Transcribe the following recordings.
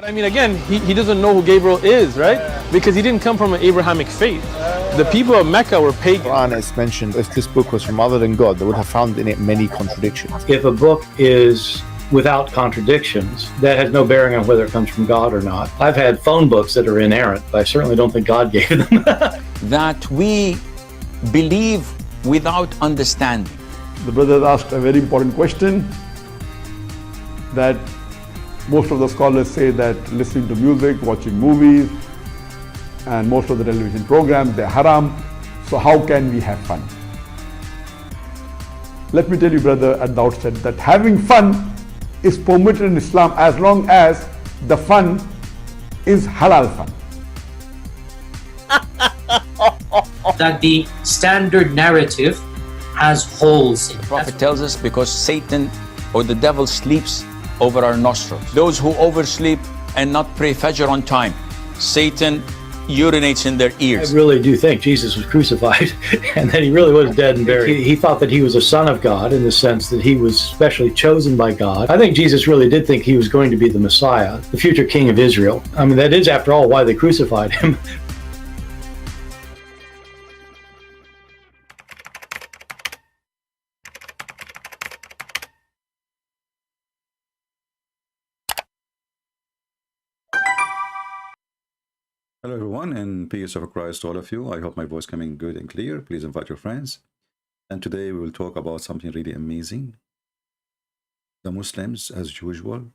I mean, again, he doesn't know who Gabriel is, right? Because he didn't come from an Abrahamic faith. The people of Mecca were pagan. Quran is mentioned, if this book was from other than God, they would have found in it many contradictions. If a book is without contradictions, that has no bearing on whether it comes from God or not. I've had phone books that are inerrant, but I certainly don't think God gave them. That we believe without understanding. The brother asked a very important question, that most of the scholars say that listening to music, watching movies, and most of the television programs, they're haram. So how can we have fun? Let me tell you, brother, at the outset, that having fun is permitted in Islam as long as the fun is halal fun. That the standard narrative has holes in it. The Prophet tells us because Satan or the devil sleeps over our nostrils. Those who oversleep and not pray Fajr on time, Satan urinates in their ears. I really do think Jesus was crucified and that he really was dead and buried. He thought that he was a son of God in the sense that he was specially chosen by God. I think Jesus really did think he was going to be the Messiah, the future king of Israel. I mean, that is, after all, why they crucified him. Hello everyone, and peace of Christ to all of you. I hope my voice coming good and clear. Please invite your friends. And today we will talk about something really amazing. The Muslims, as usual,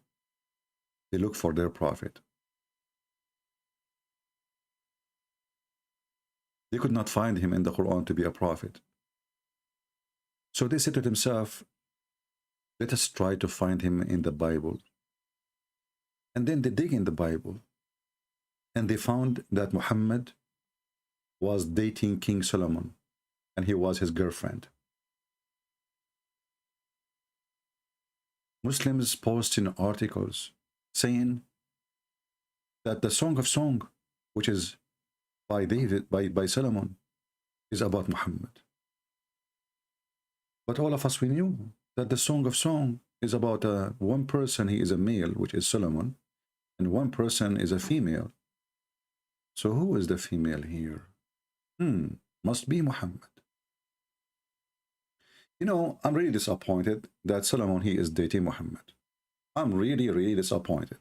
they look for their prophet. They could not find him in the Quran to be a prophet. So they said to themselves, let us try to find him in the Bible. And then they dig in the Bible. And they found that Muhammad was dating King Solomon, and he was his girlfriend. Muslims posting articles saying that the Song of Song, which is by David, by Solomon, is about Muhammad. But all of us, we knew that the Song of Song is about one person, he is a male, which is Solomon, and one person is a female. So who is the female here? Must be Muhammad. You know, I'm really disappointed that Solomon, he is dating Muhammad. I'm really, really disappointed.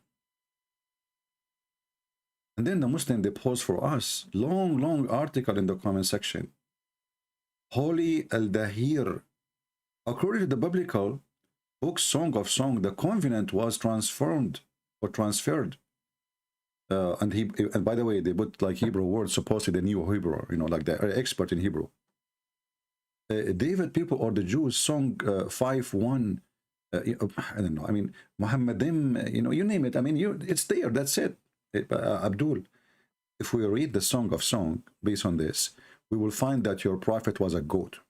And then the Muslim, they post for us long article in the comment section. Holy al-Dahir. According to the biblical book Song of Song, the covenant was transformed or transferred. And by the way, they put like Hebrew words, supposedly the new Hebrew, you know, like they're expert in Hebrew. David people or the Jews song 5:1, I don't know. I mean, Muhammadim, you know, you name it. I mean, it's there. That's it. Abdul, if we read the Song of Song based on this, we will find that your prophet was a goat.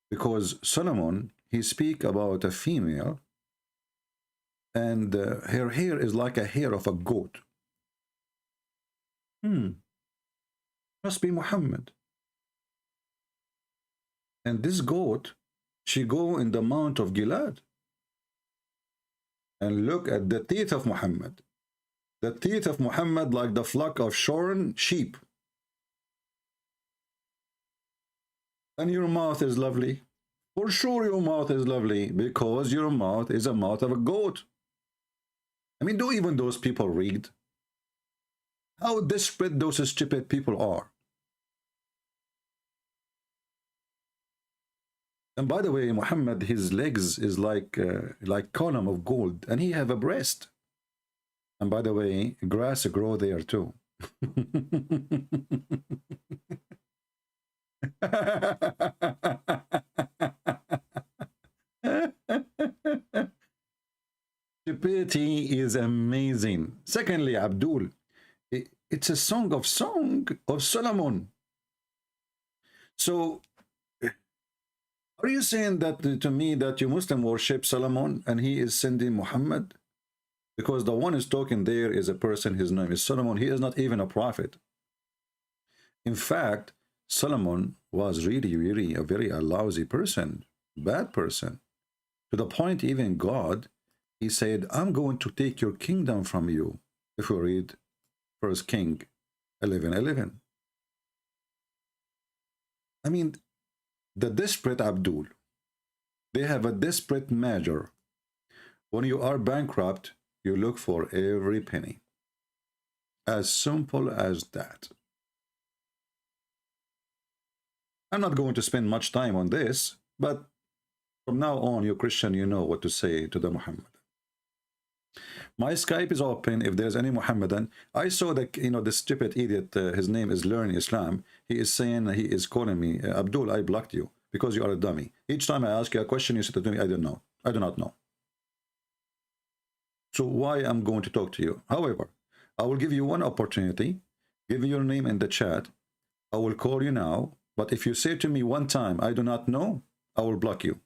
Because Solomon, he speak about a female, and her hair is like a hair of a goat. Must be Muhammad. And this goat, she go in the Mount of Gilad and look at the teeth of Muhammad. The teeth of Muhammad like the flock of shorn sheep. And your mouth is lovely. For sure your mouth is lovely, because your mouth is a mouth of a goat. I mean, do even those people read? How desperate those stupid people are. And by the way, Muhammad, his legs is like column of gold, and he have a breast. And by the way, grass grow there too. Stupidity is amazing. Secondly, Abdul, it's a song of Solomon. So, are you saying that to me that you Muslim worship Solomon and he is sending Muhammad? Because the one who's talking there is a person, his name is Solomon. He is not even a prophet. In fact, Solomon was really a very lousy person, bad person, to the point even God He said, I'm going to take your kingdom from you. If we read 1 King 11:11. I mean, the desperate Abdul, they have a desperate measure. When you are bankrupt, you look for every penny. As simple as that. I'm not going to spend much time on this, but from now on, you Christian, you know what to say to the Muhammad. My Skype is open. If there's any Muhammadan, I saw that, you know, the stupid idiot, his name is Learn Islam. He is saying, he is calling me, Abdul, I blocked you because you are a dummy. Each time I ask you a question, you say to me, I don't know. I do not know. So why I'm going to talk to you? However, I will give you one opportunity. Give me your name in the chat. I will call you now. But if you say to me one time, I do not know, I will block you.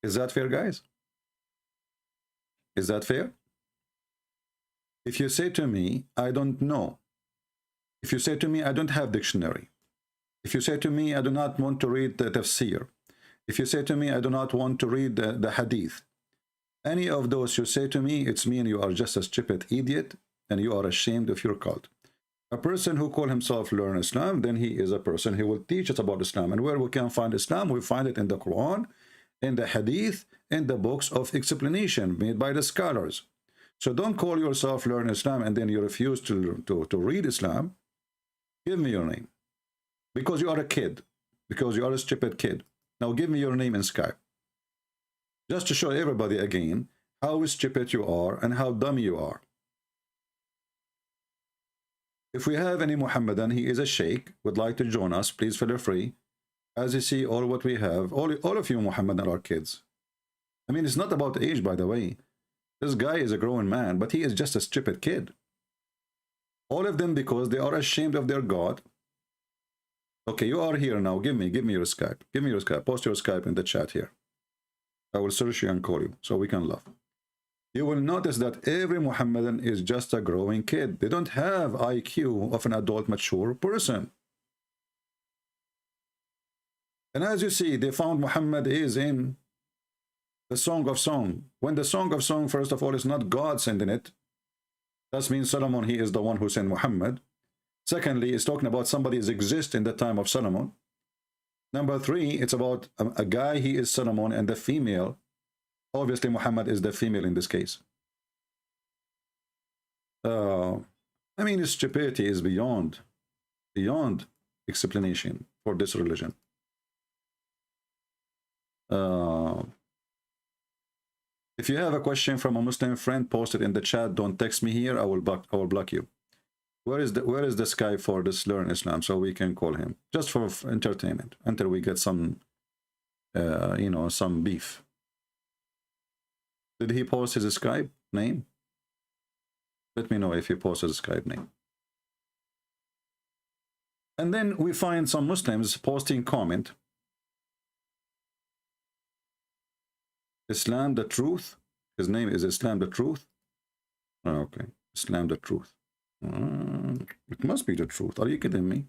Is that fair, guys? Is that fair? If you say to me, I don't know. If you say to me, I don't have dictionary. If you say to me, I do not want to read the tafsir. If you say to me, I do not want to read the hadith. Any of those you say to me, it's mean you are just a stupid idiot and you are ashamed of your cult. A person who calls himself Learn Islam, then he is a person who will teach us about Islam. And where we can find Islam, we find it in the Quran, in the hadith, in the books of explanation made by the scholars. So don't call yourself Learn Islam and then you refuse to read Islam. Give me your name. Because you are a kid. Because you are a stupid kid. Now give me your name in Skype. Just to show everybody again how stupid you are and how dumb you are. If we have any Muhammadan, he is a sheikh, would like to join us, please feel free. As you see, all what we have, all of you Muhammadan are kids. I mean, it's not about age, by the way. This guy is a grown man, but he is just a stupid kid. All of them because they are ashamed of their God. Okay, you are here now. Give me your Skype. Give me your Skype. Post your Skype in the chat here. I will search you and call you so we can laugh. You will notice that every Muhammadan is just a growing kid. They don't have IQ of an adult, mature person. And as you see, they found Muhammad is in the Song of Song. When the Song of Song, first of all, is not God sending it. That means Solomon, he is the one who sent Muhammad. Secondly, it's talking about somebody is exist in the time of Solomon. Number three, it's about a guy, he is Solomon, and the female. Obviously, Muhammad is the female in this case. I mean, stupidity is beyond explanation for this religion. If you have a question from a Muslim friend, post it in the chat. Don't text me here. I will block you. Where is the Skype for this Learn Islam so we can call him just for entertainment until we get some you know, some beef. Did he post his Skype name? Let me know if he posted his Skype name. And then we find some Muslims posting comment. Islam the Truth. His name is Islam the Truth. Oh, okay, Islam the Truth. It must be the truth. Are you kidding me?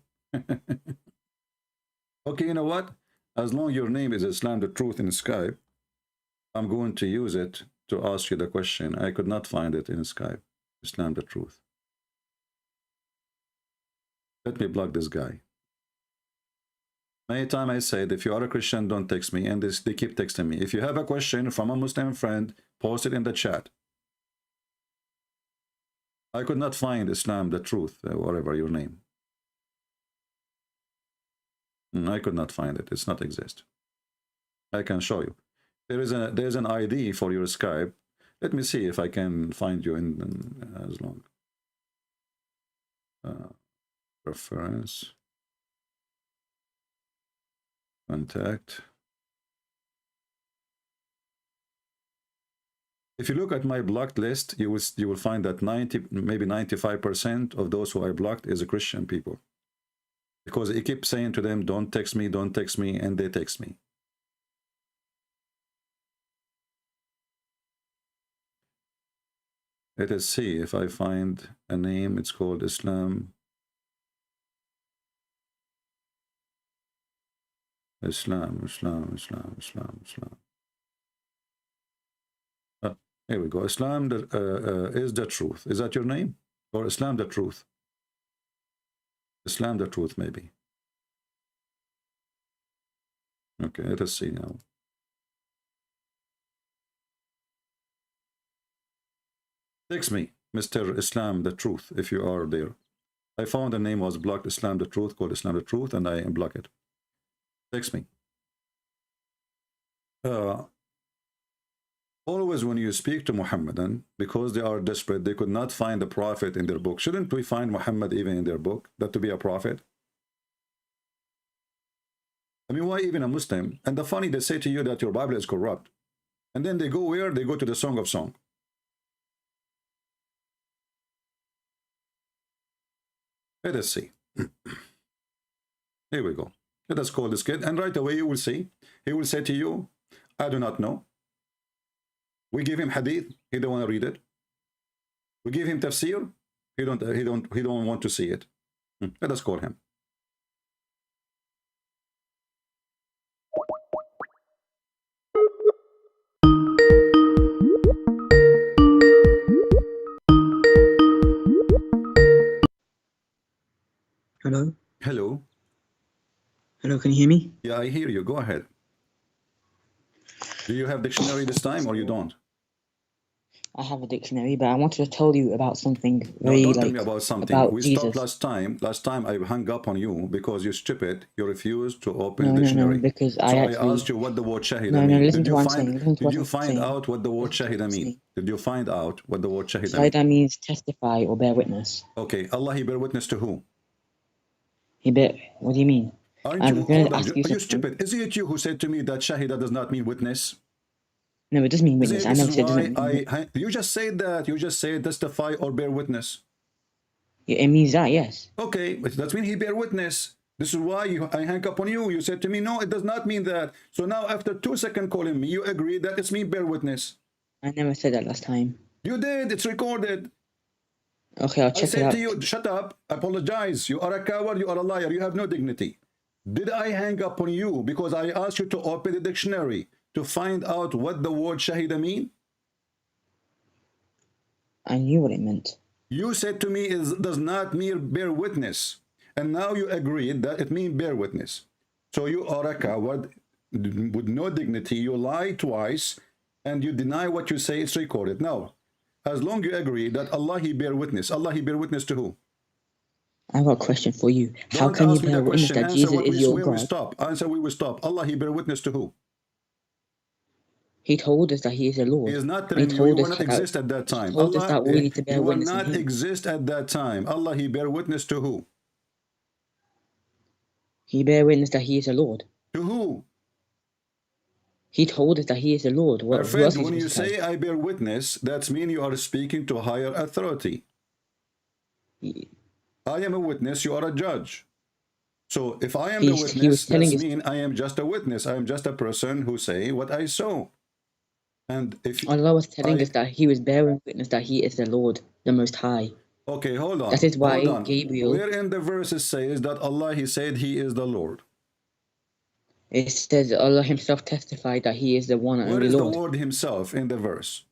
Okay, you know what? As long as your name is Islam the Truth in Skype, I'm going to use it to ask you the question. I could not find it in Skype. Islam the Truth. Let me block this guy. Many times I said, if you are a Christian, don't text me. And they keep texting me. If you have a question from a Muslim friend, post it in the chat. I could not find Islam the Truth, whatever your name. I could not find it. It's not exist. I can show you. There's an ID for your Skype. Let me see if I can find you in as long. Reference. Contact. If you look at my blocked list, you will find that 90, maybe 95% of those who I blocked is a Christian people. Because I keep saying to them, don't text me, and they text me. Let us see if I find a name. It's called Islam. Islam. Here we go. Islam is the truth. Is that your name? Or Islam the truth? Islam the truth, maybe. Okay, let us see now. Text me, Mr. Islam the truth, if you are there. I found the name was blocked, Islam the truth, called Islam the truth, and I unblock it. Text me. Always when you speak to Muhammadan, because they are desperate, they could not find the prophet in their book. Shouldn't we find Muhammad even in their book, that to be a prophet? I mean, why even a Muslim? And the funny, they say to you that your Bible is corrupt. And then they go where? They go to the Song of Song. Let us see. Here we go. Let us call this kid. And right away you will see. He will say to you, I do not know. We give him hadith, he don't want to read it. We give him tafsir, he don't want to see it. Let us call him. Hello? Hello. Hello, can you hear me? Yeah, I hear you. Go ahead. Do you have dictionary this time or you don't? I have a dictionary, but I wanted to tell you about something No, very, don't tell like, me about something. about We Jesus. stopped last time. Last time I hung up on you because you're stupid. You refused to open No, the dictionary. no, because So I I actually... asked you what the word shahida No, means. listen to what I'm saying. Listen to Did what you I'm find saying. out what the word Listen to what shahida I'm means? saying. Did you find out what the word shahida means? Shahida means testify or bear witness. Okay, Allah, he bear witness to who? What do you mean? Aren't I'm you, going hold to on, ask you are you something. stupid? Is it you who said to me that shahida does not mean witness? No, it does mean Isn't witness. it, I this never is said it why doesn't mean... you just said that. You just said testify or bear witness. Yeah, it means that, yes. Okay, but that means he bear witness. This is why I hang up on you. You said to me, no, it does not mean that. So now after 2 seconds calling me, you agree that it's me bear witness. I never said that last time. You did. It's recorded. Okay, I'll I check it said out. to you, shut up, apologize. You are a coward, you are a liar, you have no dignity. Did I hang up on you because I asked you to open the dictionary to find out what the word shahida mean? I knew what it meant. You said to me it does not mean bear witness. And now you agreed that it means bear witness. So you are a coward with no dignity. You lie twice and you deny what you say. It's recorded. Now, as long you agree that Allah, he bear witness. Allah, he bear witness to who? I've got a question for you. How Don't can you ask me bear that witness question. that Answer Jesus what is your where we God? stop. Answer where we stop. Allah, he bear witness to who? He told us that he is the Lord. He is not And he telling you. told You us will not that, exist at that he time. told us Allah, that we need to bear you will witness in not him. exist at that time. Allah, he bear witness to who? He bear witness that he is the Lord. To who? He told us that he is the Lord. My Who else friend, is he when you supposed to tell? say I bear witness, that means you are speaking to higher authority. I am a witness, you are a judge. So if I am the He was witness, telling that us... means I am just a witness. I am just a person who say what I saw. And if Allah was telling us that he was bearing witness that he is the Lord, the Most High. okay, hold That on, is why hold on. Gabriel... Where in the verses says that Allah, he said he is the Lord? It says Allah himself testified that he is the one and Where only is the Lord. word himself in the verse?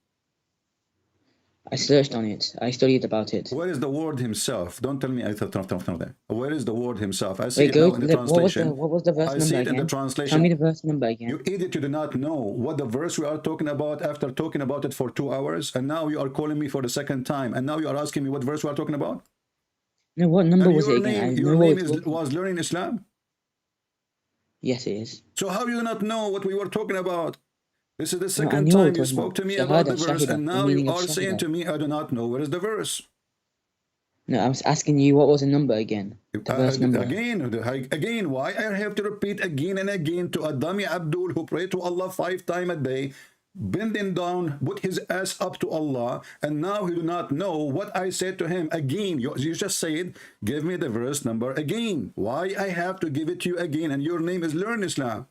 I searched on it. I studied about it. Where is the word himself? Don't tell me I thought that. Where is the word himself? I see Wait, it go now in the to translation. what was the verse I number see it in the again? translation. Tell me the verse number again. You idiot, you do not know what the verse we are talking about after talking about it for 2 hours, and now you are calling me for the second time, and now you are asking me what verse we are talking about? No, what number And was it your again? I name, know your what name we're is talking about. was learning Islam? Yes, it is. So how you do not know what we were talking about? This is the No, I second knew what we're time you talking spoke about. to me about the Shahada, verse, Shahida, and the now you meaning of are saying Shahida. to me, I do not know where is the verse. No, I was asking you what was the number again? The verse number. Again, why I have to repeat again and again to a dummy Abdul who pray to Allah 5 times a day, bending down, put his ass up to Allah, and now he do not know what I said to him again. You just said, give me the verse number again. Why I have to give it to you again? And your name is Learn Islam.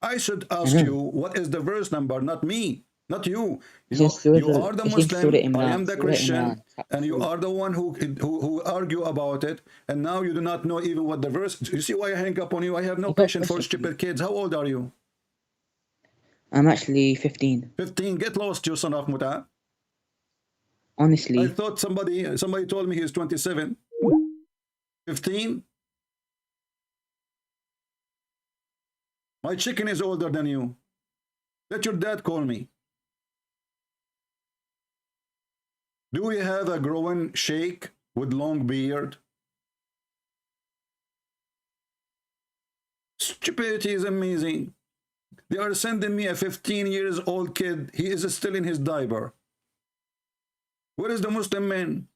I should ask you, what is the verse number, not me, not you. You know, you are the Muslim, I am the Christian, and you are the one who argue about it, and now you do not know even what the verse. You see why I hang up on you? I have no patience for stupid kids. How old are you? I'm actually 15. 15. Get lost, you son of Muta. I Honestly, thought somebody told me he's 27. 15. My chicken is older than you. Let your dad call me. Do we have a growing sheikh with long beard? Stupidity is amazing. They are sending me a 15 years old kid. He is still in his diaper. Where is the Muslim man?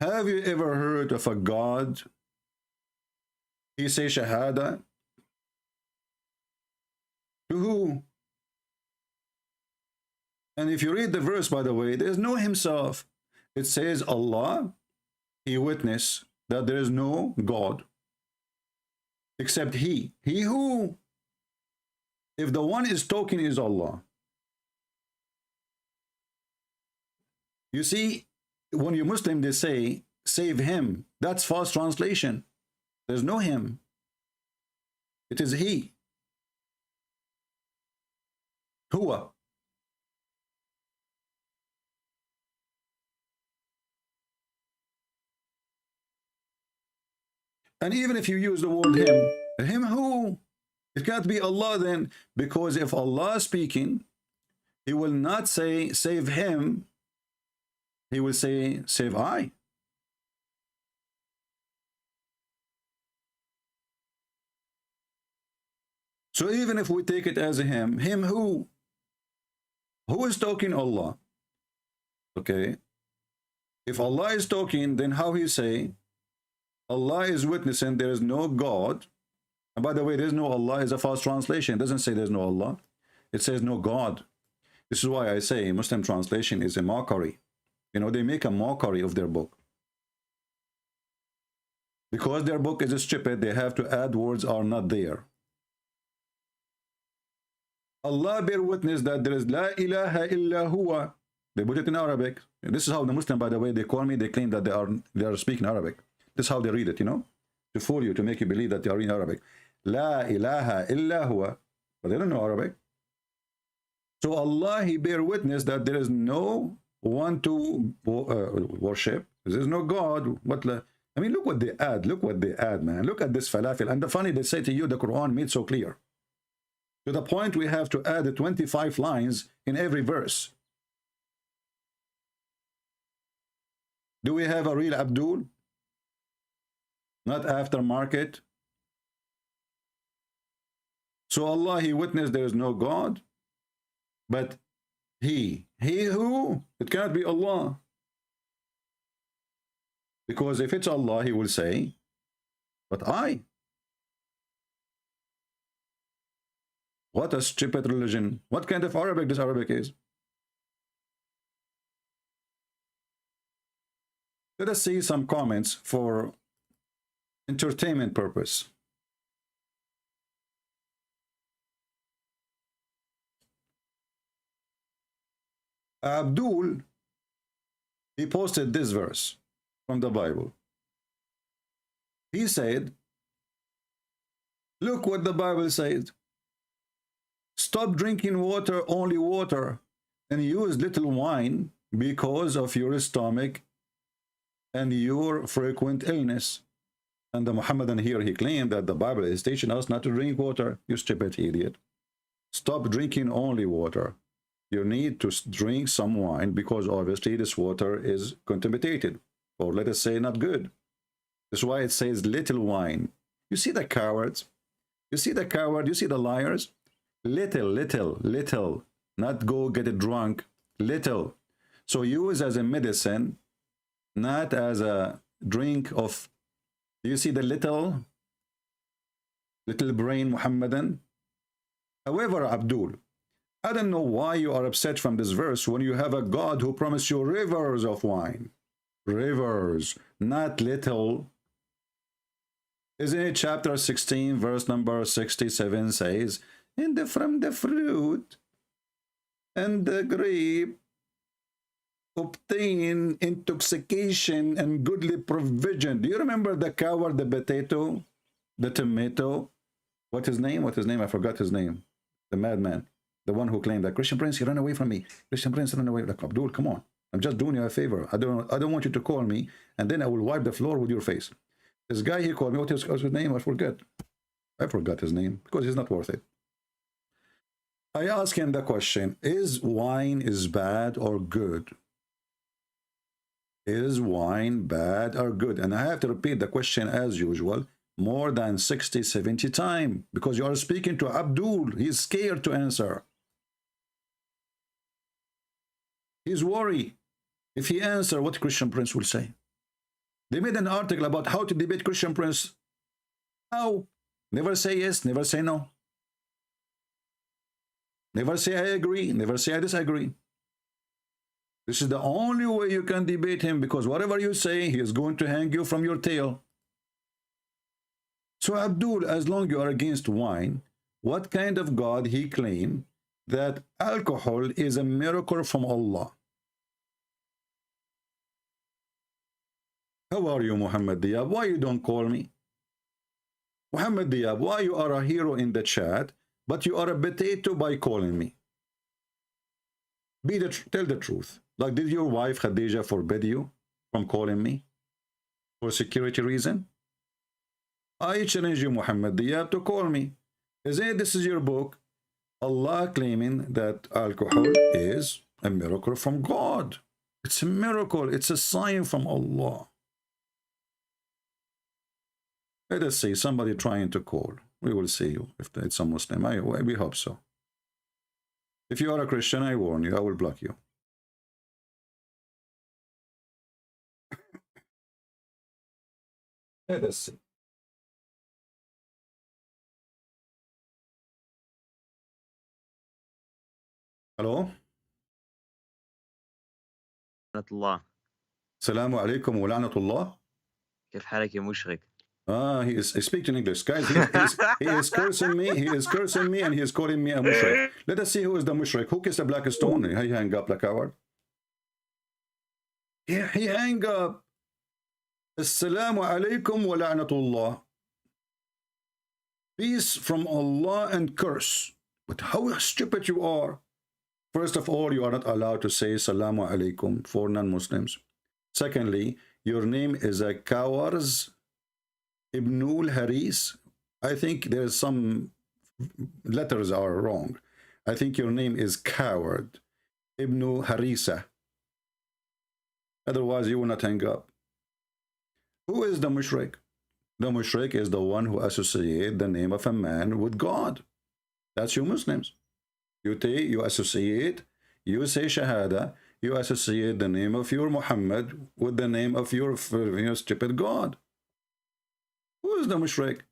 Have you ever heard of a God? He say Shahada. To who? And if you read the verse, by the way, there's no himself. It says Allah, he witnessed that there is no God except he. He who? If the one is talking is Allah. You see, when you Muslim, they say, save him. That's false translation. There's no him. It is he. Huwa. And even if you use the word him who? It can't be Allah then, because if Allah is speaking, he will not say save him, he will say save I. So even if we take it as a him who? Who is talking? Allah. Okay. If Allah is talking, then how he say Allah is witnessing there is no God. And by the way, there's no Allah is a false translation. It doesn't say there's no Allah. It says no God. This is why I say Muslim translation is a mockery. You know, they make a mockery of their book. Because their book is stupid, they have to add words are not there. Allah bear witness that there is La ilaha illa huwa. They put it in Arabic. This is how the Muslim, by the way, they call me, they claim that they are speaking Arabic. This is how they read it, you know, to fool you, to make you believe that they are in Arabic. La ilaha illa huwa. But they don't know Arabic. So Allah, he bear witness that there is no one to worship. There is no God. I mean, look what they add. Look what they add, man. Look at this falafel. And the funny, they say to you, the Quran made so clear. To the point we have to add 25 lines in every verse. Do we have a real Abdul? Not aftermarket. So Allah, he witnessed there is no God, but he who? It cannot be Allah. Because if it's Allah, he will say, but I. What a stupid religion. What kind of Arabic this Arabic is? Let us see some comments for entertainment purpose. Abdul, he posted this verse from the Bible. He said, look what the Bible says. Stop drinking water, only water, and use little wine because of your stomach and your frequent illness. And the Muhammadan here, he claimed that the Bible is teaching us not to drink water. You stupid idiot. Stop drinking only water. You need to drink some wine because obviously this water is contaminated, or let us say not good. That's why it says little wine. You see the cowards? You see the coward? You see the liars? Little. Not go get it drunk. Little. So use as a medicine, not as a drink of. Do you see the little brain Muhammadan? However, Abdul, I don't know why you are upset from this verse when you have a God who promised you rivers of wine. Rivers, not little. Isn't it chapter 16, verse number 67 says, from the fruit and the grape obtain intoxication and goodly provision. Do you remember the cow or the potato? the tomato. What's his name? What's his name? I forgot his name. The madman. The one who claimed that Christian Prince, you run away from me. Christian Prince, run away. Like, Abdul, come on. I'm just doing you a favor. I don't want you to call me, and then I will wipe the floor with your face. This guy, he called me. What's his name? I forgot his name because he's not worth it. I asked him the question, is wine bad or good? Is wine bad or good? And I have to repeat the question as usual more than 60, 70 times because you are speaking to Abdul. He's scared to answer. He's worried. If he answers, what Christian Prince will say? They made an article about how to debate Christian Prince. How? Never say yes, never say no. Never say I agree, never say I disagree. This is the only way you can debate him because whatever you say, he is going to hang you from your tail. So Abdul, as long as you are against wine, what kind of God he claimed that alcohol is a miracle from Allah? How are you, Muhammad Diab? Why you don't call me? Muhammad Diab, why you are a hero in the chat, but you are a potato by calling me? Tell the truth. Like, did your wife Khadija forbid you from calling me for security reason? I challenge you, Muhammad Diab, to call me. This is your book. Allah claiming that alcohol is a miracle from God. It's a miracle. It's a sign from Allah. Let us see somebody trying to call. We will see you if it's a Muslim. We hope so. If you are a Christian, I warn you, I will block you. Let us see. Hello? لعنة الله. السلام عليكم ولعنة الله. كيف حالك يا مشرك؟ He is speaking English. Guys, he is cursing me. He is cursing me and he is calling me a mushrik. Let us see who is the mushrik. Who kissed a black stone? He hang up like a coward. Yeah, he hang up. Assalamu alaikum wa la'natullah. Peace from Allah and curse. But how stupid you are. First of all, you are not allowed to say Salamu alaikum for non-Muslims. Secondly, your name is a Kawarz Ibnul Haris. I think there's some letters are wrong. I think your name is Coward Ibn Harisa. Otherwise, you will not hang up. Who is the mushrik? The mushrik is the one who associates the name of a man with God. That's you Muslims. You associate, you say Shahada, you associate the name of your Muhammad with the name of your stupid God. Who is the mushrik?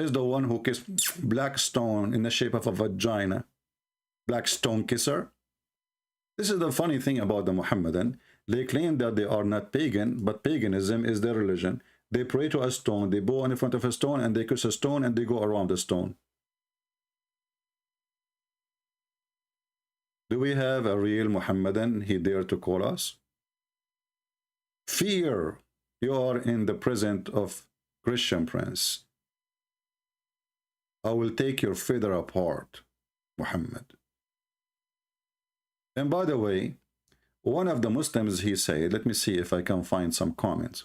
Is the one who kissed black stone in the shape of a vagina. Black stone kisser. This is the funny thing about the Muhammadan. They claim that they are not pagan, but paganism is their religion. They pray to a stone, they bow in front of a stone, and they kiss a stone, and they go around the stone. Do we have a real Muhammadan he dare to call us? Fear. You are in the presence of Christian Prince. I will take your feather apart, Muhammad. And by the way, one of the Muslims, he said, let me see if I can find some comments.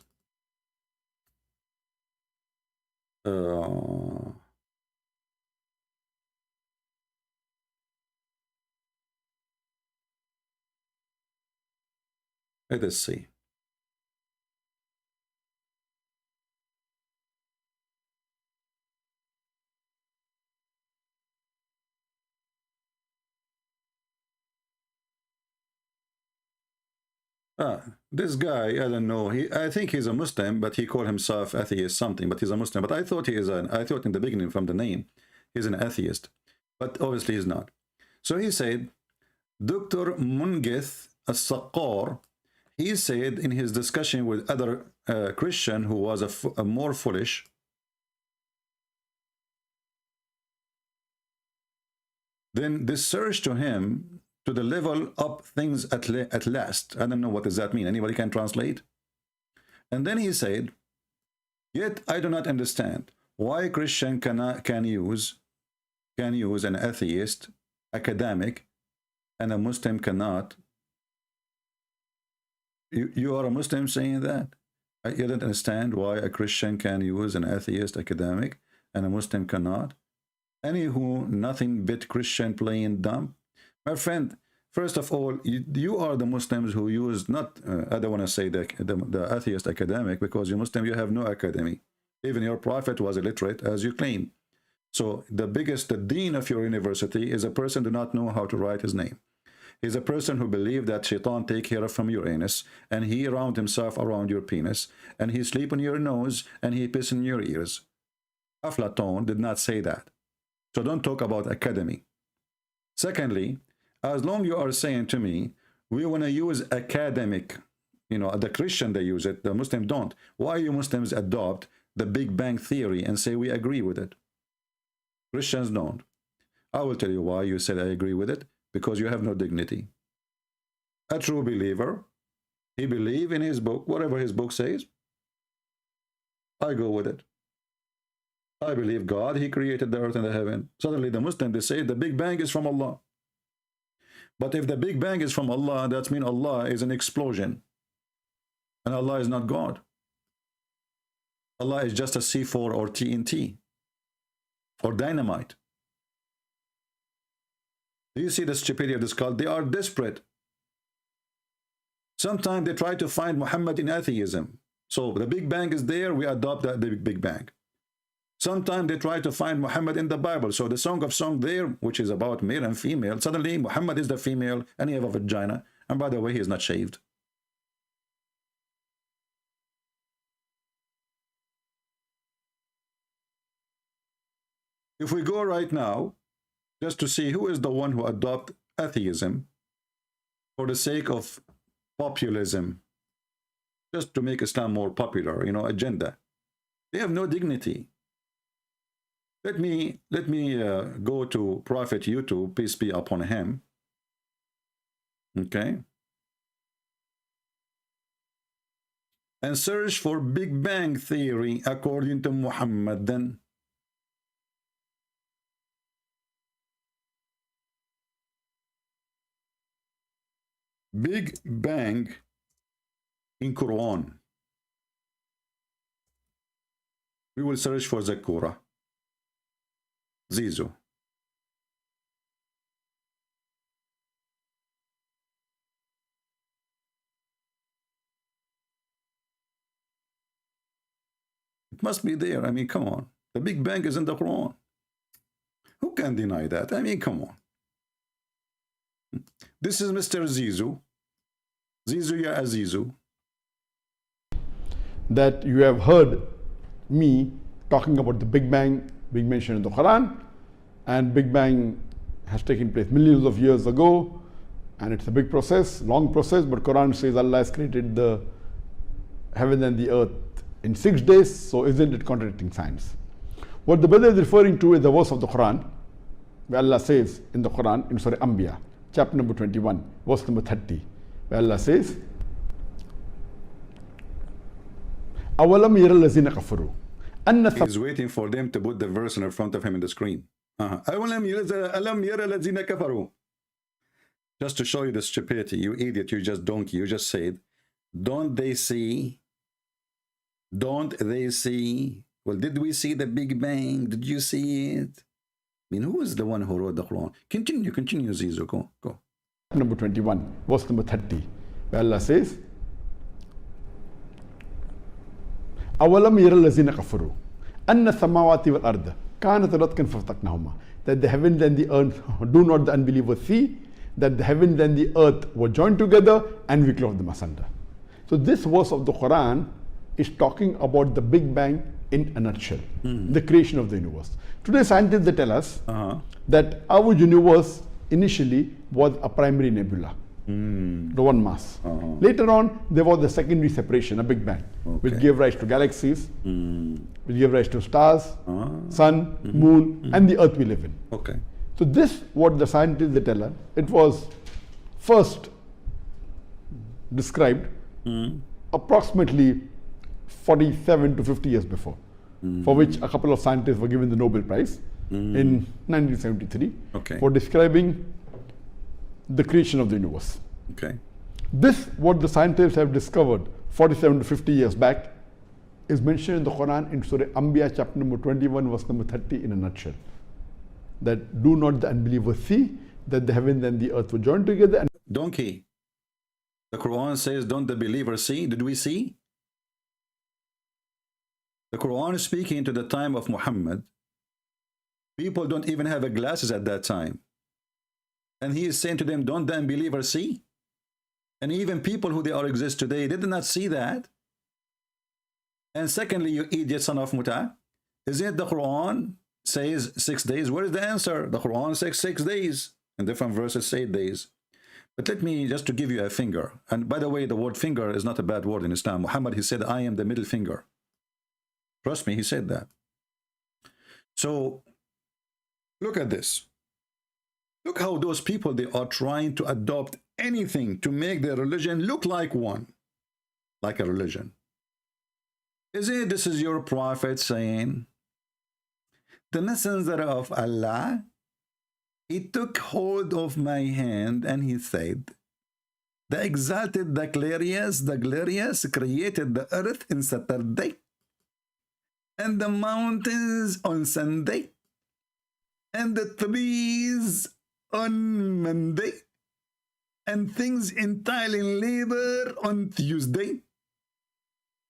Let us see. This guy, I don't know. I think he's a Muslim, but he called himself atheist something. But he's a Muslim. But I thought I thought in the beginning from the name, he's an atheist. But obviously he's not. So he said, Dr. Mungith As-Saqqar, he said in his discussion with other Christian who was a more foolish, then this surged to him to the level up things at last. I don't know what does that mean. Anybody can translate? And then he said, yet I do not understand. why Christian can use an atheist, academic, and a Muslim cannot. You are a Muslim saying that? You don't understand why a Christian can use an atheist, academic, and a Muslim cannot? Anywho, nothing but Christian playing dumb. My friend, first of all, you are the Muslims who use not, I don't want to say the atheist academic, because you Muslim, you have no academy. Even your prophet was illiterate, as you claim. So the dean of your university is a person who do not know how to write his name. He's a person who believed that shaitan take care of from your anus, and he round himself around your penis, and he sleep on your nose, and he piss in your ears. Aflaton did not say that. So don't talk about academy. Secondly, as long you are saying to me, we want to use academic, the Christian they use it, the Muslim don't. Why you Muslims adopt the Big Bang Theory and say we agree with it? Christians don't. I will tell you why you said I agree with it. Because you have no dignity. A true believer, he believes in his book, whatever his book says. I go with it. I believe God, he created the earth and the heaven. Suddenly the Muslim, they say the Big Bang is from Allah. But if the Big Bang is from Allah, that means Allah is an explosion. And Allah is not God. Allah is just a C4 or TNT or dynamite. Do you see the stupidity of this cult? They are desperate. Sometimes they try to find Muhammad in atheism. So the Big Bang is there, we adopt the Big Bang. Sometimes they try to find Muhammad in the Bible. So the Song of Songs there, which is about male and female, suddenly Muhammad is the female and he have a vagina. And by the way, he is not shaved. If we go right now, just to see who is the one who adopt atheism for the sake of populism, just to make Islam more popular, agenda. They have no dignity. Let me go to Prophet YouTube, peace be upon him. Okay. And search for Big Bang Theory according to Muhammad. Then Big Bang in Quran. We will search for Zakura. Zizu. It must be there. I mean, come on. The Big Bang is in the Quran. Who can deny that? I mean, come on. This is Mr. Zizu. Zizu ya Azizu. That you have heard me talking about the Big Bang being mentioned in the Quran, and Big Bang has taken place millions of years ago, and it's a big process, long process, but Quran says Allah has created the heaven and the earth in 6 days, so isn't it contradicting science? What the brother is referring to is the verse of the Quran, where Allah says in the Quran, in Surah Anbiya, chapter number 21, verse number 30, where Allah says, أَوَلَمْ يَرَ الَّذِينَ كَفَرُوا أَنَّ He's waiting for them to put the verse in front of him in the screen. أَلَمْ يَرَ الَّذِينَ كَفَرُوا. Just to show you the stupidity, you idiot, you just donkey, you just said, don't they see? Don't they see? Well, did we see the Big Bang? Did you see it? I mean, who is the one who wrote the Quran? Continue, Zizu, go. Number 21, verse number 30, where Allah says, أَوَلَمْ يَرَ الَّذِينَ كَفَرُوا أَنَّ السَّمَاوَاتِ وَالْأَرْضَ كَانَتْ رَتْقًا فَفَتَقْنَاهُمَا. That the heavens and the earth, do not the unbelievers see, that the heavens and the earth were joined together and we clove them asunder. So this verse of the Quran is talking about the Big Bang in a nutshell, the creation of the universe. Today scientists, they tell us that our universe initially was a primary nebula, the one mass. Later on, there was the secondary separation, a Big Bang, which gave rise to galaxies, which gave rise to stars, sun, moon, and the earth we live in. Okay. So this, what the scientists, they tell us, it was first described approximately 47 to 50 years before. for which a couple of scientists were given the Nobel Prize in 1973 for describing the creation of the universe. Okay. This, what the scientists have discovered 47 to 50 years back, is mentioned in the Quran in Surah Anbiya chapter number 21 verse number 30 in a nutshell. That do not the unbelievers see that the heavens and the earth were joined together? And Donkey. The Quran says, don't the believers see? Did we see? The Quran is speaking to the time of Muhammad. People don't even have glasses at that time. And he is saying to them, don't the unbelievers see? And even people who they are exist today did not see that. And secondly, you idiot son of Muta, isn't it the Quran says 6 days? Where is the answer? The Quran says 6 days. In different verses say 8 days. But let me just to give you a finger. And by the way, the word finger is not a bad word in Islam. Muhammad, he said, I am the middle finger. Trust me, he said that. So look at this. Look how those people, they are trying to adopt anything to make their religion look like one, like a religion. Isn't it this is your prophet saying, the messenger of Allah, he took hold of my hand and he said, the exalted, the glorious created the earth in Saturday and the mountains on Sunday and the trees on Monday and things entirely in labor on Tuesday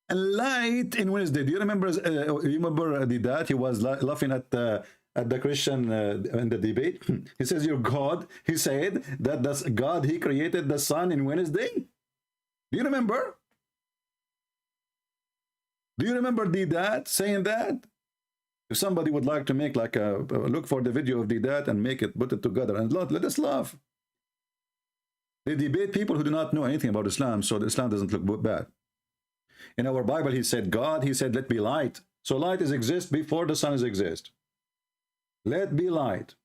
and light in Wednesday. Do you remember? That he was laughing at the Christian in the debate. He says, "Your God." He said that that's God. He created the sun in Wednesday. Do you remember? Do you remember Didat saying that? If somebody would like to make like a look for the video of Didat and make it, put it together, and let us laugh. They debate people who do not know anything about Islam, so Islam doesn't look bad. In our Bible, he said, God, he said, let be light. So light is exist before the sun is exist. Let be light.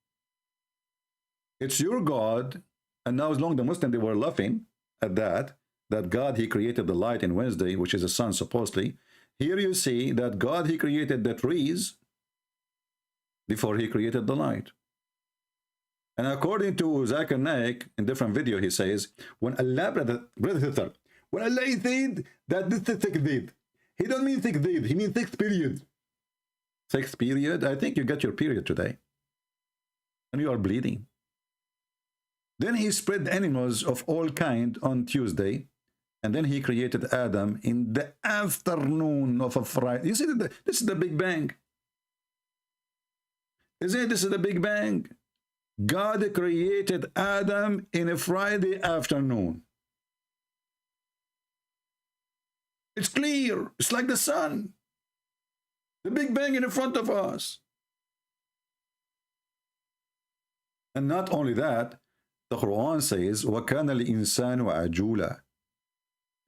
It's your God. And now as long as the Muslims, they were laughing at that God, he created the light in Wednesday, which is the sun supposedly. Here you see that God, he created the trees before he created the light. And according to Zakir Naik, in different video, he says, when Allah, brother, when Allah said that this is sixth day, he don't mean 6 days, he means 6 periods. 6th period? I think you got your period today. And you are bleeding. Then he spread animals of all kind on Tuesday. And then he created Adam in the afternoon of a Friday. You see, this is the Big Bang. Isn't it? This is the Big Bang. God created Adam in a Friday afternoon. It's clear. It's like the sun. The Big Bang in front of us. And not only that, the Quran says, وَكَانَ الْإِنسَانُ عَجُولًا.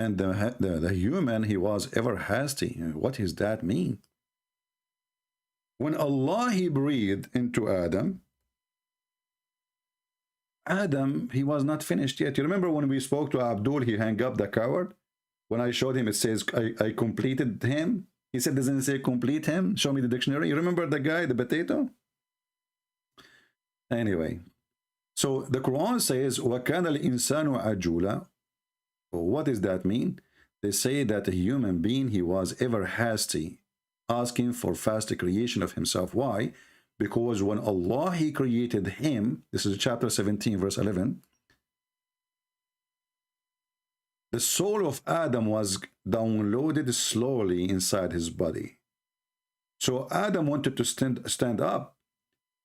And the human, he was ever hasty. What does that mean? When Allah, he breathed into Adam, he was not finished yet. You remember when we spoke to Abdul, he hung up the coward? When I showed him, it says, I completed him. He said, doesn't it say complete him? Show me the dictionary. You remember the guy, the potato? Anyway, so the Quran says, وَكَانَ الْإِنسَانُ عَجُولًا. What does that mean? They say that a human being, he was ever hasty, asking for fast creation of himself. Why? Because when Allah, he created him, this is chapter 17, verse 11, the soul of Adam was downloaded slowly inside his body. So Adam wanted to stand up,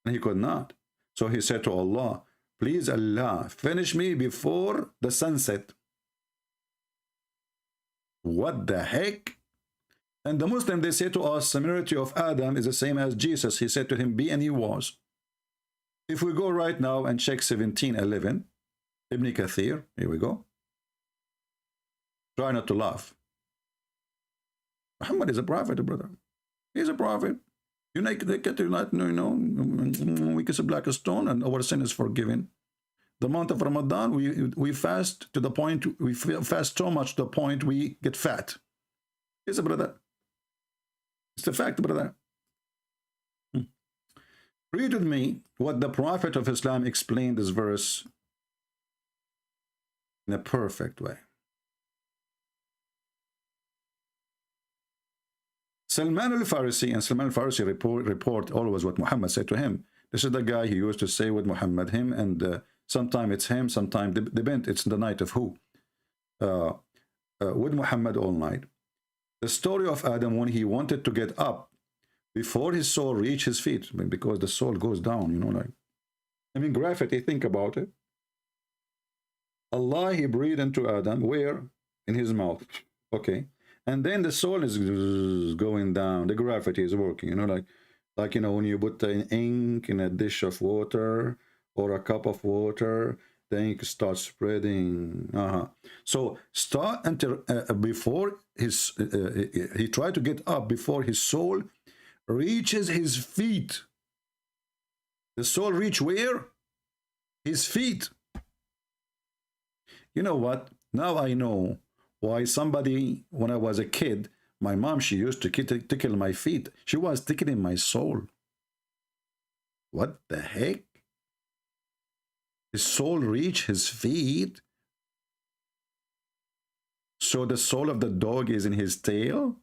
and he could not. So he said to Allah, please Allah, finish me before the sunset. What the heck? And the Muslim, they say to us, similarity of Adam is the same as Jesus. He said to him, be, and he was. If we go right now and check 17:11, Ibn Kathir, here we go. Try not to laugh. Muhammad is a prophet, brother. He's a prophet. You know, we kiss a black stone and our sin is forgiven. The month of Ramadan, we fast to the point, we fast so much to the point we get fat. He's a brother. It's a fact, brother. Read with me what the Prophet of Islam explained this verse in a perfect way. Salman al-Farisi, and Salman al-Farisi report always what Muhammad said to him. This is the guy he used to say with Muhammad, him, and sometimes it's him, sometimes depends, it's the night of who. With Muhammad all night. The story of Adam when he wanted to get up before his soul reached his feet, because the soul goes down, you know, like, I mean, gravity, think about it. Allah, he breathed into Adam, where? In his mouth, okay? And then the soul is going down, the gravity is working, you know, like you know, when you put an ink in a dish of water or a cup of water, the ink starts spreading. So start until before his he tried to get up before his soul reaches his feet. The soul reach where? His feet. You know what? Now I know why somebody, when I was a kid, my mom, she used to tickle my feet. She was tickling my soul. What the heck? His soul reached his feet. So the soul of the dog is in his tail?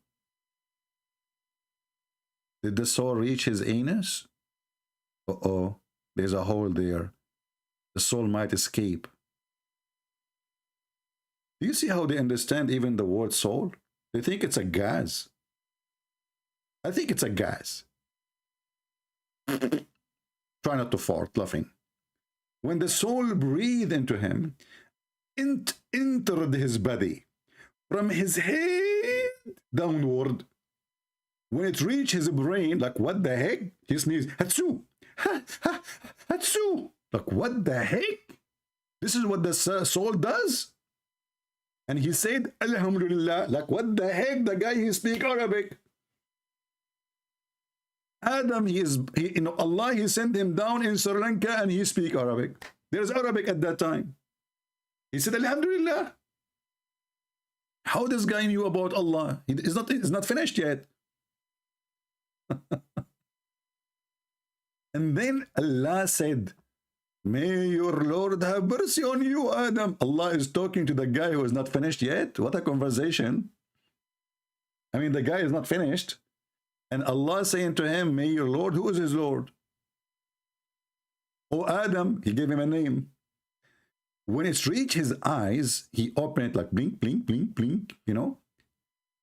Did the soul reach his anus? Uh-oh, there's a hole there. The soul might escape. Do you see how they understand even the word soul? They think it's a gas. I think it's a gas. Try not to fart, laughing. When the soul breathed into him, entered his body, from his head downward. When it reached his brain, like, what the heck? He sneezed, Hatsu! Ha, ha, Hatsu! Like, what the heck? This is what the soul does? And he said, Alhamdulillah, like, what the heck? The guy, he speak Arabic. Adam, you know, Allah, he sent him down in Sri Lanka and he speak Arabic. There's Arabic at that time. He said, Alhamdulillah. How this guy knew about Allah? It's not finished yet. And then Allah said, may your Lord have mercy on you, Adam. Allah is talking to the guy who is not finished yet. What a conversation. I mean, the guy is not finished. And Allah saying to him, may your Lord, who is his Lord? Oh, Adam, he gave him a name. When it reached his eyes, he opened it like blink, blink, blink, blink, you know.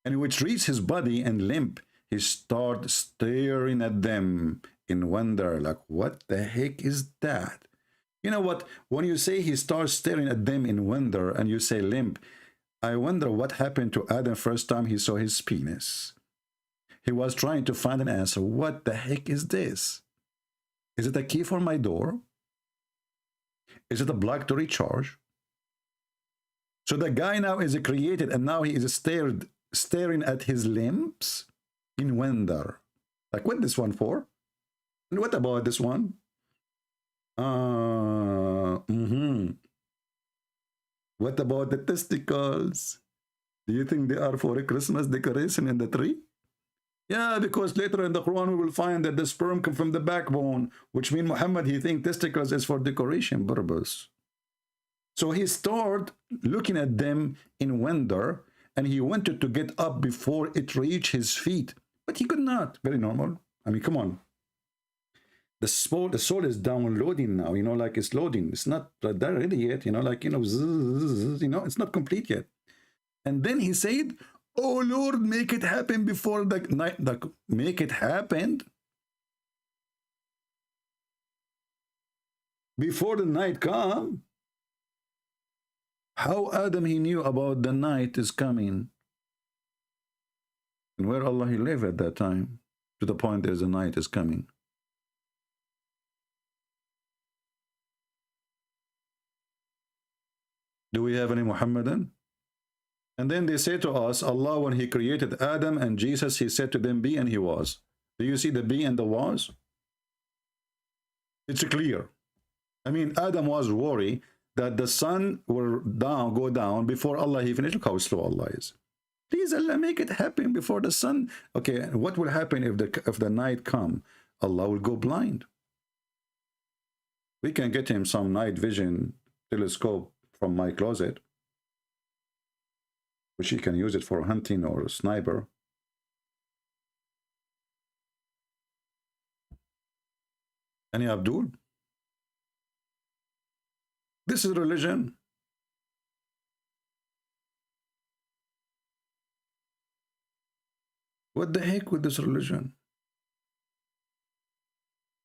And when it reached his body and limp, he started staring at them in wonder, like, what the heck is that? You know what? When you say he starts staring at them in wonder and you say limp, I wonder what happened to Adam first time he saw his penis. He was trying to find an answer. What the heck is this? Is it a key for my door? Is it a block to recharge? So the guy now is created and now he is staring at his limbs in wonder. Like, what this one for? And what about this one? What about the testicles? Do you think they are for a Christmas decoration in the tree? Yeah, because later in the Quran we will find that the sperm come from the backbone, which means Muhammad, he thinks testicles is for decoration purpose. So he started looking at them in wonder, and he wanted to get up before it reached his feet, but he could not. Very normal. I mean, come on. The soul is downloading now, you know, like it's loading. It's not there really yet, you know, like, you know, zzz, you know, it's not complete yet. And then he said, oh Lord, make it happen before the night. Make it happen before the night come. How Adam, he knew about the night is coming. And where Allah, he lived at that time, to the point there's a night is coming. Do we have any Muhammadan? And then they say to us, Allah, when he created Adam and Jesus, he said to them, be, and he was. Do you see the be and the was? It's clear. I mean, Adam was worried that the sun will go down before Allah, he finished. Look how slow Allah is. Please, Allah, make it happen before the sun. Okay, what will happen if the night come? Allah will go blind. We can get him some night vision telescope from my closet, which he can use it for hunting or a sniper. Any Abdul? This is religion. What the heck with this religion?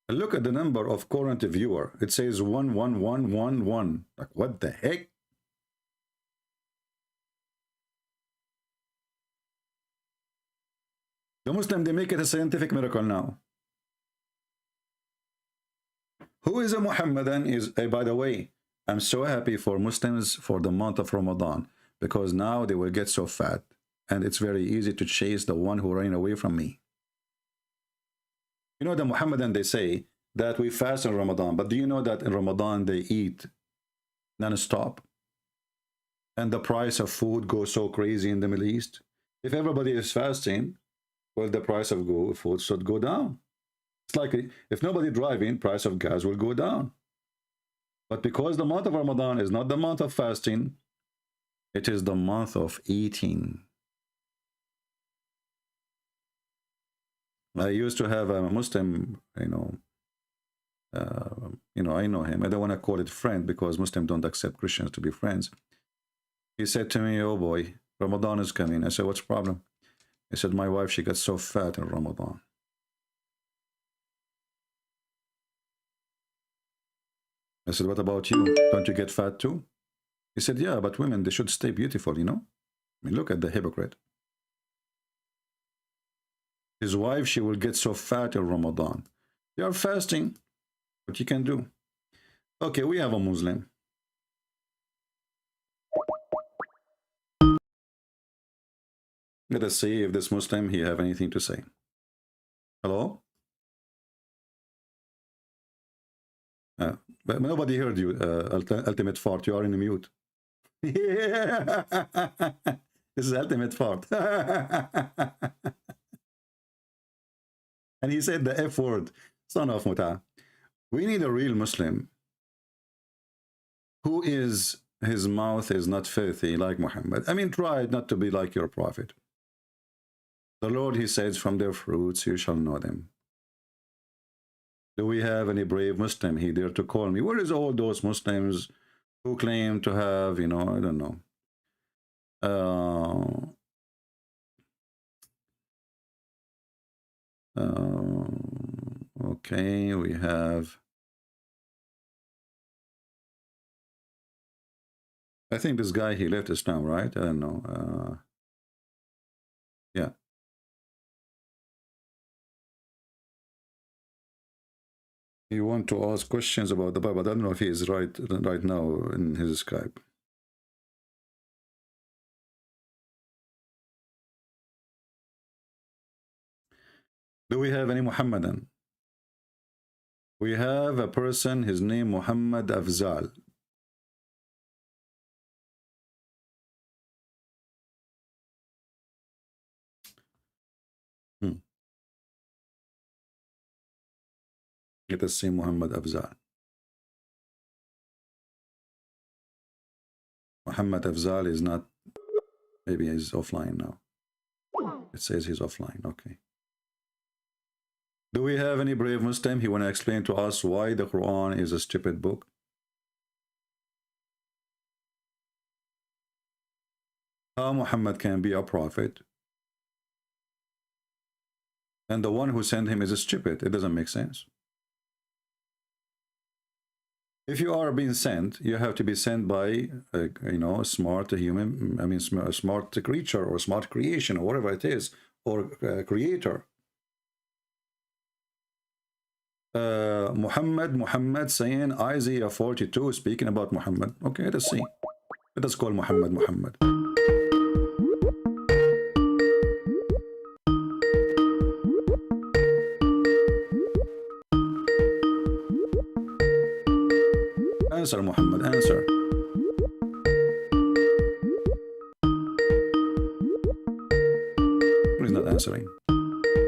Look at the number of current viewer. It says 11111. Like, what the heck? The Muslim, they make it a scientific miracle now. Who is a Muhammadan is, by the way, I'm so happy for Muslims for the month of Ramadan, because now they will get so fat and it's very easy to chase the one who ran away from me. You know, the Muhammadan, they say that we fast in Ramadan, but do you know that in Ramadan they eat non-stop? And the price of food goes so crazy in the Middle East. If everybody is fasting, well, the price of food should go down. It's like if nobody driving, price of gas will go down. But because the month of Ramadan is not the month of fasting, it is the month of eating. I used to have a Muslim, I know him. I don't want to call it friend because Muslims don't accept Christians to be friends. He said to me, "Oh boy, Ramadan is coming." I said, "What's the problem?" He said, "My wife, she got so fat in Ramadan." I said, "What about you? Don't you get fat too?" He said, "Yeah, but women, they should stay beautiful, you know?" I mean, look at the hypocrite. His wife, she will get so fat in Ramadan. You are fasting. What you can do? Okay, we have a Muslim. Let us see if this Muslim, he have anything to say. Hello? But nobody heard you, Ultimate Fart. You are in the mute. Yeah. This is Ultimate Fart. And he said the F word, son of Muta. We need a real Muslim who is, his mouth is not filthy like Muhammad. I mean, try not to be like your prophet. The Lord, he says, from their fruits you shall know them. Do we have any brave Muslim? He dare to call me. Where is all those Muslims who claim to have, you know, I don't know. Okay, we have. I think this guy, he left us now, right? I don't know. Yeah. You want to ask questions about the Bible. I don't know if he is right now in his Skype. Do we have any Muhammadan? We have a person, his name Muhammad Afzal. Let us see Muhammad Afzal. Muhammad Afzal is not, maybe he's offline now. It says he's offline, okay. Do we have any brave Muslim? He want to explain to us why the Quran is a stupid book. How Muhammad can be a prophet and the one who sent him is stupid. It doesn't make sense. If you are being sent, you have to be sent by a, a smart human, I mean, a smart creature or smart creation or whatever it is, or creator. Muhammad saying Isaiah 42 speaking about Muhammad. Okay, let's see. Let us call Muhammad. Answer, Muhammad, answer. answering.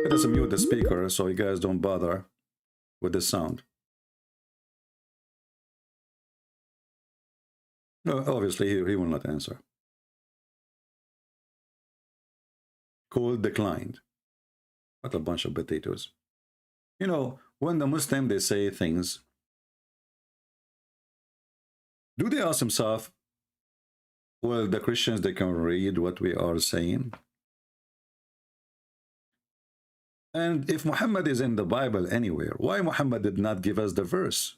Let us mute the speaker so you guys don't bother with the sound. No, obviously, he will not answer. Call declined. What a bunch of potatoes. You know, when the Muslim, they say things, do they ask themselves, well, the Christians, they can read what we are saying? And if Muhammad is in the Bible anywhere, why Muhammad did not give us the verse?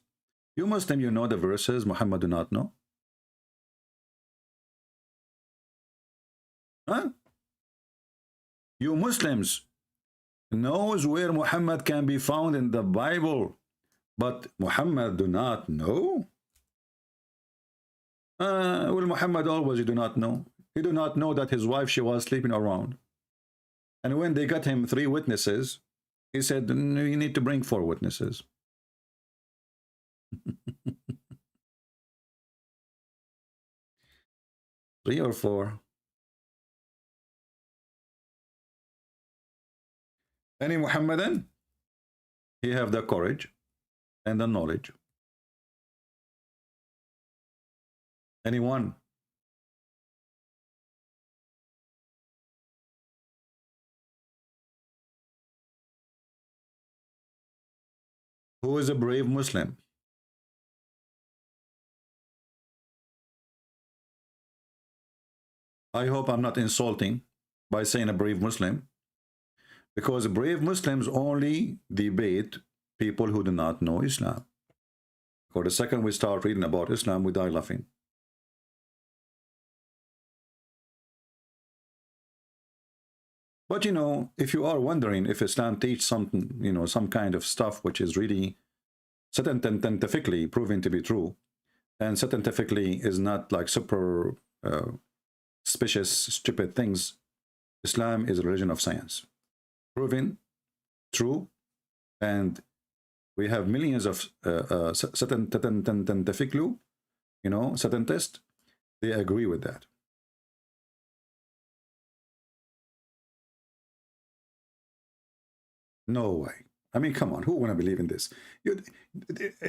You Muslim, you know the verses, Muhammad do not know? Huh? You Muslims knows where Muhammad can be found in the Bible, but Muhammad do not know? Well, Muhammad always do not know. He do not know that his wife, she was sleeping around. And when they got him 3 witnesses, he said, no, you need to bring 4 witnesses. 3 or 4. Any Muhammadan, he have the courage and the knowledge. Anyone? Who is a brave Muslim? I hope I'm not insulting by saying a brave Muslim, because brave Muslims only debate people who do not know Islam. For the second we start reading about Islam, we die laughing. But you know, if you are wondering if Islam teaches something, you know, some kind of stuff which is really scientifically proven to be true, and scientifically is not like super specious, stupid things, Islam is a religion of science. Proven, true, and we have millions of scientific, you know, scientists, they agree with that. No way. I mean, come on, who want to believe in this?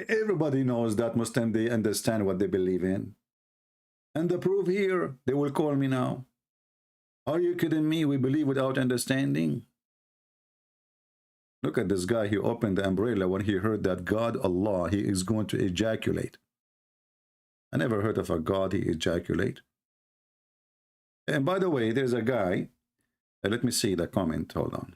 Everybody knows that Muslims, they understand what they believe in. And the proof here, they will call me now. Are you kidding me? We believe without understanding. Look at this guy. He opened the umbrella when he heard that God, Allah, he is going to ejaculate. I never heard of a God, he ejaculate. And by the way, there's a guy. Let me see the comment. Hold on.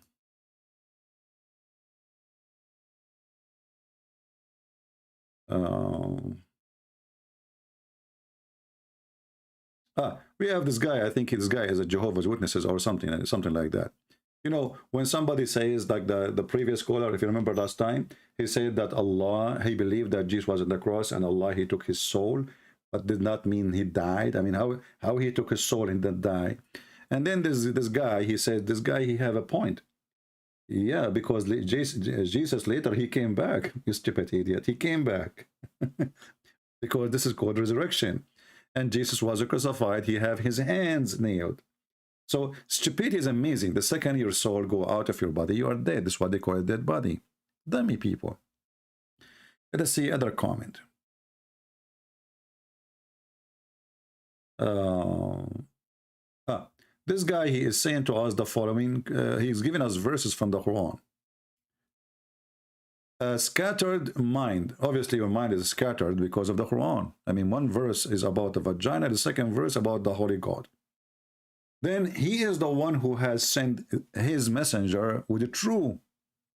We have this guy. I think this guy is a Jehovah's Witnesses or something like that. You know, when somebody says, like the previous caller, if you remember last time, he said that Allah, he believed that Jesus was on the cross and Allah, he took his soul, but did not mean he died. I mean, how he took his soul and didn't die. And then this guy, he said, this guy, he have a point. Yeah, because Jesus later, he came back. You stupid idiot. He came back. Because this is called resurrection. And Jesus was crucified. He have his hands nailed. So stupidity is amazing. The second your soul go out of your body, you are dead. That's what they call a dead body. Dummy people. Let us see other comment. This guy, he is saying to us the following. He's giving us verses from the Quran. A scattered mind. Obviously, your mind is scattered because of the Quran. I mean, one verse is about the vagina, the second verse about the Holy God. Then he is the one who has sent his messenger with the true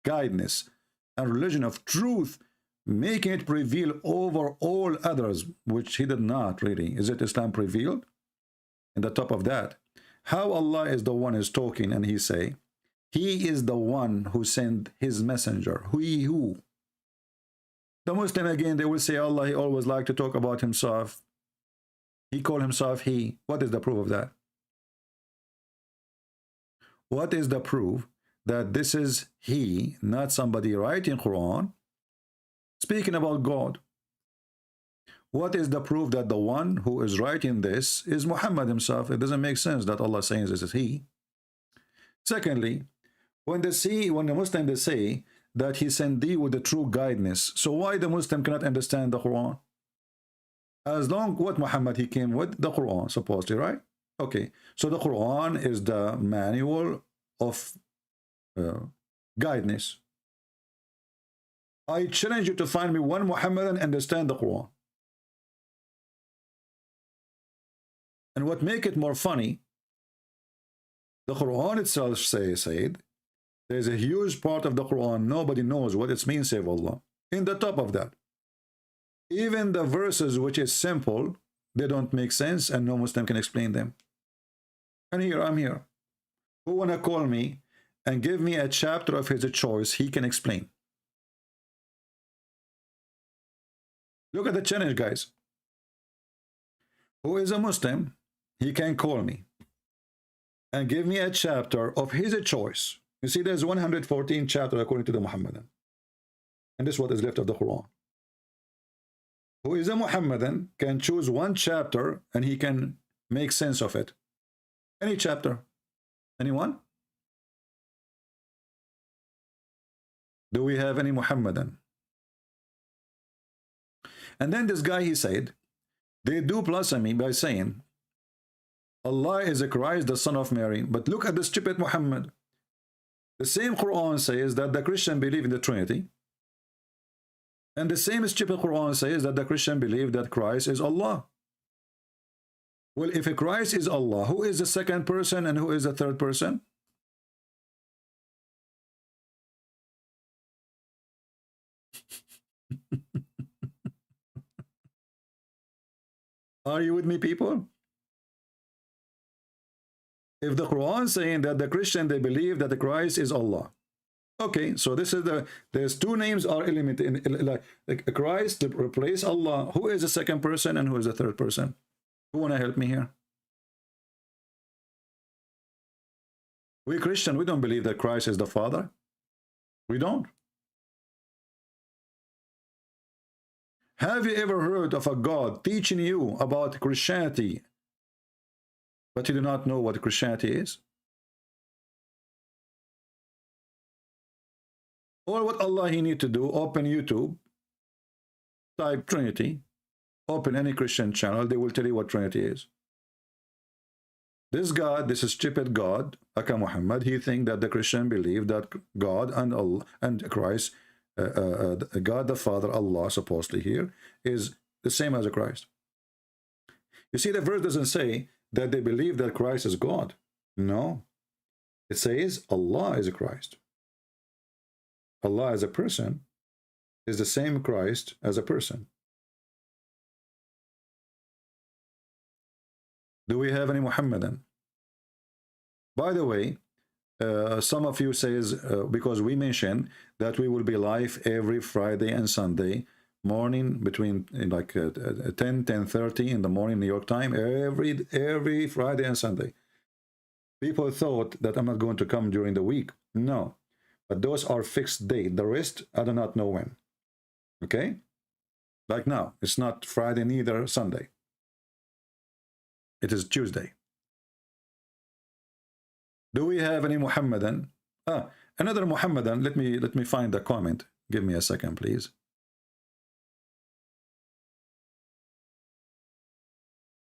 guidance and religion of truth, making it prevail over all others, which he did not really. Is it Islam prevailed? And the top of that, how Allah is the one is talking, and he say, he is the one who sent his messenger. Who? The Muslim, again, they will say Allah, he always like to talk about himself. He call himself he. What is the proof of that? What is the proof that this is he, not somebody writing Quran, speaking about God? What is the proof that the one who is writing this is Muhammad himself? It doesn't make sense that Allah saying this is he. Secondly, When the Muslim they say that he sent thee with the true guidance, so why the Muslim cannot understand the Quran? As long what Muhammad he came with the Quran supposedly, right? Okay, so the Quran is the manual of guidance. I challenge you to find me one Muhammadan understand the Quran. And what make it more funny, the Quran itself said, there's a huge part of the Quran nobody knows what it means, save Allah. In the top of that, even the verses which is simple, they don't make sense and no Muslim can explain them. And here I'm here. Who wanna call me and give me a chapter of his choice he can explain? Look at the challenge, guys. Who is a Muslim? He can call me and give me a chapter of his choice. You see, there's 114 chapters according to the Muhammadan. And this is what is left of the Quran. Who is a Muhammadan can choose one chapter and he can make sense of it. Any chapter. Anyone? Do we have any Muhammadan? And then this guy, he said, they do blasphemy by saying, Allah is a Christ, the son of Mary. But look at the stupid Muhammad. The same Quran says that the Christian believe in the Trinity. And the same stupid Quran says that the Christian believe that Christ is Allah. Well, if a Christ is Allah, who is the second person and who is the third person? Are you with me, people? If the Quran saying that the Christian, they believe that the Christ is Allah. Okay, so this is there's two names are eliminated, like Christ to replace Allah. Who is the second person and who is the third person? Who want to help me here? We Christian, we don't believe that Christ is the Father. We don't. Have you ever heard of a God teaching you about Christianity, but you do not know what Christianity is? All what Allah he need to do, open YouTube, type Trinity, open any Christian channel, they will tell you what Trinity is. This God, this stupid God, Aka Muhammad, he think that the Christian believe that God and Allah and Christ, God the Father, Allah supposedly here, is the same as a Christ. You see, the verse doesn't say that they believe that Christ is God. No. It says Allah is a Christ. Allah as a person is the same Christ as a person. Do we have any Muhammadan? By the way, some of you says, because we mentioned that we will be live every Friday and Sunday morning between like 10:30 in the morning New York time, every Friday and Sunday. People thought that I'm not going to come during the week. No. But those are fixed date. The rest, I do not know when. Okay? Like now, it's not Friday, neither Sunday. It is Tuesday. Do we have any Muhammadan? Another Muhammadan. Let me find the comment. Give me a second, please.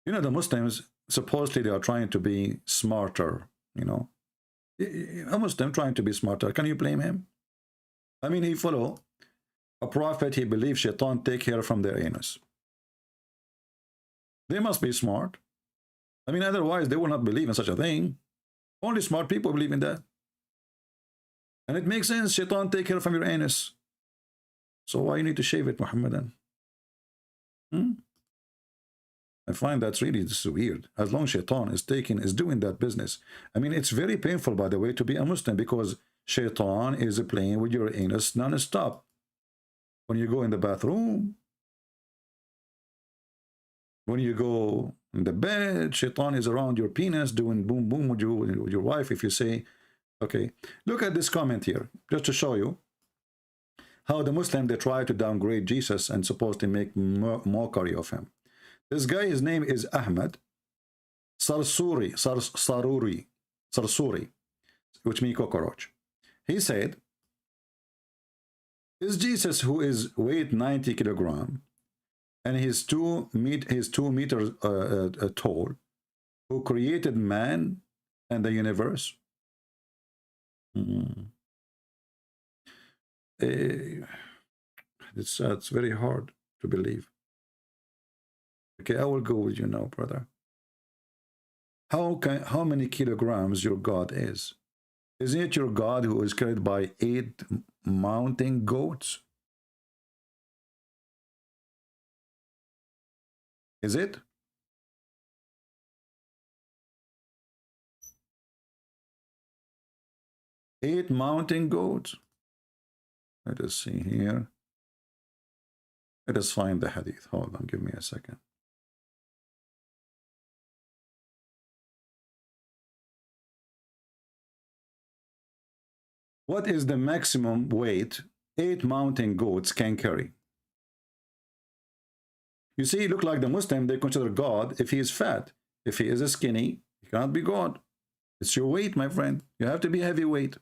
You know, the Muslims, supposedly they are trying to be smarter, you know. A Muslim trying to be smarter. Can you blame him? I mean, he follow a prophet, he believes shaitan take hair from their anus. They must be smart. I mean, otherwise they will not believe in such a thing. Only smart people believe in that. And it makes sense, shaitan take hair from your anus. So why you need to shave it, Muhammadan? I find that's really just weird. As long as shaitan is doing that business. I mean, it's very painful, by the way, to be a Muslim because shaitan is playing with your anus non-stop. When you go in the bathroom, when you go in the bed, shaitan is around your penis doing boom boom with your wife. If you say, okay, look at this comment here, just to show you how the Muslim, they try to downgrade Jesus and supposedly make mockery of him. This guy, his name is Ahmad Sarsuri, which means cockroach. He said, is Jesus, who is weight 90 kilogram and he's 2 meters tall, who created man and the universe? It's very hard to believe. Okay, I will go with you now, brother. How many kilograms your God is? Isn't it your God who is carried by 8 mountain goats? Is it? Eight mountain goats. Let us see here. Let us find the hadith. Hold on, give me a second. What is the maximum weight 8 mountain goats can carry? You see, look like the Muslim, they consider God if he is fat. If he is skinny, he cannot be God. It's your weight, my friend. You have to be heavyweight.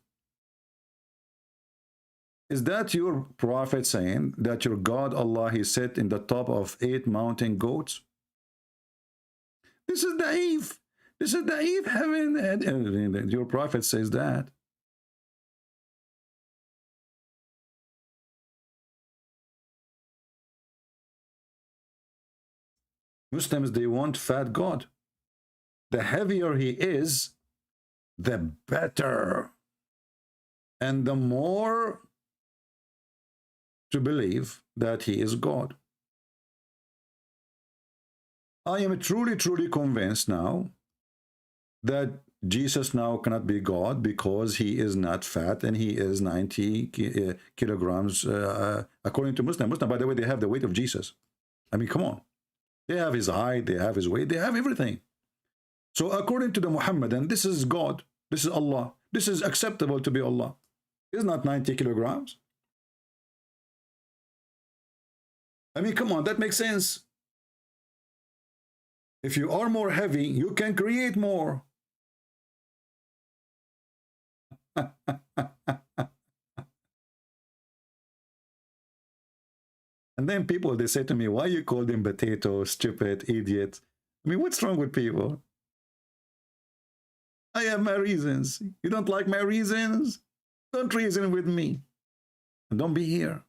Is that your prophet saying that your God Allah, he sat in the top of 8 mountain goats? This is naive. This is naive. Your prophet says that. Muslims, they want fat God. The heavier he is, the better. And the more to believe that he is God. I am truly, truly convinced now that Jesus now cannot be God because he is not fat and he is 90 kilograms according to Muslim. By the way, they have the weight of Jesus. I mean, come on. They have his height, they have his weight, they have everything. So according to the Muhammadan, this is God, this is Allah, this is acceptable to be Allah. It's not 90 kilograms. I mean, come on, that makes sense. If you are more heavy, you can create more. And then people, they say to me, why you call them potato, stupid, idiot? I mean, what's wrong with people? I have my reasons. You don't like my reasons? Don't reason with me. And don't be here.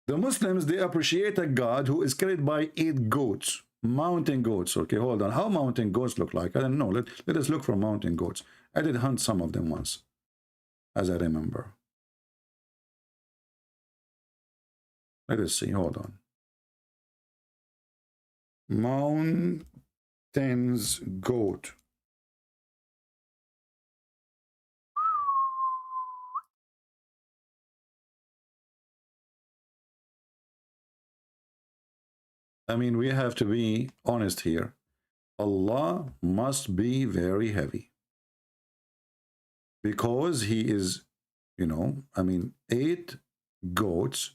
The Muslims, they appreciate a God who is carried by 8 goats, mountain goats. Okay, hold on. How mountain goats look like? I don't know. Let us look for mountain goats. I did hunt some of them once, as I remember. Let us see. Hold on. Mountains goat. I mean, we have to be honest here. Allah must be very heavy. Because he is, you know, I mean, 8 goats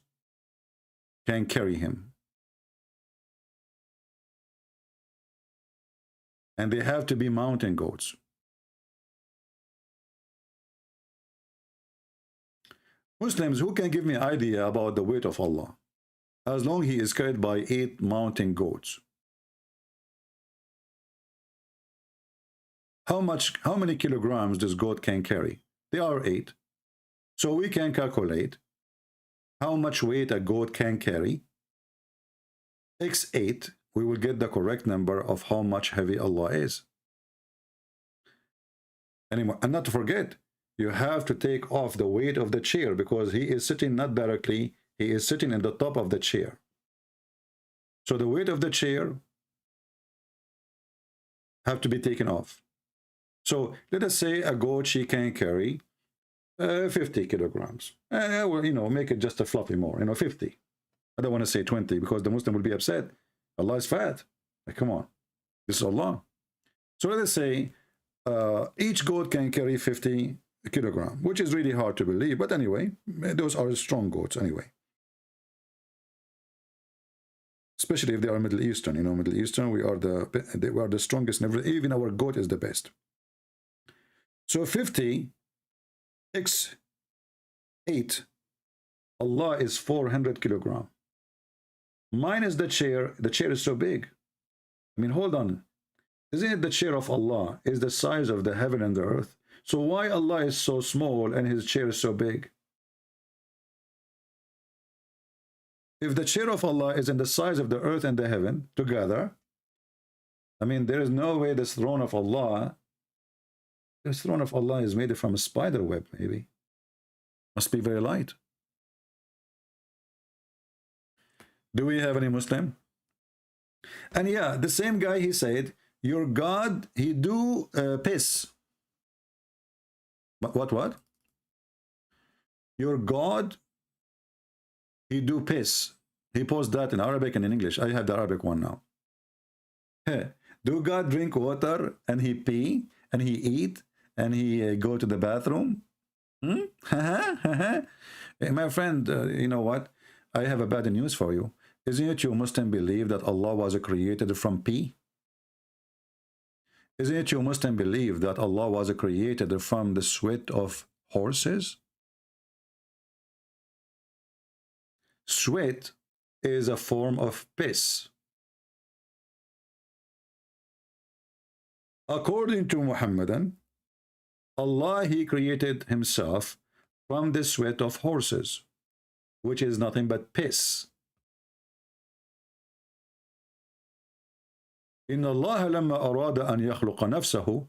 can carry him. And they have to be mountain goats. Muslims, who can give me an idea about the weight of Allah? As long as he is carried by 8 mountain goats. How many kilograms this goat can carry? They are 8. So we can calculate how much weight a goat can carry. X8, we will get the correct number of how much heavy Allah is. Anymore, and not to forget, you have to take off the weight of the chair because he is sitting not directly, he is sitting in the top of the chair. So the weight of the chair have to be taken off. So let us say a goat, she can carry 50 kilograms. Well, you know, make it just a fluffy more, you know, 50. I don't want to say 20 because the Muslim will be upset. Allah is fat. Like, come on. This is Allah. So let us say each goat can carry 50 kilograms, which is really hard to believe. But anyway, those are strong goats anyway. especially if they are Middle Eastern. You know, Middle Eastern, we are the strongest. Even our goat is the best. So 50 x 8, Allah is 400 kilogram. Minus the chair is so big. I mean, hold on. Isn't it the chair of Allah is the size of the heaven and the earth? So why Allah is so small and his chair is so big? If the chair of Allah is in the size of the earth and the heaven together, I mean, there is no way this throne of Allah is made from a spider web, maybe. Must be very light. Do we have any Muslim? And yeah, the same guy, he said, your God, he do piss. What? Your God, he do piss. He posted that in Arabic and in English. I have the Arabic one now. Hey, do God drink water and he pee and he eat and he go to the bathroom? Hey, my friend, you know what? I have a bad news for you. Isn't it you Muslim believe that Allah was created from pee? Isn't it you Muslim believe that Allah was created from the sweat of horses? Sweat is a form of piss. According to Muhammadan, Allah, he created himself from the sweat of horses, which is nothing but piss. إن الله لما أراد أن يخلق نفسه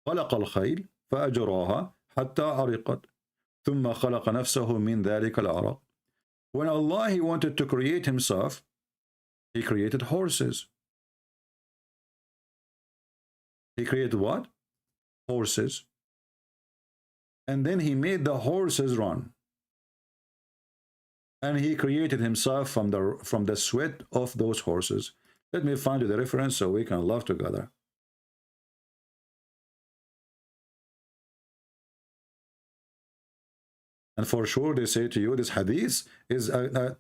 خلق الخيل فأجراها حتى عرقت ثم خلق نفسه من ذلك العرق. When Allah, he wanted to create himself, he created horses. He created what? Horses. And then he made the horses run. And he created himself from the sweat of those horses. Let me find you the reference so we can laugh together. And for sure they say to you, this hadith is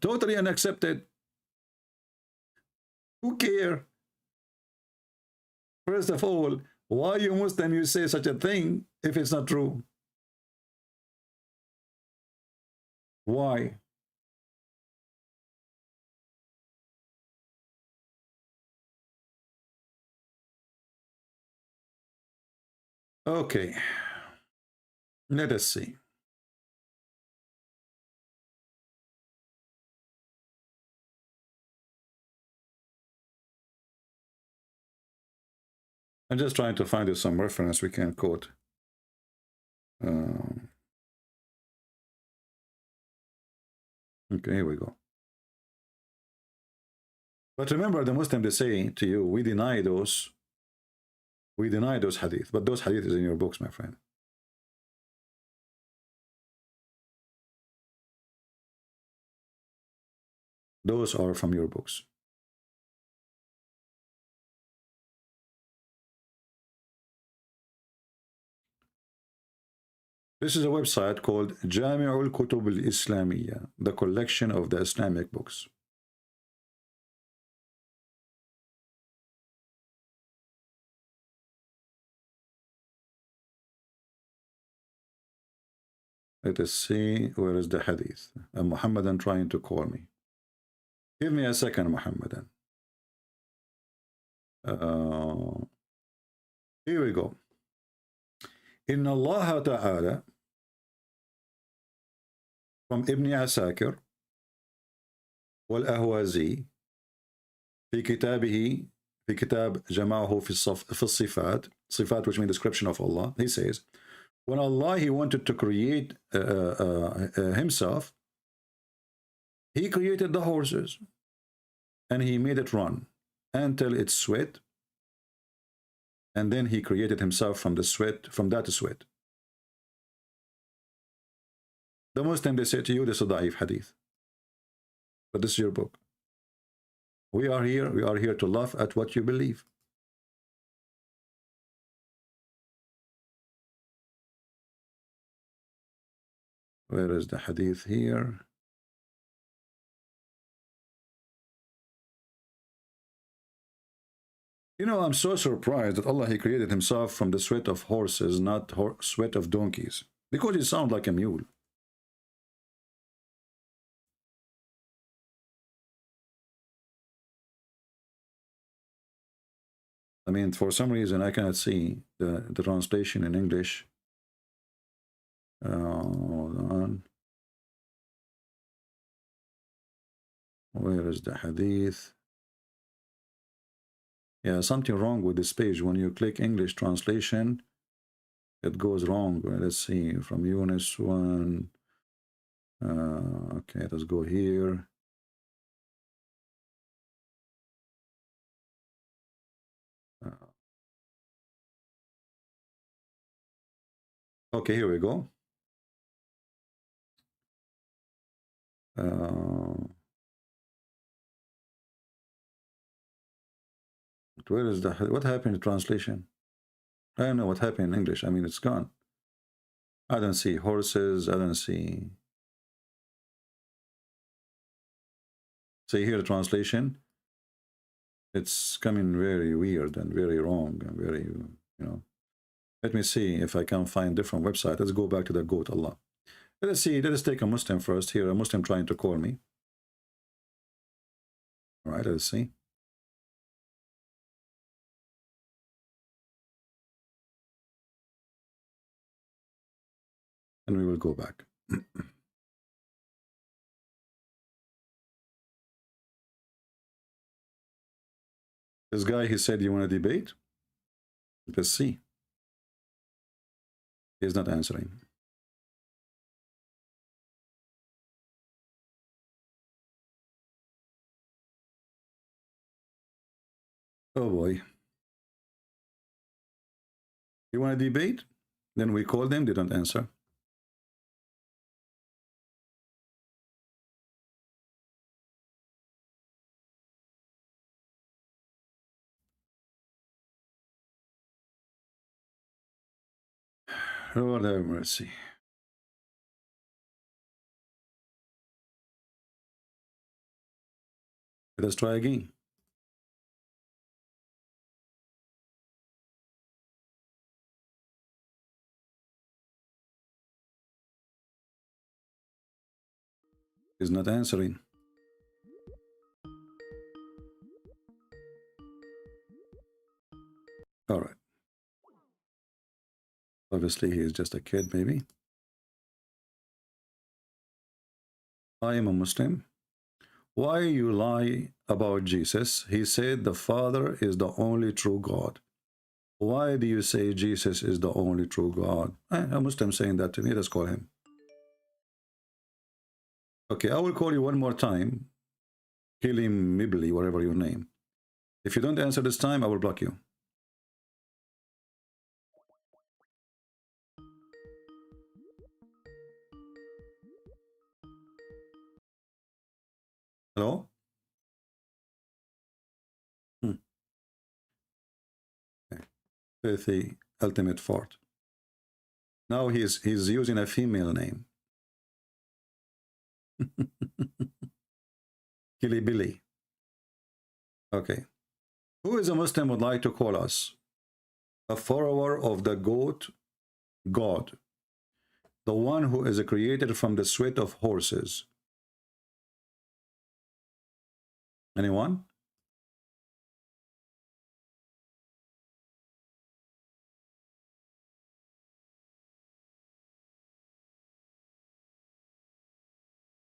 totally unaccepted. Who care? First of all, why you Muslim you say such a thing if it's not true? Why? Okay, let us see. I'm just trying to find you some reference we can quote. Okay, here we go. But remember, the Muslim, they say to you, we deny those hadith, but those hadith is in your books, my friend. Those are from your books. This is a website called Jami'ul Kutub al-Islamiyya, the collection of the Islamic books. Let us see, where is the hadith? A Muhammadan trying to call me. Give me a second, Muhammadan. Here we go. Inna Allah Ta'ala, from Ibn Asakir والأهوازي في كتابه في كتاب جمعه في الصفات, صفات which mean description of Allah, he says, when Allah, he wanted to create himself, he created the horses and he made it run until it sweat, and then he created himself from the sweat, from that sweat. The Muslim, they say to you, this is a da'if hadith, but this is your book. We are here to laugh at what you believe. Where is the hadith here? You know, I'm so surprised that Allah, He created Himself from the sweat of horses, not sweat of donkeys, because He sounds like a mule. I mean, for some reason, I cannot see the translation in English. Hold on. Where is the hadith? Yeah, something wrong with this page. When you click English translation, it goes wrong. Let's see, from Yunus 1. Okay, let's go here. Okay, here we go. Where is the, what happened in translation? I don't know what happened in English. I mean, it's gone. I don't see horses. I don't see. See here the translation. It's coming very weird and very wrong and very, you know. Let me see if I can find different website. Let's go back to the goat Allah. Let's see. Let us take a Muslim first. Here, a Muslim trying to call me. All right, let's see. And we will go back. This guy, he said, you want to debate? Let's see. He's not answering. Oh boy. You want to debate? Then we call them, they don't answer. Lord have mercy. Let us try again. He's not answering. All right. Obviously, he is just a kid, maybe. I am a Muslim. Why you lie about Jesus? He said the Father is the only true God. Why do you say Jesus is the only true God? A Muslim saying that to me. Let's call him. Okay, I will call you one more time. Kilim Mibli, whatever your name. If you don't answer this time, I will block you. Hello? Okay. Filthy ultimate fort. Now he's using a female name. Billy. Okay. Who is a Muslim would like to call us? A follower of the goat God. The one who is created from the sweat of horses. Anyone?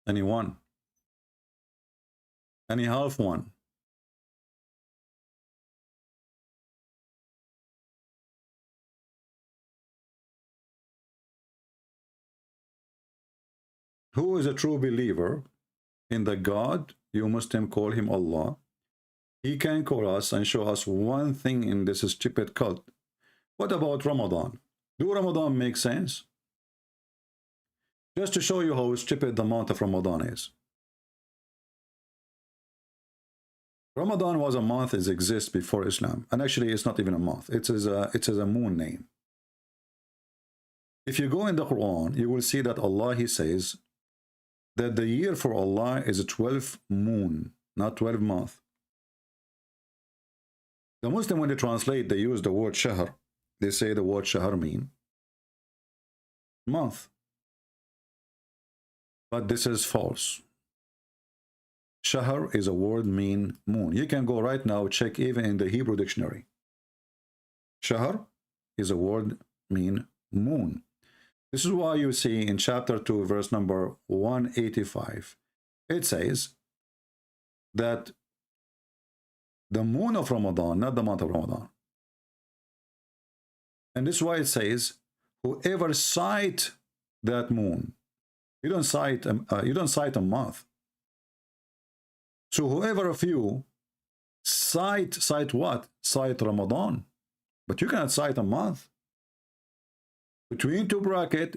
Anyone? Any half one? Who is a true believer in the God? You Muslim call him Allah. He can call us and show us one thing in this stupid cult. What about Ramadan? Do Ramadan make sense? Just to show you how stupid the month of Ramadan is. Ramadan was a month that exists before Islam. And actually, it's not even a month. It is a moon name. If you go in the Quran, you will see that Allah, He says that the year for Allah is a 12 moon, not 12 month. The Muslim, when they translate, they use the word shahr. They say the word shahr mean month. But this is false. Shahr is a word mean moon. You can go right now, check even in the Hebrew dictionary. Shahr is a word mean moon. This is why you see in chapter 2, verse number 185, it says that the moon of Ramadan, not the month of Ramadan. And this is why it says, whoever sight that moon, you don't sight a month. So whoever of you sight what? Sight Ramadan. But you cannot sight a month. Between two brackets,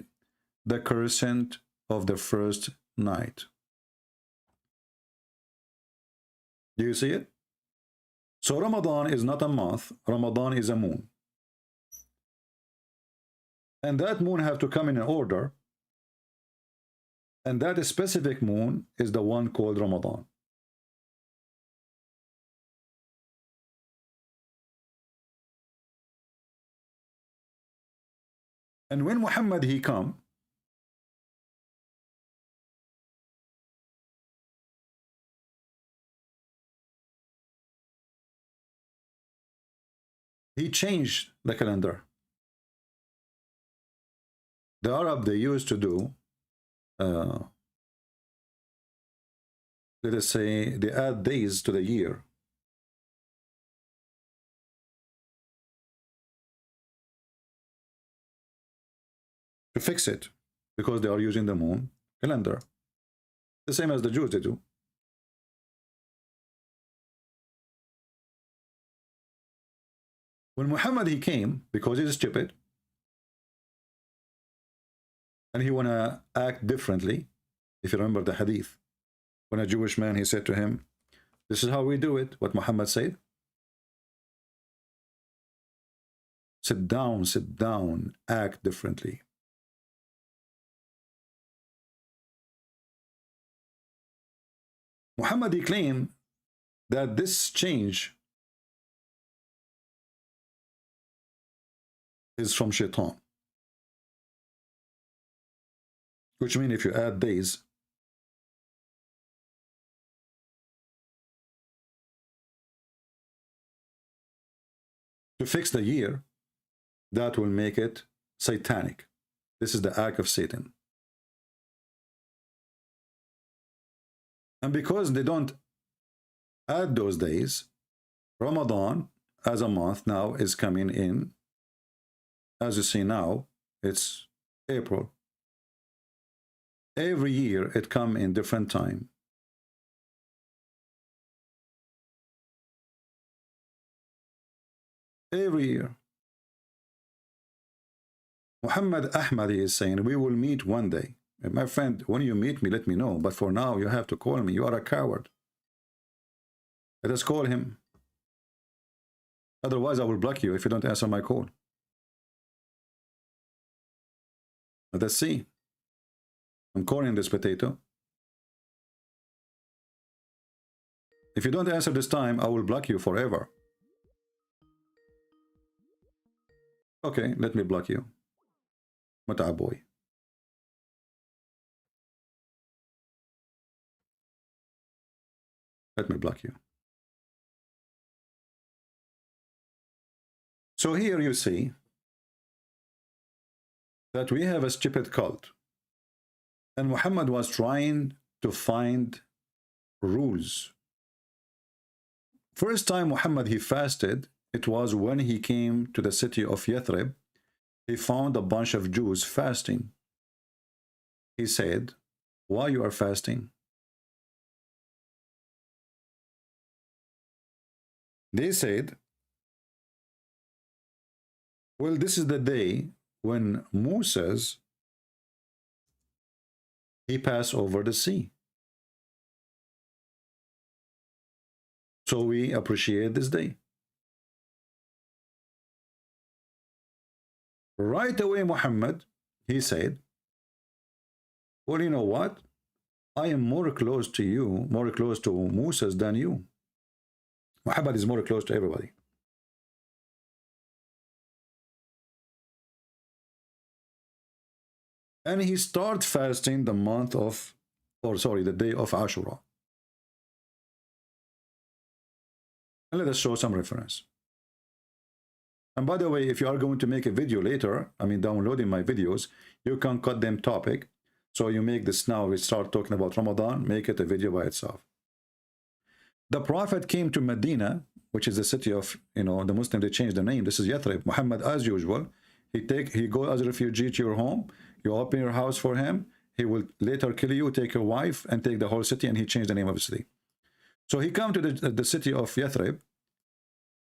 the crescent of the first night. Do you see it? So Ramadan is not a month. Ramadan is a moon. And that moon have to come in an order. And that specific moon is the one called Ramadan. And when Muhammad he come, he changed the calendar. The Arab, they used to do, let us say, they add days to the year. To fix it, because they are using the moon calendar. The same as the Jews, they do. When Muhammad he came, because he's stupid, and he want to act differently, if you remember the hadith, when a Jewish man, he said to him, this is how we do it, what Muhammad said. Sit down, act differently. Muhammad he claimed that this change is from shaitan. Which means if you add days, to fix the year, that will make it satanic. This is the act of Satan. And because they don't add those days, Ramadan as a month now is coming in. As you see now, it's April. Every year it comes in different time. Every year. Muhammad Ahmad is saying, we will meet one day. And my friend, when you meet me, let me know. But for now, you have to call me. You are a coward. Let us call him. Otherwise, I will block you if you don't answer my call. Let us see. I'm calling this potato. If you don't answer this time, I will block you forever. Okay, let me block you. Mata boy. Let me block you. So here you see that we have a stupid cult. And Muhammad was trying to find rules. First time Muhammad he fasted, it was when he came to the city of Yathrib. He found a bunch of Jews fasting. He said, why you are fasting? They said, well, this is the day when Moses, he passed over the sea. So we appreciate this day. Right away, Muhammad, he said, well, you know what? I am more close to you, more close to Moses than you. Muhammad is more close to everybody. And he started fasting the day of Ashura. And let us show some reference. And by the way, if you are going to make a video later, I mean downloading my videos, you can cut them topic. So you make this now, we start talking about Ramadan, make it a video by itself. The Prophet came to Medina, which is the city of, the Muslims, they changed the name. This is Yathrib. Muhammad, as usual, he go as a refugee to your home, you open your house for him, he will later kill you, take your wife, and take the whole city, and he changed the name of the city. So he come to the city of Yathrib,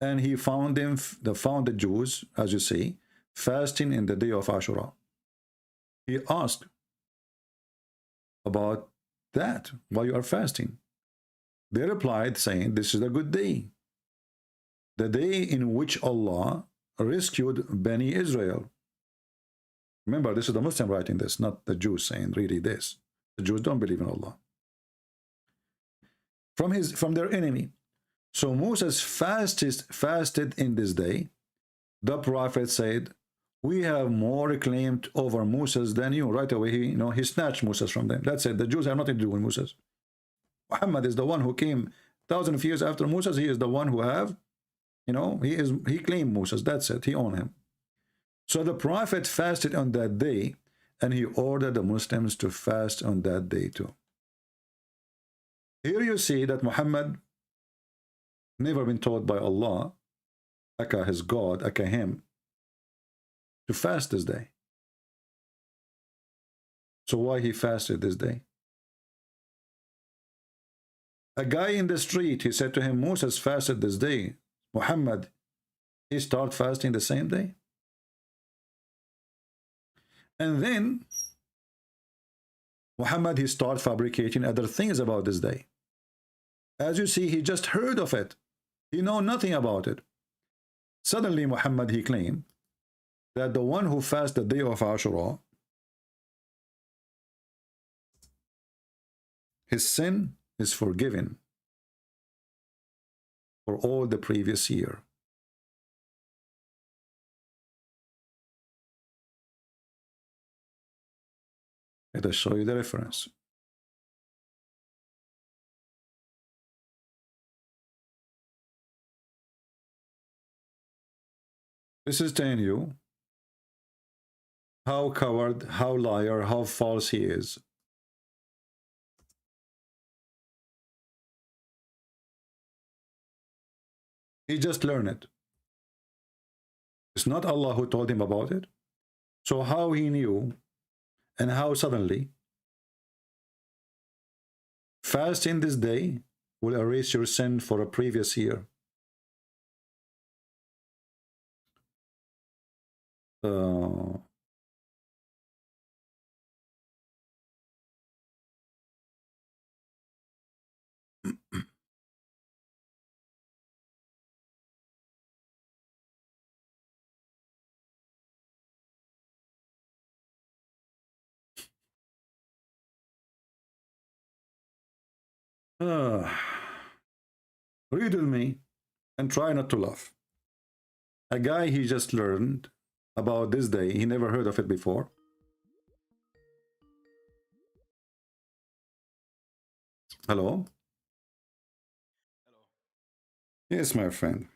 and he found the Jews, as you see, fasting in the day of Ashura. He asked about that, why you are fasting. They replied saying, this is a good day, the day in which Allah rescued Bani Israel. Remember, this is the Muslim writing this, not the Jews saying really this. The Jews don't believe in Allah. From their enemy. So Moses fasted in this day. The Prophet said, we have more claimed over Moses than you. Right away, he snatched Moses from them. That's it. The Jews have nothing to do with Moses. Muhammad is the one who came thousands of years after Moses. He is the one who he claimed Moses. That's it. He owned him. So the Prophet fasted on that day, and he ordered the Muslims to fast on that day too. Here you see that Muhammad never been told by Allah, aka his God, aka him, to fast this day. So why he fasted this day? A guy in the street, he said to him, Moses fasted this day. Muhammad, he started fasting the same day. And then Muhammad, he started fabricating other things about this day. As you see, he just heard of it. He know nothing about it. Suddenly Muhammad, he claimed that the one who fasts the day of Ashura, his sin is forgiven for all the previous year. Let us show you the reference. This is telling you how coward, how liar, how false he is. He just learned it. It's not Allah who told him about it. So how he knew, and how suddenly fasting this day will erase your sin for a previous year. Read with me and try not to laugh. A guy, he just learned about this day. He never heard of it before. Hello? Hello. Yes, my friend.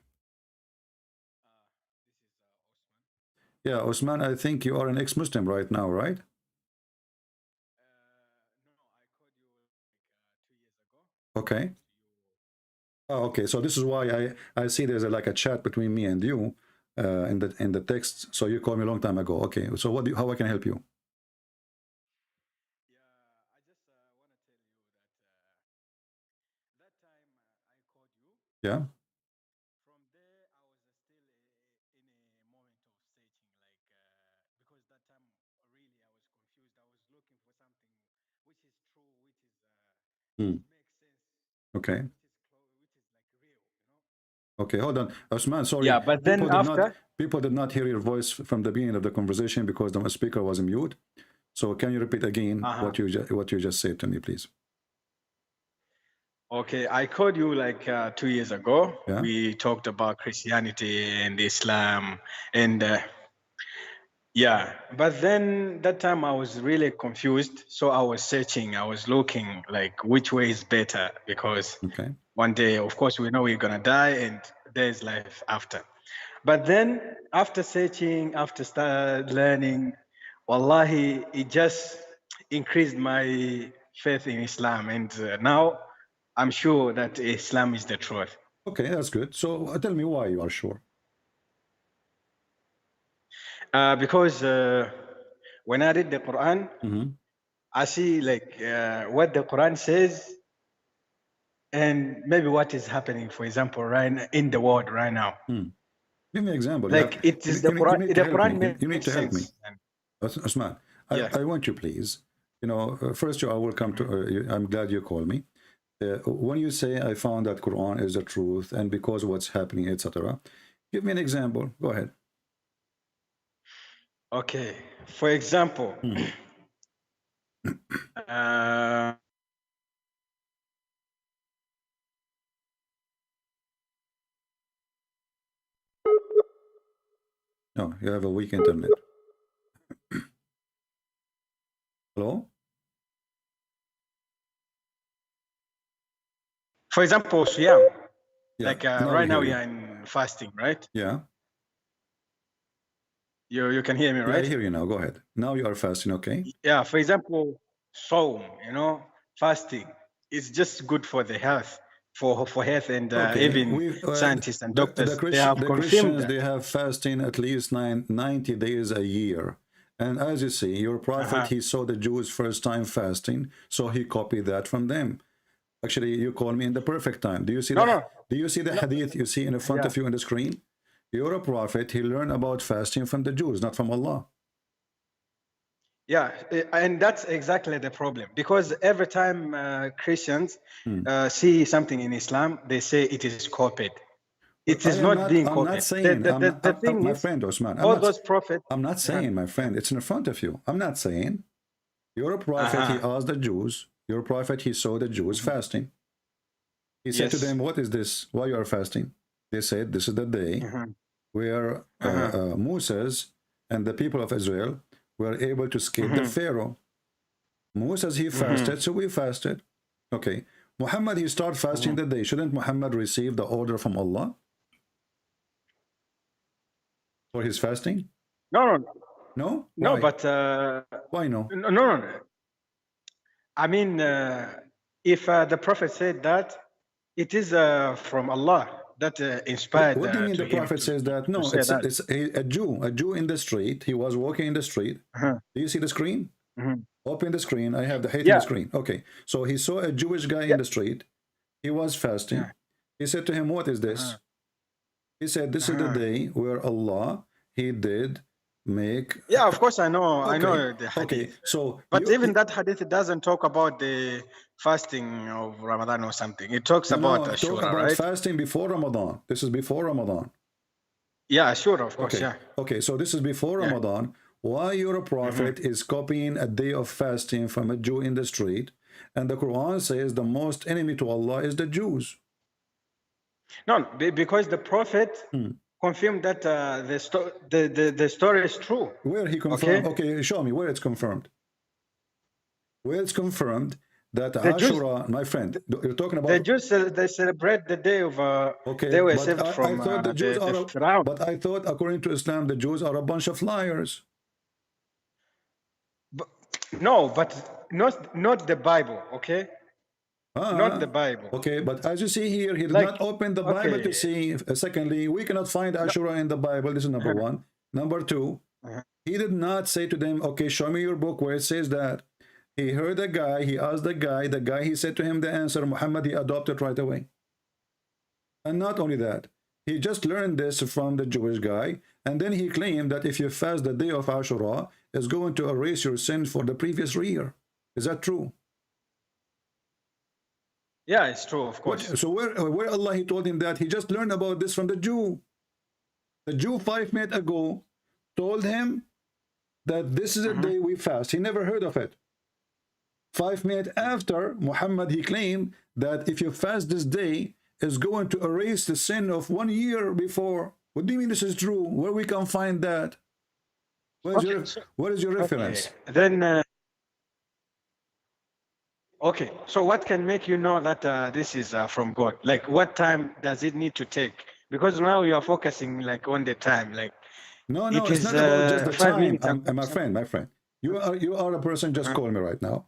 This is Osman. Yeah, Osman, I think you are an ex-Muslim right now, right? No, I called you like 2 years ago. Okay. Oh, okay, so this is why I see there's like a chat between me and you in the text. So you called me a long time ago. Okay, so how I can help you? Yeah, I just want to tell you that that time I called you. Yeah. From there, I was still in a moment of searching, because that time really I was confused. I was looking for something which is true, which is makes sense. Okay. Okay, hold on, Osman. Sorry. Yeah, but then people did not hear your voice from the beginning of the conversation because the speaker was mute. So can you repeat again what you just said to me, please? Okay, I called you like 2 years ago. Yeah. We talked about Christianity and Islam, and Yeah, but then that time I was really confused. So I was searching, I was looking like which way is better because Okay. one day, of course, we know we're gonna die and there's life after. But then after searching, after start learning, wallahi, it just increased my faith in Islam. And now I'm sure that Islam is the truth. Okay, that's good. So tell me why you are sure. Because when I read the Quran, I see like what the Quran says and maybe what is happening, for example, right in the world right now. Give me an example. Like it is the Quran. The Quran You need makes to help me. sense. Osman, Yeah. I want you, please. You know, first I will come to. I'm glad you called me. When you say I found that Quran is the truth, and because of what's happening, etc. Give me an example. Go ahead. Okay. For example, No, you have a weak internet. Hello? for example, Siyam. Yeah. Like now right we now hear we you. are in fasting, right? Yeah. You can hear me, Yeah, right? I hear you now. Go ahead. Now you are fasting, okay? Yeah. For example, Saum, fasting is just good for the health, for health, and Okay. even scientists and The doctors they have confirmed Christians, that. they have fasting at least 90 days a year. And as you see, your prophet, he saw the Jews first time fasting, so he copied that from them. Actually, you call me in the perfect time. Do you see that? Do you see the hadith you see in front of you on the screen? You're a prophet. He learned about fasting from the Jews, not from Allah. Yeah, and that's exactly the problem, because every time Christians see something in Islam, they say it is copied. It is not being copied. I'm not saying, The thing my is, friend Osman, all those prophets. I'm not saying, my friend, it's in front of you. I'm not saying. You're a prophet, he asked the Jews. You're a prophet, he saw the Jews fasting. He said to them, what is this? Why you are fasting? They said, this is the day where Moses and the people of Israel were able to escape the Pharaoh. Moses, he fasted, so we fasted. Okay. Muhammad, he started fasting that day. Shouldn't Muhammad receive the order from Allah for his fasting? No. Why? But why no? No. I mean, if the prophet said that, it is from Allah that inspired. What do you mean the prophet says that? No, it's a Jew in the street. He was walking in the street. Do you see the screen? Open the screen. I have the hate in the screen. Okay, so he saw a Jewish guy in the street. He was fasting. He said to him, what is this? He said, this is the day where Allah, he did make. Yeah, of course I know. I know the hadith. Okay, so but even that hadith, it doesn't talk about the fasting of Ramadan or something. It talks about Ashura, talk about right? fasting before Ramadan. This is before Ramadan. Yeah, Ashura, of course. Yeah. Okay, so this is before Ramadan. Why your prophet is copying a day of fasting from a Jew in the street, and the Quran says the most enemy to Allah is the Jews? No, because the prophet confirmed that the story is true. Where he confirmed? Okay, show me where it's confirmed. Where it's confirmed that Ashura, my friend, you're talking about the Jews. They celebrate the day of. They were saved from. I thought the Jews are. But I thought, according to Islam, the Jews are a bunch of liars. No, but not the Bible. Okay. Not the Bible. Okay, but as you see here, he did not open the Bible to see. Secondly, we cannot find Ashura in the Bible. This is number one. Number two, he did not say to them, okay, show me your book where it says that. He heard a guy, he asked the guy, he said to him the answer. Muhammad, he adopted right away. And not only that, he just learned this from the Jewish guy, and then he claimed that if you fast the day of Ashura, it's going to erase your sin for the previous year. Is that true? Yeah, it's true, of course. So where Allah, he told him that? He just learned about this from the Jew. The Jew 5 minutes ago told him that this is a day we fast. He never heard of it. 5 minutes after, Muhammad, he claimed that if you fast this day, it's going to erase the sin of 1 year before. What do you mean this is true? Where we can find that? What is your reference? Okay. Then, okay. So what can make you know that this is from God? Like, what time does it need to take? Because now you are focusing like on the time. Like, No, it it's is not about just the 5 time. minutes. My friend. You are a person just call me right now,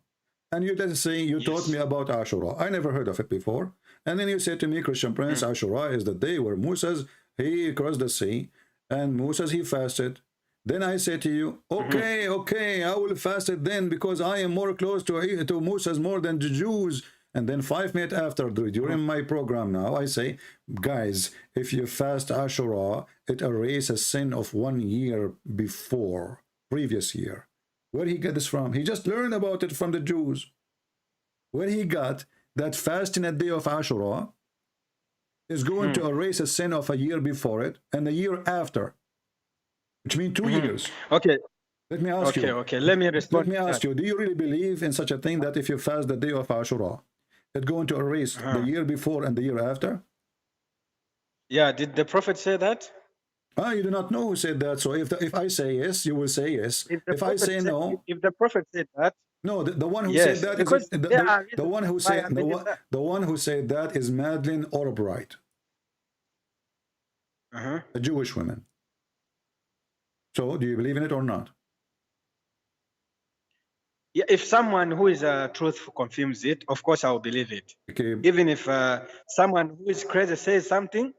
and you just say you taught me about Ashura. I never heard of it before, and then you said to me, Christian Prince, Ashura is the day where Moses he crossed the sea, and Moses he fasted. Then I say to you, okay, I will fast it then because I am more close to Moses more than the Jews. And then 5 minutes after, during my program now, I say, guys, if you fast Ashura, it erases sin of 1 year before, previous year. Where he get this from? He just learned about it from the Jews. Where he got that fasting a day of Ashura is going to erase a sin of a year before it and a year after, which means 2 years. Okay. Let me ask you. Okay. Let me respond. Let me ask you, do you really believe in such a thing that if you fast the day of Ashura, it's going to erase the year before and the year after? Yeah, did the prophet say that? You do not know who said that. So if I say yes, you will say yes. If I say no, if the prophet said that, no, the one who yes, said that because is the one who said the one who said that is Madeleine Albright, a Jewish woman. So do you believe in it or not? Yeah, if someone who is truthful confirms it, of course I will believe it. Okay. Even if someone who is crazy says something,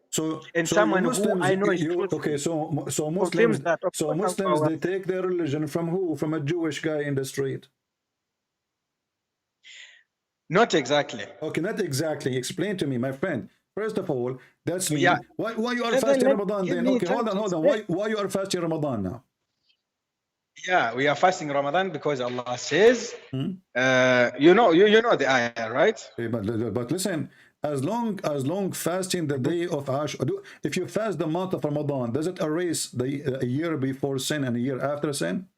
someone Muslims, who I know is truthful, okay, so confirms that. Muslims they take their religion from who? From a Jewish guy in the street? Not exactly. Okay, not exactly. Explain to me, my friend. First of all, that's me. Yeah. Why you are fasting Ramadan then? Okay, hold on. Why you are fasting Ramadan now? Yeah, we are fasting Ramadan because Allah says, you know the ayah, right? Okay, but listen, as long fasting the day of Ashura, if you fast the month of Ramadan, does it erase the a year before sin and a year after sin?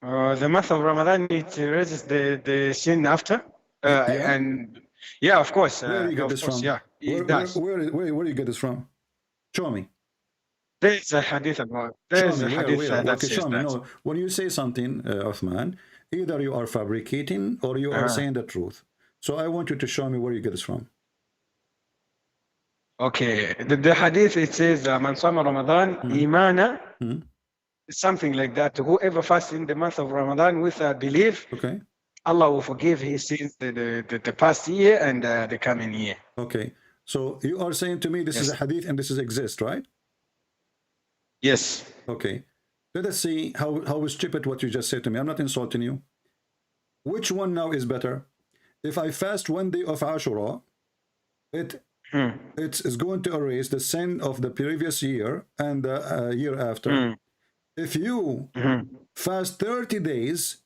The month of Ramadan, it erases the sin after, and yeah, of course. Where do you get this from? Yeah, where do you get this from? Show me. There's a hadith about. There's a hadith that says show me. that. No, when you say something, Uthman, either you are fabricating or you are saying the truth. So I want you to show me where you get this from. Okay, the hadith it says, "Man sama Ramadan imana," something like that. Whoever fasts in the month of Ramadan with belief, okay, Allah will forgive his sins the past year and the coming year. Okay, so you are saying to me this is a hadith and this is exist, right? Yes. Okay. Let us see how stupid what you just said to me. I'm not insulting you. Which one now is better? If I fast 1 day of Ashura, it's going to erase the sin of the previous year and the year after. If you fast 30 days,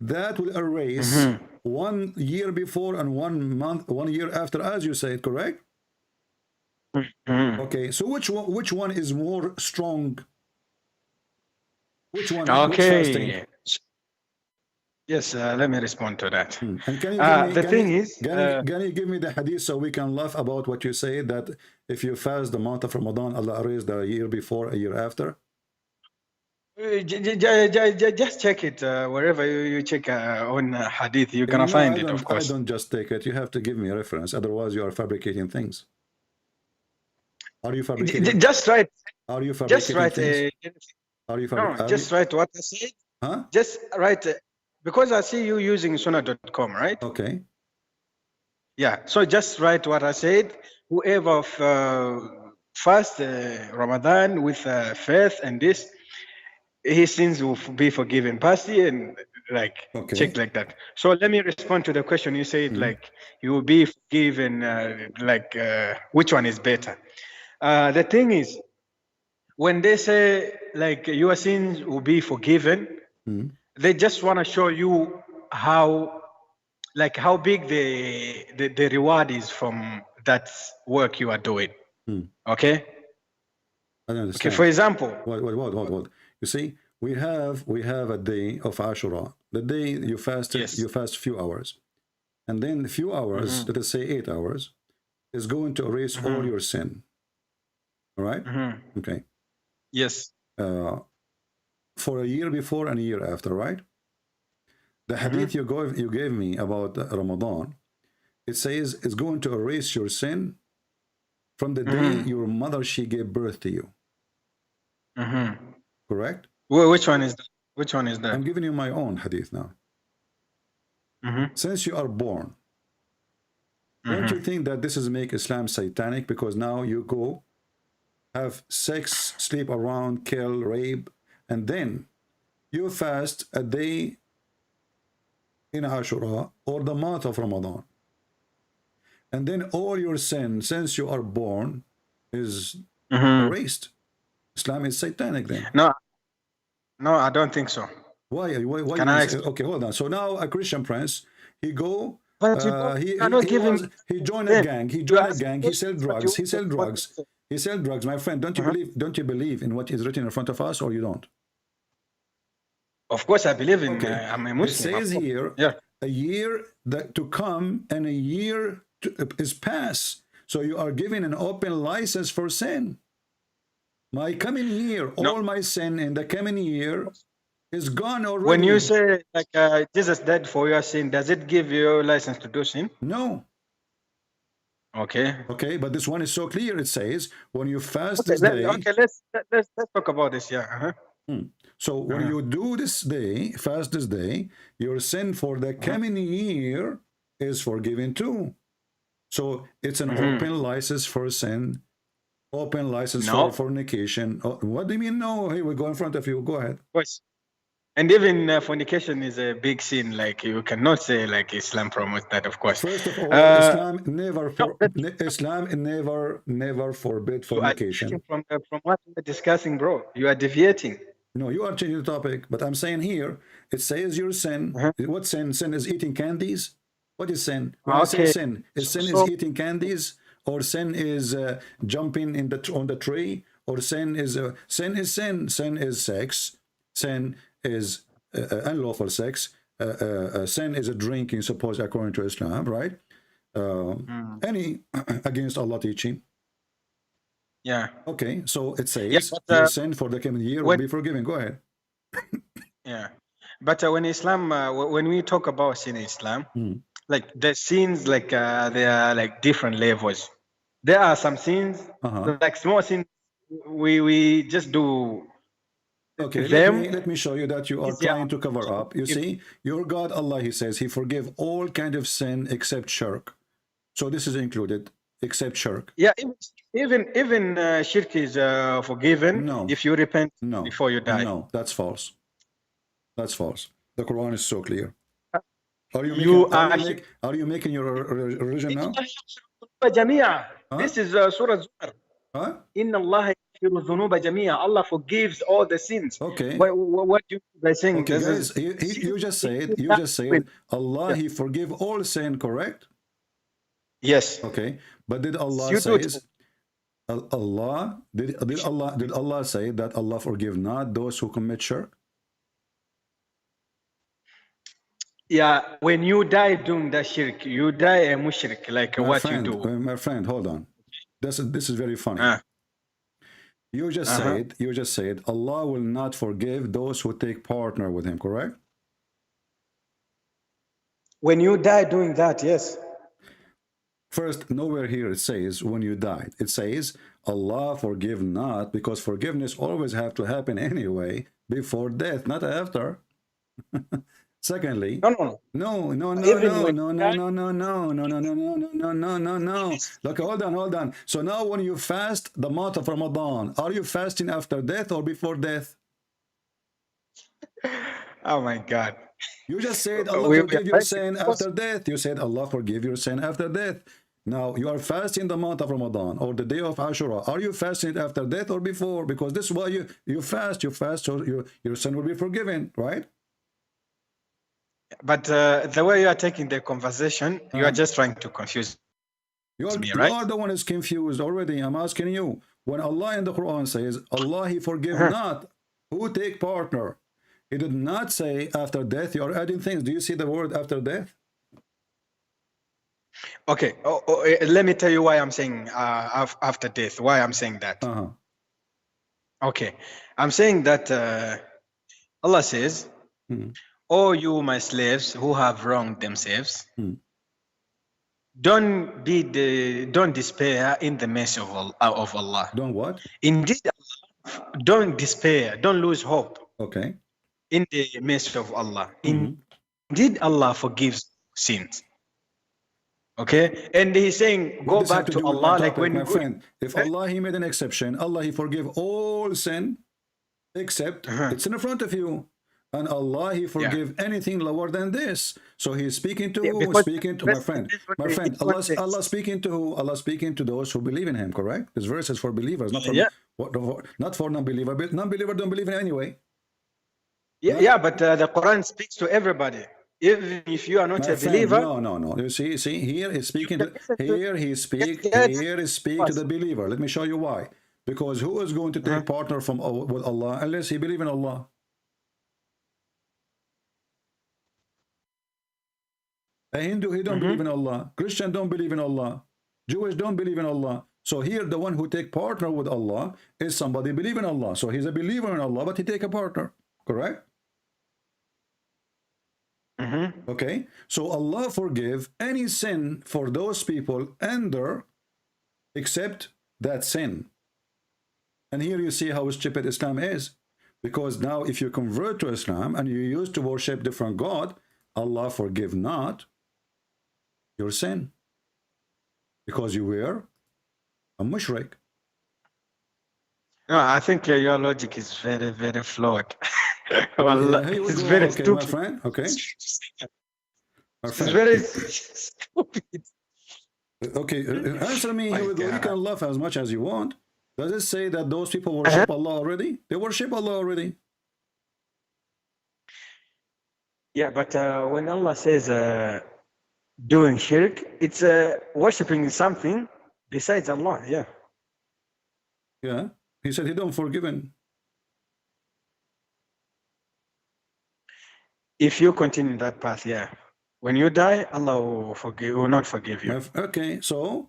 that will erase 1 year before and 1 year after, as you said, correct? Okay, so which one is more strong? Which one? Okay. Yes, let me respond to that. And can you give me the hadith so we can laugh about what you say, that if you fast the month of Ramadan, Allah erase the year before, a year after? Just check it wherever you check on hadith. You're gonna find it, of course. I don't just take it. You have to give me a reference. Otherwise, you are fabricating things. Are you fabricating? Just write. Are you fabricating just write things? just write what I said. Huh? Just write because I see you using sunnah.com, right? Okay. Yeah. So just write what I said. Whoever fast Ramadan with faith and this, his sins will be forgiven. Past year and check like that. So let me respond to the question you said. Like you will be forgiven. Which one is better? The thing is, when they say like your sins will be forgiven, they just want to show you how big the reward is from that work you are doing. Okay. I don't understand. Okay. For example, what? You see, we have a day of Ashura. The day you fasted, you fast few hours, and then a few hours, let us say 8 hours, is going to erase all your sin. All right? Okay. Yes. For a year before and a year after, right? The hadith you gave me about Ramadan, it says it's going to erase your sin from the day your mother, she gave birth to you. Correct? Which one is that? Which one is that? I'm giving you my own hadith now. Since you are born, don't you think that this is make Islam satanic? Because now you go have sex, sleep around, kill, rape, and then you fast a day in Ashura or the month of Ramadan. And then all your sin since you are born is erased. Islam is satanic then. No, I don't think so. Why Can I okay, hold on. So now a Christian prince, he go, but he joined a gang. He joined a gang. He sell drugs. He sell drugs. He sell drugs. My friend, don't you believe? Don't you believe in what is written in front of us, or you don't? Of course, I believe in. I'm a Muslim. It says here, a year that to come and a year is past. So you are given an open license for sin. My coming year, all my sin in the coming year is gone already. When you say like Jesus died for your sin, does it give you license to do sin? No. Okay. Okay, but this one is so clear. It says when you fast this day. Okay, let's talk about this. Yeah. So when you do this day, fast this day, your sin for the coming year is forgiven too. So it's an open license for sin, open license for fornication. Oh, what do you mean? No, hey, we go in front of you. Go ahead. Of course. And even fornication is a big sin. Like you cannot say like Islam promotes that. Of course. First of all, Islam never forbid fornication. From what we're discussing, bro, you are deviating. No, you are changing the topic. But I'm saying here, it says your sin. What sin? Sin is eating candies. What is sin? When I say sin, sin is eating candies, or sin is jumping on the tree, or sin is sin. Sin is sex. Sin is unlawful sex. Sin is a drinking, suppose according to Islam, right? Any against Allah teaching. Yeah. Okay, so it says your sin for the coming year will be forgiven. Go ahead. Yeah, but when Islam, when we talk about sin in Islam, like the sins, like they are like different levels. There are some sins, like small sins, we just do. Okay, let me show you that you are trying to cover up. You see, your God Allah, He says He forgive all kind of sin except shirk. So this is included, except shirk. Yeah, even shirk is forgiven if you repent before you die. No, that's false. That's false. The Quran is so clear. Are you making your religion now? This is Surah Zumar. Inna Allah yaghfiru dhunuba jamia. Allah forgives all the sins. Okay. What do you by saying? Okay, guys, you just said Allah He forgive all sin, correct? Yes. Okay, but did Allah say did Allah say that Allah forgive not those who commit shirk? Yeah, when you die doing that shirk, you die a mushrik, like what you do. My friend, hold on. This is very funny. You just said Allah will not forgive those who take partner with Him, correct? When you die doing that, yes. First, nowhere here it says when you died. It says Allah forgive not, because forgiveness always have to happen anyway before death, not after. Secondly, no. Look, hold on. So now when you fast the month of Ramadan, are you fasting after death or before death? Oh my God. You just said Allah forgive your sin after death. You said Allah forgive your sin after death. Now you are fasting the month of Ramadan or the day of Ashura. Are you fasting after death or before? Because this is why you fast so your sin will be forgiven, right? But the way you are taking the conversation, you are just trying to confuse me, right? You are the one who's confused already. I'm asking you. When Allah in the Quran says, Allah He forgive not who take partner, He did not say after death. You are adding things. Do you see the word after death? Okay. Let me tell you why I'm saying after death. Why I'm saying that. Okay, I'm saying that Allah says, "Oh, you my slaves who have wronged themselves, don't despair in the mercy of Allah. Don't what? Indeed, don't despair, don't lose hope Okay. in the mercy of Allah. Indeed, Allah forgives sins." Okay, and he's saying, What go does this have back to to do with my Allah, like topic, when my you go. friend? If Allah, He made an exception, Allah, He forgive all sin, except it's in front of you. And Allah, He forgive anything lower than this. So He's speaking to who? Speaking to my friend. My friend, Allah speaking to who? Allah speaking to those who believe in Him, correct? This verse is for believers, not for, not for non-believer. Non-believer don't believe in it anyway. Yeah, but the Quran speaks to everybody. Even if you are not a believer. No. You see, here he's speaking to, here he is speak to the believer. Let me show you why. Because who is going to take partner with Allah unless he believe in Allah? A Hindu, he don't believe in Allah. Christian don't believe in Allah. Jewish don't believe in Allah. So here the one who take partner with Allah is somebody believe in Allah. So he's a believer in Allah, but he take a partner. Correct? Okay, so Allah forgive any sin for those people under except that sin. And here you see how stupid Islam is, because now if you convert to Islam and you used to worship different God, Allah forgive not your sin because you were a mushrik. No, I think your logic is very, very flawed. It's very okay, stupid. my friend. Okay. It's very stupid. Okay, answer me. Here we go. You can laugh as much as you want. Does it say that those people worship Allah already? They worship Allah already. Yeah, but when Allah says doing shirk, it's worshipping something besides Allah. Yeah. Yeah. He said he don't forgiven. If you continue that path, yeah. When you die, Allah will not forgive you. Okay, so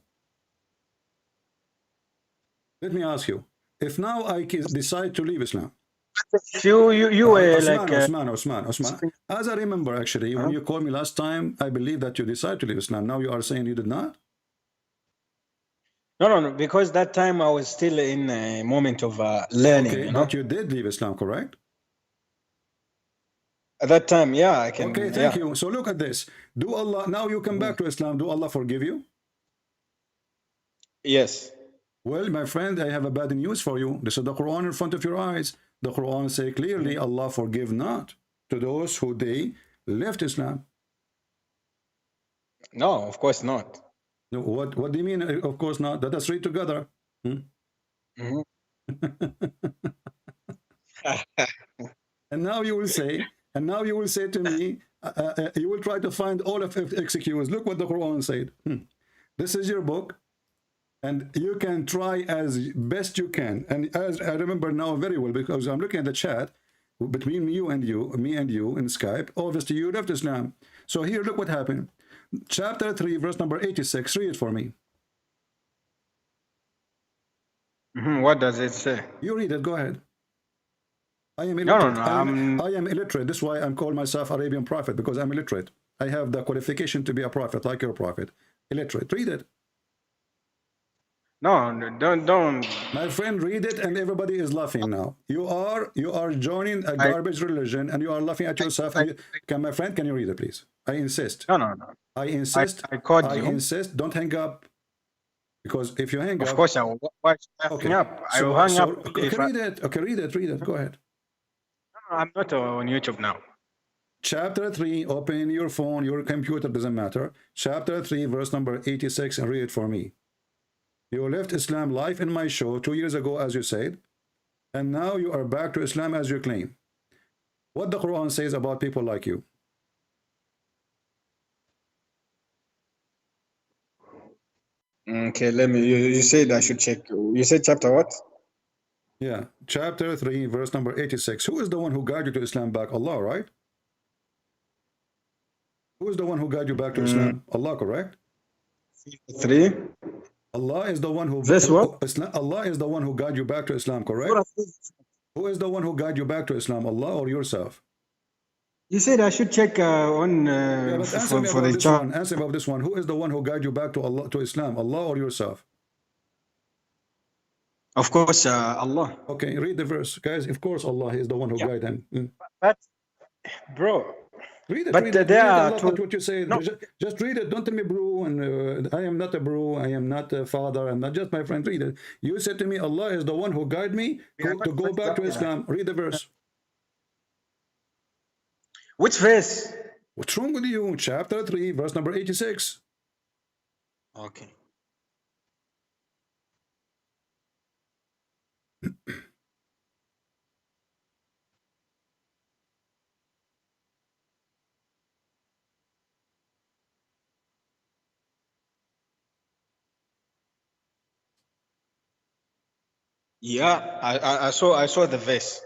let me ask you. If now I decide to leave Islam. You were Osman. As I remember, actually, when you called me last time, I believe that you decided to leave Islam. Now you are saying you did not? No. Because that time I was still in a moment of learning. Okay, but you did leave Islam, correct? At that time, yeah, I can. Okay, thank you. So look at this. Do Allah, now you come back to Islam, do Allah forgive you? Yes. Well, my friend, I have a bad news for you. This is the Quran in front of your eyes. The Quran say clearly, Allah forgive not to those who they left Islam. No, of course not. What do you mean, of course not? Let us read together. And now you will say, to me, you will try to find all of excuse. Look what the Quran said. This is your book, and you can try as best you can. And as I remember now very well, because I'm looking at the chat between me and you in Skype. Obviously, you left Islam. So here, look what happened. Chapter 3, verse number 86. Read it for me. What does it say? You read it. Go ahead. I am illiterate. No. I am illiterate. This is why I'm calling myself Arabian prophet, because I'm illiterate. I have the qualification to be a prophet, like your prophet. Illiterate. Read it. No, don't. My friend, read it, and everybody is laughing now. You are joining a garbage religion, and you are laughing at yourself. My friend, can you read it, please? I insist. No. I insist. I called you. Insist. Don't hang up. Because if you hang up... Of course I will. Why hang up? I will hang up. Okay, read it. Okay, read it. Go ahead. No, I'm not on YouTube now. Chapter 3, open your phone, your computer, doesn't matter. Chapter 3, verse number 86, and read it for me. You left Islam live in my show 2 years ago, as you said, and now you are back to Islam as you claim. What the Quran says about people like you? Okay, let me. You said I should check. You said chapter what? Yeah, chapter 3, verse number 86. Who is the one who guided you to Islam back? Allah, right? Who is the one who guided you back to Islam? Allah, correct? 3. Allah is the one who Allah is the one who guide you back to Islam, correct? Who is the one who guide you back to Islam, Allah or yourself? You said I should check on But answer me for about the this child. one. Answer me about this one. Who is the one who guide you back to Allah, to Islam, Allah or yourself? Of course, Allah. Okay, read the verse, guys. Of course, Allah is the one who guide him. But, bro, Read it. but Read it. there Read it. are Allah, two. what you say. No. Just read it. Don't tell me, bro. And I am not a bro. I am not a father. I'm not just my friend. Read it. You said to me, Allah is the one who guide me to go back to Islam. Read the verse. Which verse? What's wrong with you? Chapter 3, verse number 86. Okay. Yeah, I saw the verse.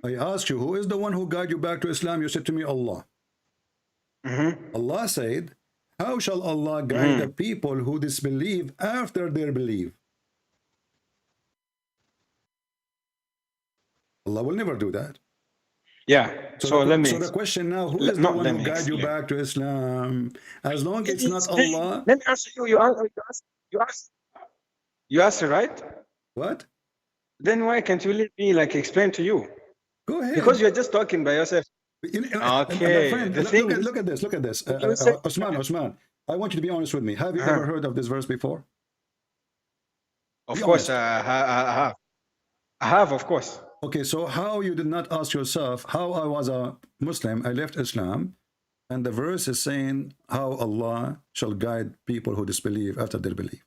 I asked you, who is the one who guide you back to Islam? You said to me, Allah. Allah said, how shall Allah guide the people who disbelieve after their belief? Allah will never do that. Yeah. So let me. So the question now, who is the one who guide you back to Islam? As long as it's not Allah. Let me answer you. You asked, right? What? Then why can't you let me explain to you? Go ahead. Because you're just talking by yourself. Okay. Friend, look at this. Look at this. Osman, I want you to be honest with me. Have you ever heard of this verse before? Of course, I have, of course. Okay, so how you did not ask yourself how I was a Muslim, I left Islam, and the verse is saying how Allah shall guide people who disbelieve after their belief.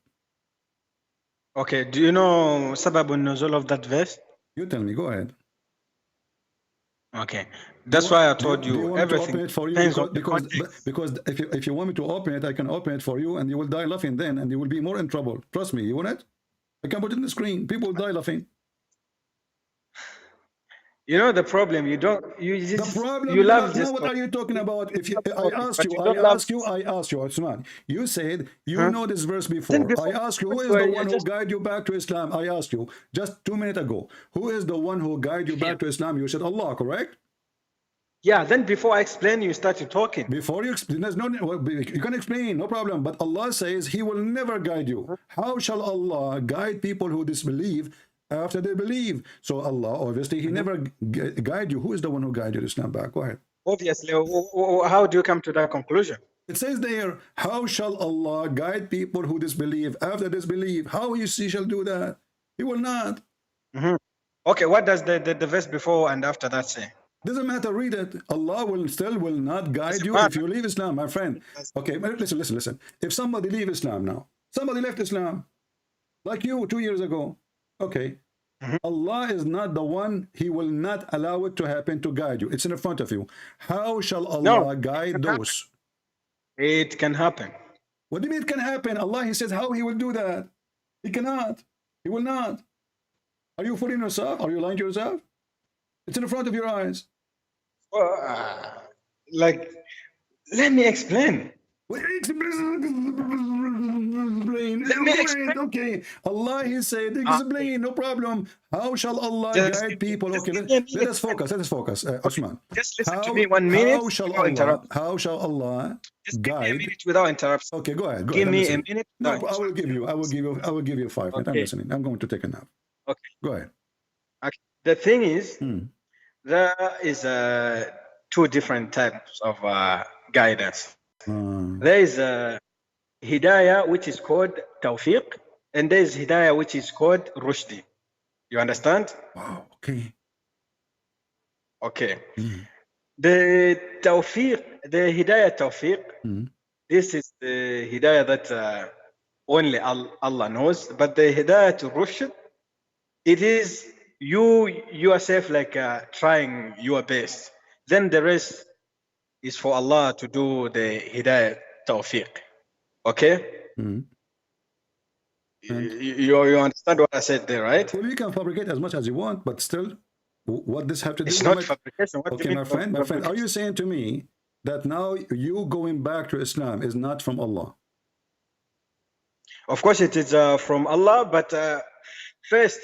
Okay, do you know Sababun Nuzul of that verse? You tell me, go ahead. Okay, that's why I told Do you you want me to everything open it for you? depends on the Because context. if you want me to open it, I can open it for you, and you will die laughing then, and you will be more in trouble. Trust me, you want it? I can put it in the screen. People will die laughing. You know the problem. You don't. You just. The problem. You love now this. what are you talking about? If you, I asked you, Osman. You said you know this verse before. I asked you, who is the one who guide you back to Islam? I asked you just 2 minutes ago. Who is the one who guide you back to Islam? You said Allah, correct? Yeah. Then before I explain, you started talking. Before you explain, there's no. You can explain, no problem. But Allah says He will never guide you. How shall Allah guide people who disbelieve after they believe? So Allah, obviously, He never guide you. Who is the one who guide you to Islam back? Go ahead. Obviously, how do you come to that conclusion? It says there, how shall Allah guide people who disbelieve after disbelieve? How He shall do that? He will not. Okay, what does the verse before and after that say? Doesn't matter, read it. Allah will not guide you if you leave Islam, my friend. Okay, listen. If somebody leave Islam now, somebody left Islam, like you 2 years ago, okay, Allah is not the one. He will not allow it to happen to guide you. It's in front of you. How shall Allah guide those? It can happen. What do you mean it can happen? Allah, He says how He will do that. He cannot. He will not. Are you fooling yourself? Are you lying to yourself? It's in front of your eyes. Let me explain. Let me explain. Okay, Allah, He said, explain, no problem. How shall Allah guide people? Okay, let us focus. Osman. Just listen to me 1 minute. How shall Allah just guide? give me a minute without interruption. Okay, go ahead. Give me a minute. No, I will give you 5 minutes. I'm listening. I'm going to take a nap. Okay. Go ahead. Okay. The thing is, there is 2 different types of guidance. There is hidayah, which is called tawfiq, and there is hidayah, which is called rushdi. You understand? Wow. Okay. Okay. The tawfiq, the hidayah tawfiq, this is the hidayah that only Allah knows. But the hidayah to rushd, it is you yourself trying your best. Then the rest is for Allah to do the hidayah tawfiq. Okay? You understand what I said there, right? Well, you can fabricate as much as you want, but still, what this have to do it's with not fabrication. What okay, my friend, are you saying to me that now you going back to Islam is not from Allah? Of course, it is from Allah, but first,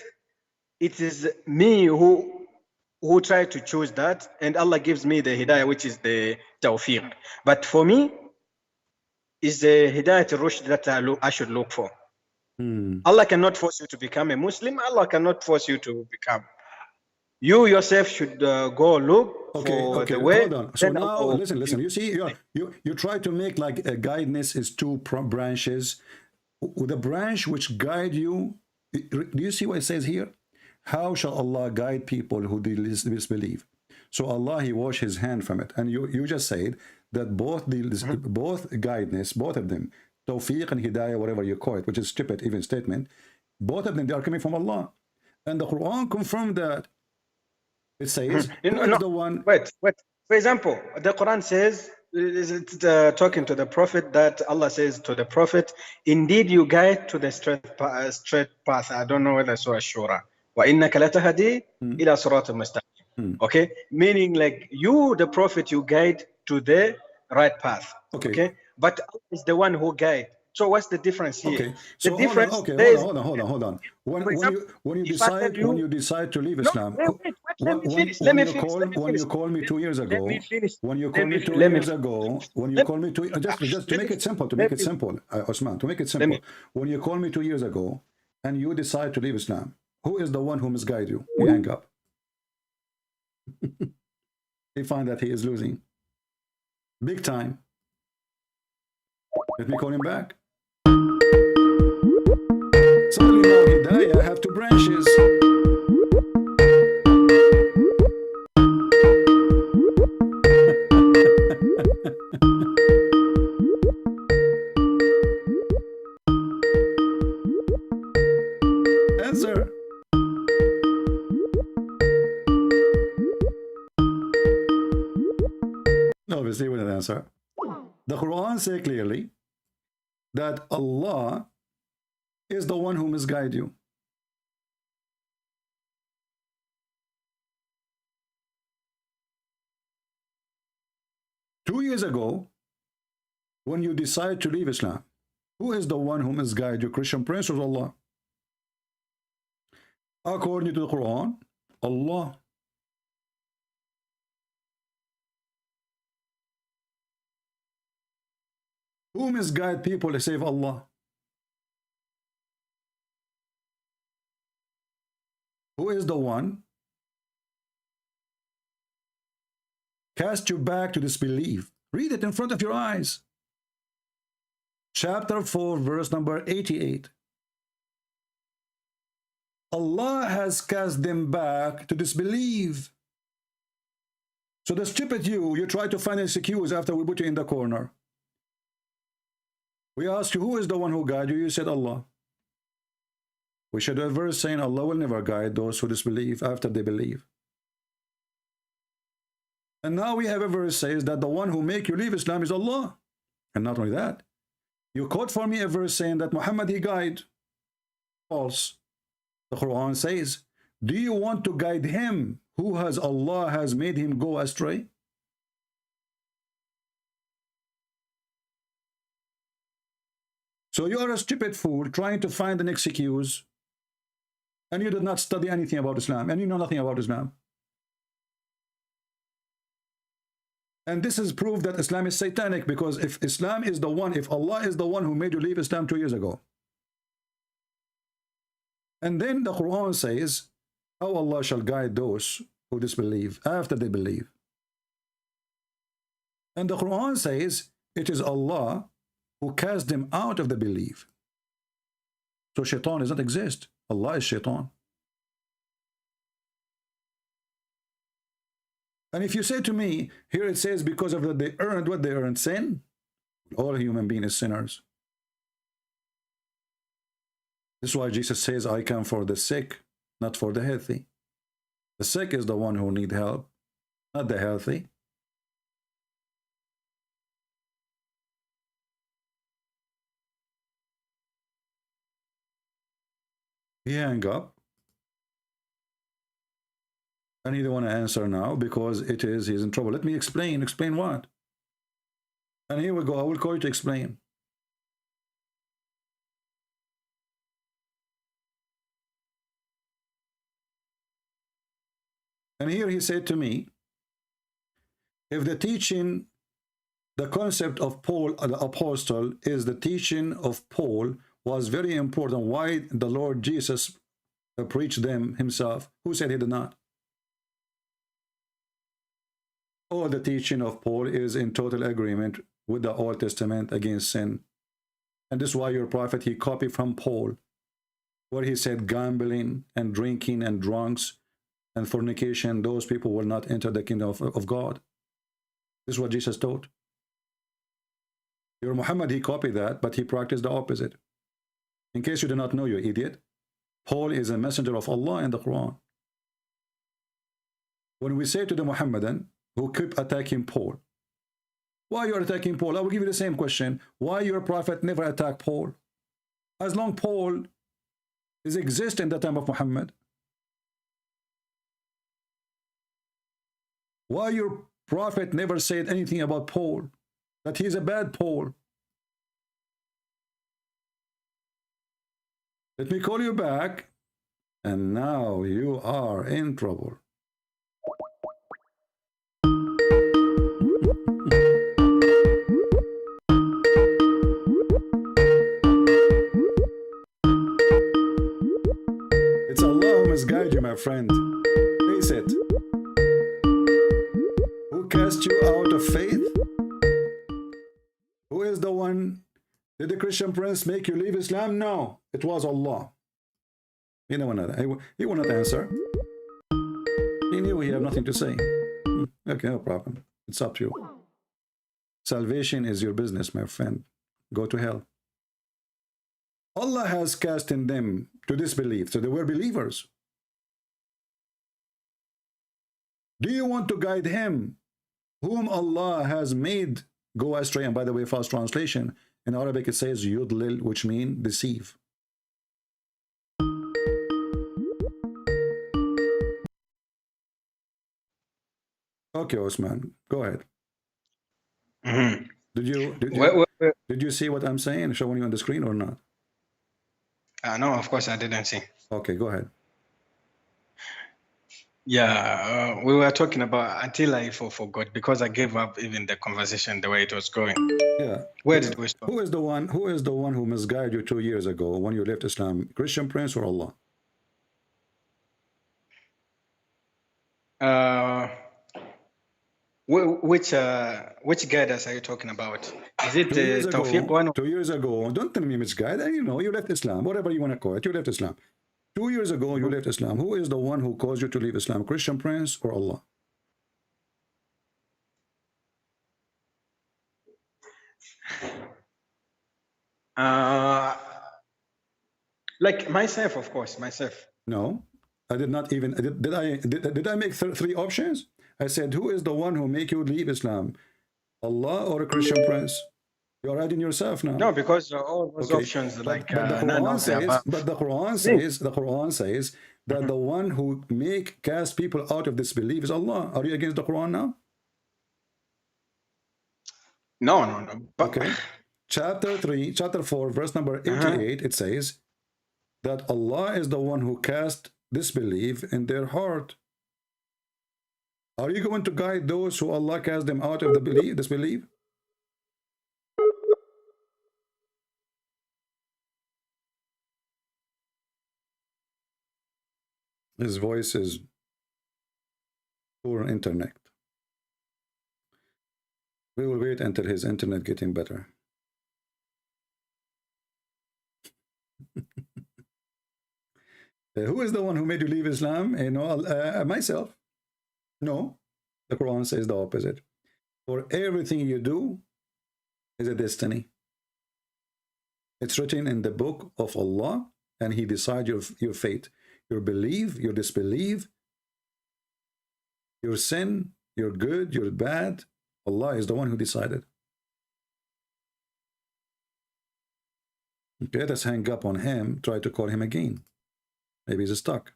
it is me who try to choose that, and Allah gives me the hidayah, which is the tawfiq. But for me, is the hidayah al-rushd that I should look for. Allah cannot force you to become a Muslim. Allah cannot force you to become. You yourself should go look for the way. Hold on. So now, listen. You see, you try to make like a guidance is two branches. With the branch which guide you, do you see what it says here? How shall Allah guide people who disbelieve? So Allah, He washed His hand from it. And you just said that both guidance, both of them, tawfiq and hidayah, whatever you call it, which is stupid even statement, both of them, they are coming from Allah. And the Quran confirmed that. It says, the one... Wait. For example, the Quran says, talking to the Prophet, that Allah says to the Prophet, indeed you guide to the straight path. I don't know whether it's Surah Shura. وَإِنَّكَ لَتَهْدِي إِلَى صِرَاطٍ مُسْتَقِيمٍ. Okay? Meaning like you, the Prophet, you guide to the right path. Okay? But Allah is the one who guides. So what's the difference here? Okay. So the difference. Hold on. When you decide to leave Islam, let me finish. When you call me 2 years ago, just to make it simple, Osman, to make it simple, when you call me 2 years ago and you decide to leave Islam, who is the one who misguide you? You hang up. He find that he is losing big time. Let me call him back. Suddenly now hidayah have two branches. Answer. Obviously, with an answer. The Quran says clearly that Allah is the one who misguides you. Two years ago, when you decide to leave Islam, who is the one who misguides you? Christian Prince or Allah? According to the Quran, Allah. Who misguide people to save Allah? Who is the one cast you back to disbelief? Read it in front of your eyes. Chapter 4, verse number 88. Allah has cast them back to disbelieve. So the stupid you try to find an excuse after we put you in the corner. We ask you, who is the one who guides you? You said Allah. We should have a verse saying Allah will never guide those who disbelieve after they believe. And now we have a verse says that the one who make you leave Islam is Allah. And not only that, you quote for me a verse saying that Muhammad, he guide. False. The Quran says, do you want to guide him who has Allah has made him go astray? So you are a stupid fool trying to find an excuse, and you did not study anything about Islam, and you know nothing about Islam. And this is proof that Islam is satanic, because if Islam is the one, if Allah is the one who made you leave Islam 2 years ago, and then the Quran says, how Allah shall guide those who disbelieve after they believe. And the Quran says, it is Allah who cast them out of the belief. So shaitan does not exist. Allah is shaitan. And if you say to me, here it says because of that they earned what they earned, sin, all human beings are sinners. This is why Jesus says, I come for the sick, not for the healthy. The sick is the one who need help, not the healthy. He hang up. And he don't want to answer now because he's in trouble. Let me explain. Explain what? And here we go. I will call you to explain. And here he said to me, if the teaching, the concept of Paul, the apostle, is the teaching of Paul was very important, why the Lord Jesus preached them himself? Who said he did not? All the teaching of Paul is in total agreement with the Old Testament against sin. And this is why your prophet, he copied from Paul, where he said gambling and drinking and drunks and fornication, those people will not enter the kingdom of God. This is what Jesus taught. Your Muhammad, he copied that, but he practiced the opposite. In case you do not know, you idiot, Paul is a messenger of Allah in the Quran. When we say to the Muhammadan who keep attacking Paul, why you are attacking Paul? I will give you the same question. Why your prophet never attacked Paul? As long Paul is exist in the time of Muhammad. Why your prophet never said anything about Paul? That he's a bad Paul. Let me call you back. And now you are in trouble. It's Allah who must guide you, my friend. Face it. Who cast you out of faith? Who is the one? Did the Christian prince make you leave Islam? No, it was Allah. He will not answer. He knew he had nothing to say. Okay, no problem. It's up to you. Salvation is your business, my friend. Go to hell. Allah has cast in them to disbelieve. So they were believers. Do you want to guide him whom Allah has made go astray? And by the way, false translation. In Arabic it says yudlil, which means deceive. Okay, Osman, go ahead. Mm-hmm. Did you see what I'm saying, showing you on the screen or not? No, of course I didn't see. Okay, go ahead. Yeah, we were talking about until I forgot because I gave up even the conversation the way it was going. Yeah. Where did we stop? Who is the one who misguided you 2 years ago when you left Islam? Christian prince or Allah? Which guidance are you talking about? Is it the Tawfiq one? 2 years ago. Don't tell me misguided. You know, you left Islam. Whatever you want to call it, you left Islam. 2 years ago, you left Islam. Who is the one who caused you to leave Islam? Christian prince or Allah? Like myself, of course, myself. No, I did not even. Did I make three options? I said, who is the one who make you leave Islam? Allah or a Christian prince? You're writing yourself now. No, because all those options, but like the Quran says that the one who cast people out of disbelief is Allah. Are you against the Quran now? No. But okay. Chapter 4, verse number 88, it says that Allah is the one who cast disbelief in their heart. Are you going to guide those who Allah cast them out of the disbelief? His voice is poor internet. We will wait until his internet getting better. Who is the one who made you leave Islam? Myself. No, the Quran says the opposite. For everything you do is a destiny. It's written in the book of Allah, and He decides your fate. Your belief, your disbelief, your sin, your good, your bad. Allah is the one who decided. Okay, let's hang up on him, try to call him again. Maybe he's stuck.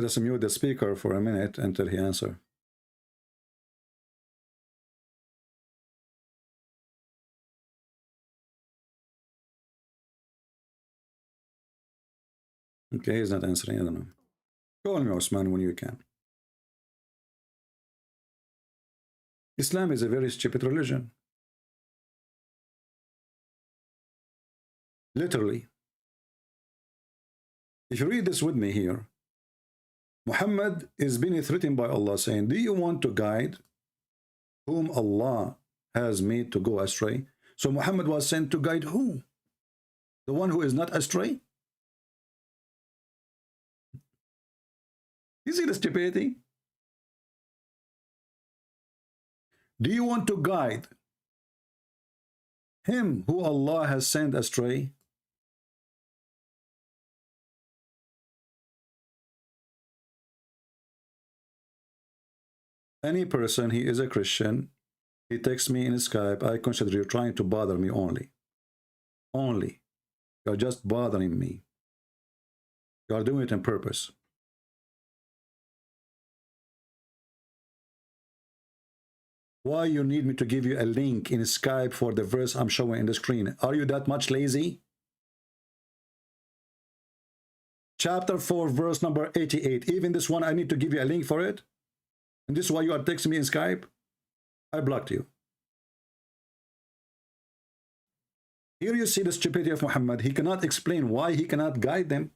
just mute the speaker for a minute until he answers. Okay, he's not answering. I don't know. Call me Osman when you can. Islam is a very stupid religion. Literally. If you read this with me here, Muhammad is being threatened by Allah saying, do you want to guide whom Allah has made to go astray? So Muhammad was sent to guide who? The one who is not astray? You see the stupidity? Do you want to guide him who Allah has sent astray? Any person, he is a Christian, he texts me in Skype, I consider you trying to bother me only. Only. You're just bothering me. You're doing it on purpose. Why you need me to give you a link in Skype for the verse I'm showing in the screen? Are you that much lazy? Chapter 4, verse number 88. Even this one, I need to give you a link for it? And this is why you are texting me in Skype? I blocked you. Here you see the stupidity of Muhammad. He cannot explain why he cannot guide them.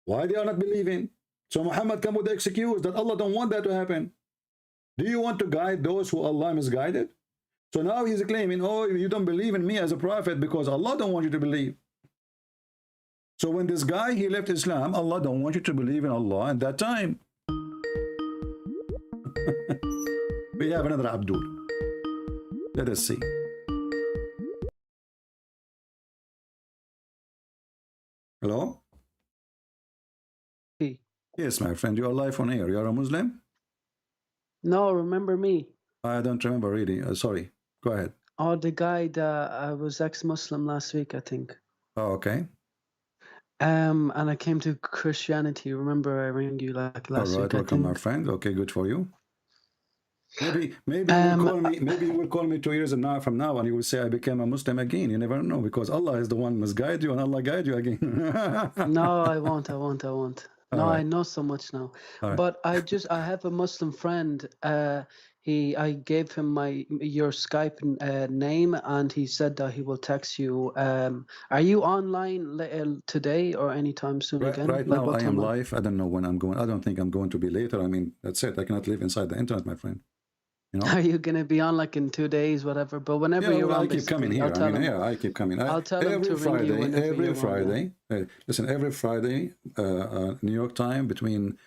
Why they are not believing. So Muhammad come with the excuse that Allah don't want that to happen. Do you want to guide those who Allah misguided? So now he's claiming, oh, you don't believe in me as a prophet because Allah don't want you to believe. So when this guy, he left Islam, Allah don't want you to believe in Allah at that time. We have another Abdul. Let us see. Hello? Hey. Yes, my friend, you are live on air. You are a Muslim? No, remember me? I don't remember really. Sorry. Go ahead. Oh, the guy that I was ex-Muslim last week, I think. Oh, okay. And I came to Christianity. Remember I rang you like last week? All right, welcome, my friend. Okay, good for you. Maybe you will call me. Maybe you will call me 2 years from now, and you will say I became a Muslim again. You never know, because Allah is the one who must guide you, and Allah guide you again. No, I won't. No, right. I know so much now. Right. But I have a Muslim friend. I gave him your Skype name, and he said that he will text you. Are you online today or anytime soon again? Right now, I am live. I don't know when I'm going. I don't think I'm going to be later. I mean, that's it. I cannot live inside the internet, my friend. You know? Are you gonna be on like in 2 days, whatever? But whenever you're on, I keep coming here. I keep coming. I'll tell him to ring you whenever every you're Friday. Listen, every Friday, New York time between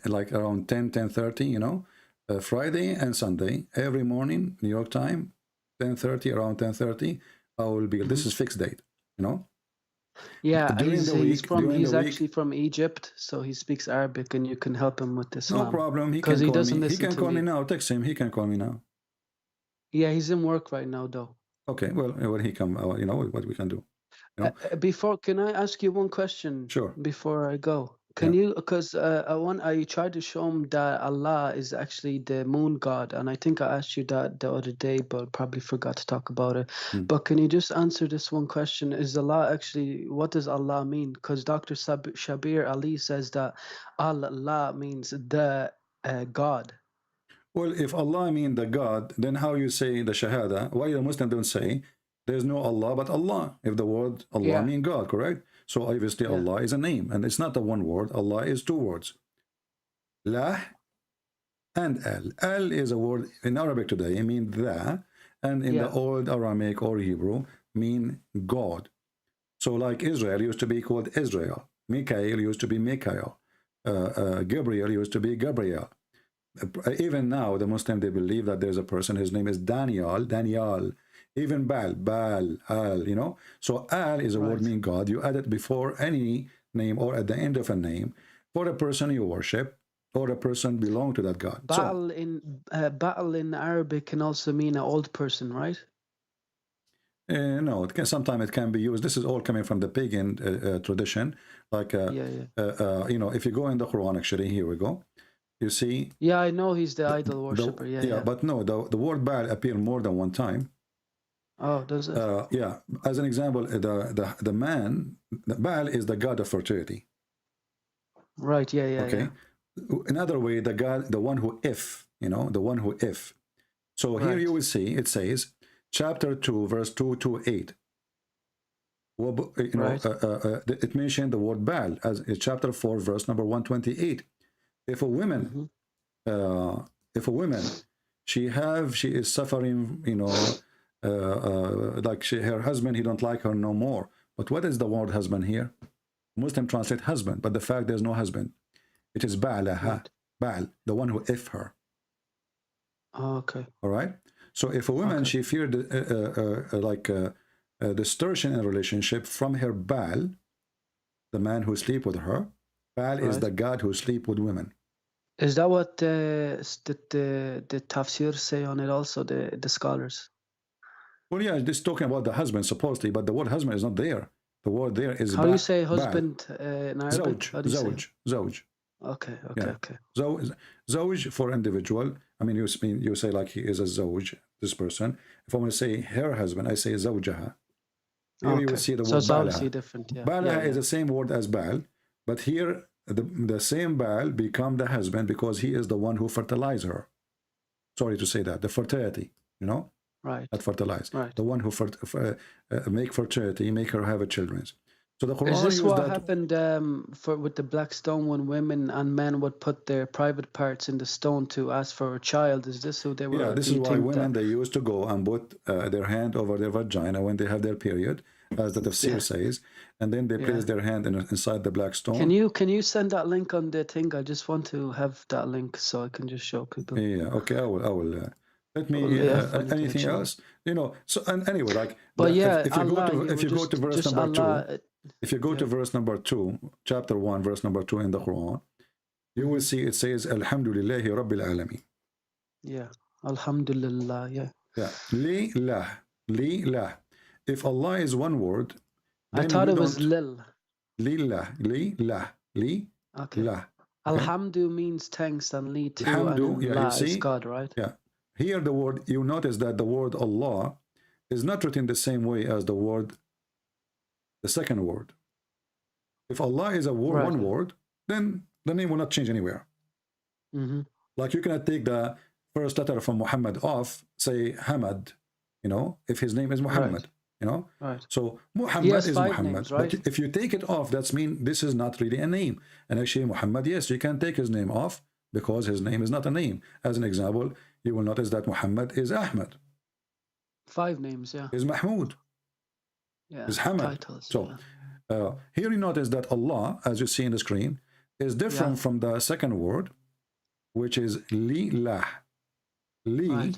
like around 10:30. You know, Friday and Sunday every morning, New York time, 10:30, around 10:30. I will be. This is fixed date. You know. Yeah, he's actually from Egypt, so he speaks Arabic, and you can help him with this. No problem. He can call me. He can call me now. Text him. He can call me now. Yeah, he's in work right now, though. Okay. Well, when he come, you know what we can do. You know? Can I ask you one question? Sure. Before I go, can you? Because I tried to show him that Allah is actually the moon god, and I think I asked you that the other day, but probably forgot to talk about it. But can you just answer this one question? Is Allah actually? What does Allah mean? Because Dr. Shabir Ali says that Allah means the God. Well, if Allah mean the God, then how you say the Shahada? Why the Muslim don't say there's no Allah but Allah? If the word Allah mean God, correct? So obviously Allah is a name, and it's not a one word. Allah is two words. La and al. Al is a word in Arabic today. It means the, and in the old Aramaic or Hebrew mean God. So like Israel used to be called Israel. Mikael used to be Mikael. Gabriel used to be Gabriel. Even now, the Muslim, they believe that there's a person, his name is Daniel. Even Baal, Al, you know. So Al is a word meaning God. You add it before any name or at the end of a name for a person you worship or a person belong to that God. Baal in Arabic can also mean an old person, right? No, it can, sometimes it can be used. This is all coming from the pagan tradition. Like, you know, if you go in the Quran, actually, here we go. You see. Yeah, I know he's the idol worshipper. Yeah. But no, the word Baal appear more than one time. Oh, does it? Yeah. As an example, the man, Baal is the god of fertility. Right. Yeah. Okay. Another way, the God, the one who if, you know, the one who if. So here you will see it says, chapter 2, verse 2 to 8. You know, it mentioned the word Baal as chapter 4, verse number 128. If a woman, she is suffering, you know, like her husband, he don't like her no more. But what is the word husband here? Muslim translate husband, but the fact there's no husband. It is Ba'laha, Baal, the one who if her. Oh, okay. All right. So if a woman, she feared distortion in a relationship from her Baal, the man who sleep with her, Baal is the god who sleep with women. Is that what the tafsir say on it also, the scholars? Well, yeah, this talking about the husband supposedly, but the word husband is not there. The word there is how do you say husband in Arabic? Zawj. Okay. Zawj for individual. I mean, you say like he is a zawj, this person. If I want to say her husband, I say zawjaha. Here you will see the word it's obviously different. Yeah. Ba'laha is the same word as Baal, but here the same Baal become the husband because he is the one who fertilize her. Sorry to say that, the fertility, you know? Right. Not fertilize. Right. The one who make fertility, make her have a children. So the Quran is this what happened with the black stone when women and men would put their private parts in the stone to ask for a child? Is this who they were? Yeah, this is why women, they used to go and put their hand over their vagina when they have their period, as the tafsir says, and then they place their hand inside the black stone. Can you send that link on the thing? I just want to have that link so I can just show people. Yeah, okay, I will. Let me. Anything else? You know. So and anyway, like. But if you go to verse number 2, if you go to verse number 2, chapter 1, verse number 2 in the Quran, you will see it says Alhamdulillahi Rabbil Alameen. Yeah. Alhamdulillah. Yeah. Yeah. Li lah. If Allah is one word, I thought it was lil. Lillah. Li lah. Li. Okay. Lah. Alhamdu means thanks and li too. Alhamdu, and yeah, la you see? is God, right? Yeah. Here the word, you notice that the word Allah is not written the same way as the word, the second word. If Allah is a word, one word, then the name will not change anywhere. Like you cannot take the first letter from Muhammad off, say Hamad, you know, if his name is Muhammad, you know. So Muhammad is Muhammad. Names, right? But if you take it off, that's mean this is not really a name. And actually Muhammad, yes, you can take his name off because his name is not a name. As an example, you will notice that Muhammad is Ahmad. 5 names, yeah. Is Mahmoud. Yeah. Is Hamad. Titles, so here you notice that Allah, as you see in the screen, is different from the second word, which is Li-lah. Li,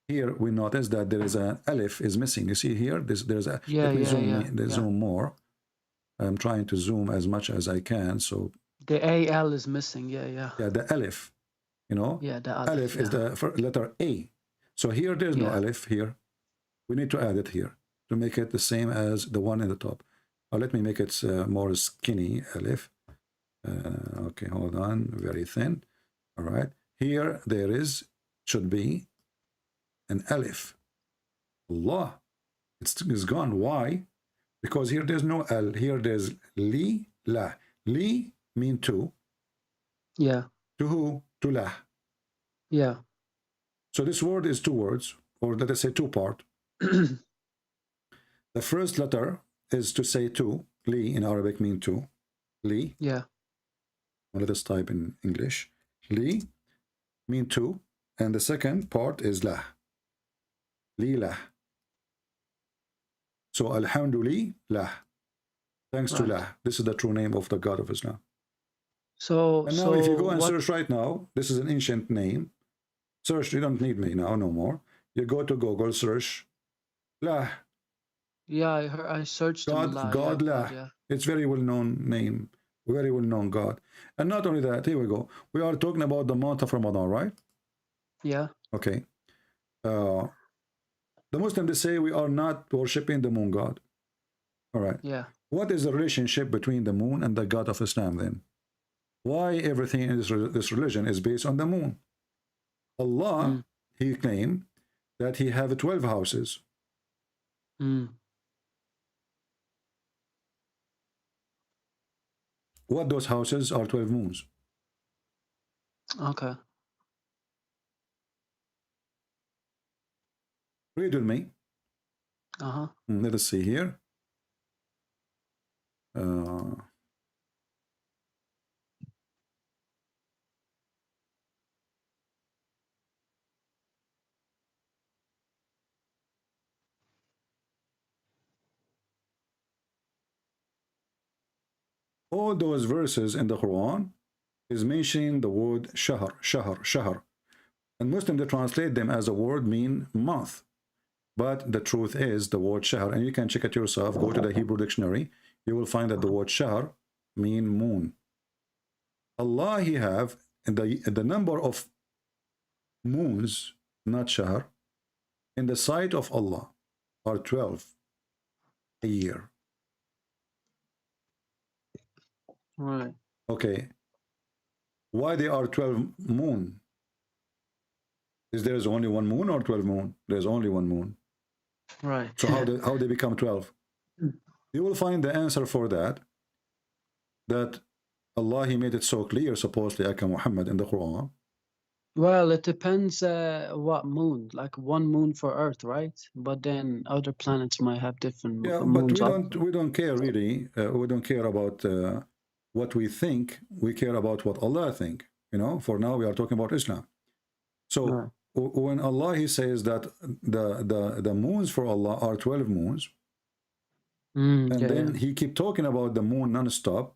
here we notice that there is an alif is missing. You see here, there's a, let me zoom more. I'm trying to zoom as much as I can. So the AL is missing, Yeah, the alif, you know. Yeah, the alif is the letter A. So here there's no alif here. We need to add it here to make it the same as the one in the top. Let me make it more skinny alif. Okay, hold on, very thin. All right, here there should be an alif. Allah, it's gone. Why? Because here there's no al. Here there's li, la. Li mean to. Yeah. To who? To lah. Yeah. So this word is 2 words, or let us say 2 part. The first letter is to say to. Li in Arabic mean to. Li. Yeah. Well, let us type in English. Li mean to, and the second part is lah. Li lah. So alhamdulillah. Thanks to lah. This is the true name of the God of Islam. So and now if you go and search right now, this is an ancient name. Search, you don't need me now, no more. You go to Google, search lah. Yeah, I searched God lah. Yeah. It's very well-known name, very well-known God. And not only that, here we go. We are talking about the month of Ramadan, right? Yeah. Okay. The Muslims, they say we are not worshipping the moon god. All right. Yeah. What is the relationship between the moon and the God of Islam then? Why everything in this religion is based on the moon? Allah, he claimed that he have 12 houses. What those houses are 12 moons. Okay. Read with me. Let us see here. All those verses in the Quran is mentioning the word shahr, shahr, shahr. And Muslims, they translate them as a word mean month. But the truth is the word shahr, and you can check it yourself, go to the Hebrew dictionary, you will find that the word shahr mean moon. Allah, he have the number of moons, not shahr, in the sight of Allah are 12 a year. Right. Okay. Why they are 12 moon? Is there only one moon or 12 moon? There's only one moon. Right. So how they become 12? You will find the answer for that Allah, he made it so clear, supposedly, Aka Muhammad, in the Quran. Well, it depends what moon. Like one moon for Earth, right? But then other planets might have different moons. But we don't care really. We don't care about what we think. We care about what Allah think. You know, for now we are talking about Islam. So when Allah, he says that the moons for Allah are 12 moons, and then he keep talking about the moon non-stop,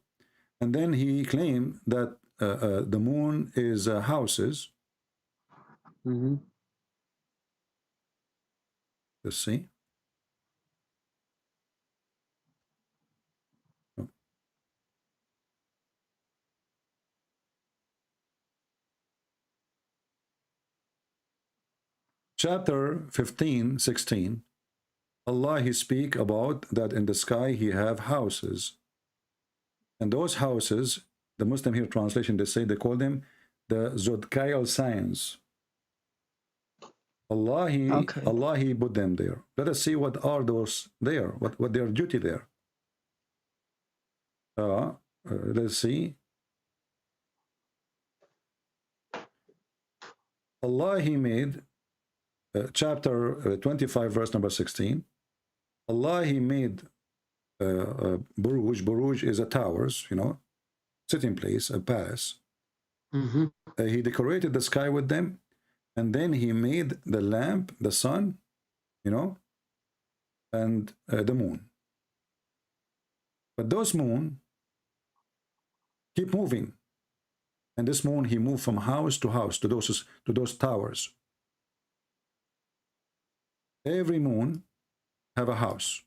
and then he claimed that the moon is houses. Let's see. Chapter 15, 16, Allah, he speak about that in the sky he have houses. And those houses, the Muslim here translation, they say they call them the Zodkial signs. Allah, he put them there. Let us see what are those there, what their duty there. Let's see. Allah, he made chapter 25, verse number 16. Allah, he made Buruj. Buruj is a towers, you know, sitting place, a palace. He decorated the sky with them, and then he made the lamp, the sun, you know, and the moon. But those moon keep moving, and this moon, he moved from house to house to those towers. Every moon have a house.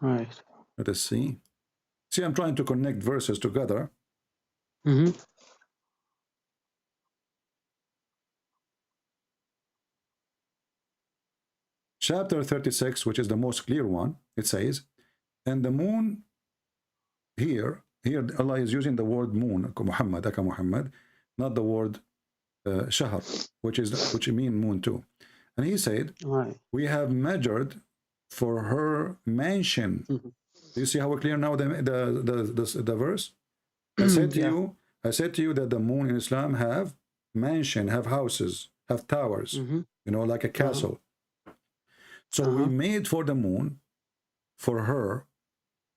Right. Let us see. See, I'm trying to connect verses together. Chapter 36, which is the most clear one, it says, and the moon here Allah is using the word moon, Muhammad, Aka Muhammad, not the word shahr, which mean moon too. And he said, we have measured for her mansion. Do you see how clear now the verse? I said to you that the moon in Islam have mansion, have houses, have towers, you know, like a castle. So we made for the moon, for her,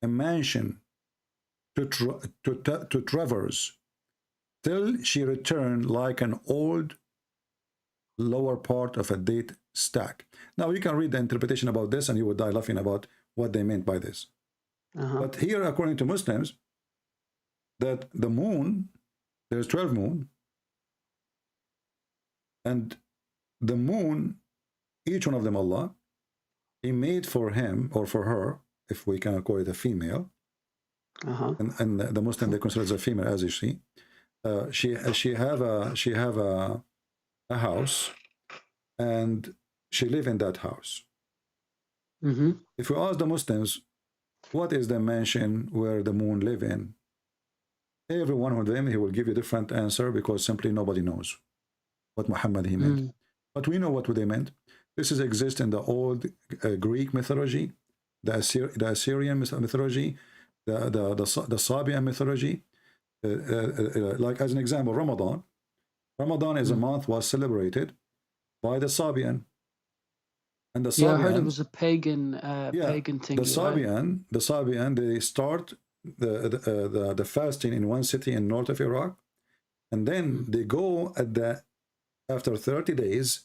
a mansion to traverse till she returned like an old lower part of a date stack. Now you can read the interpretation about this and you would die laughing about what they meant by this. But here, according to Muslims, that the moon, there's 12 moon, and the moon, each one of them, Allah, he made for him or for her, if we can call it a female, and the Muslim, they consider it a female, as you see, she have a house, and she live in that house. If you ask the Muslims, what is the mansion where the moon live in? Every one of them, he will give you a different answer, because simply nobody knows what Muhammad he meant. But we know what they meant. This is exist in the old Greek mythology, the Assyrian mythology, the Sabian mythology. Like as an example, Ramadan. Ramadan is a month was celebrated by the Sabian. And the Sabian, yeah, I heard it was a pagan pagan thing. The Sabian, they start the fasting in one city in north of Iraq, and then they go after 30 days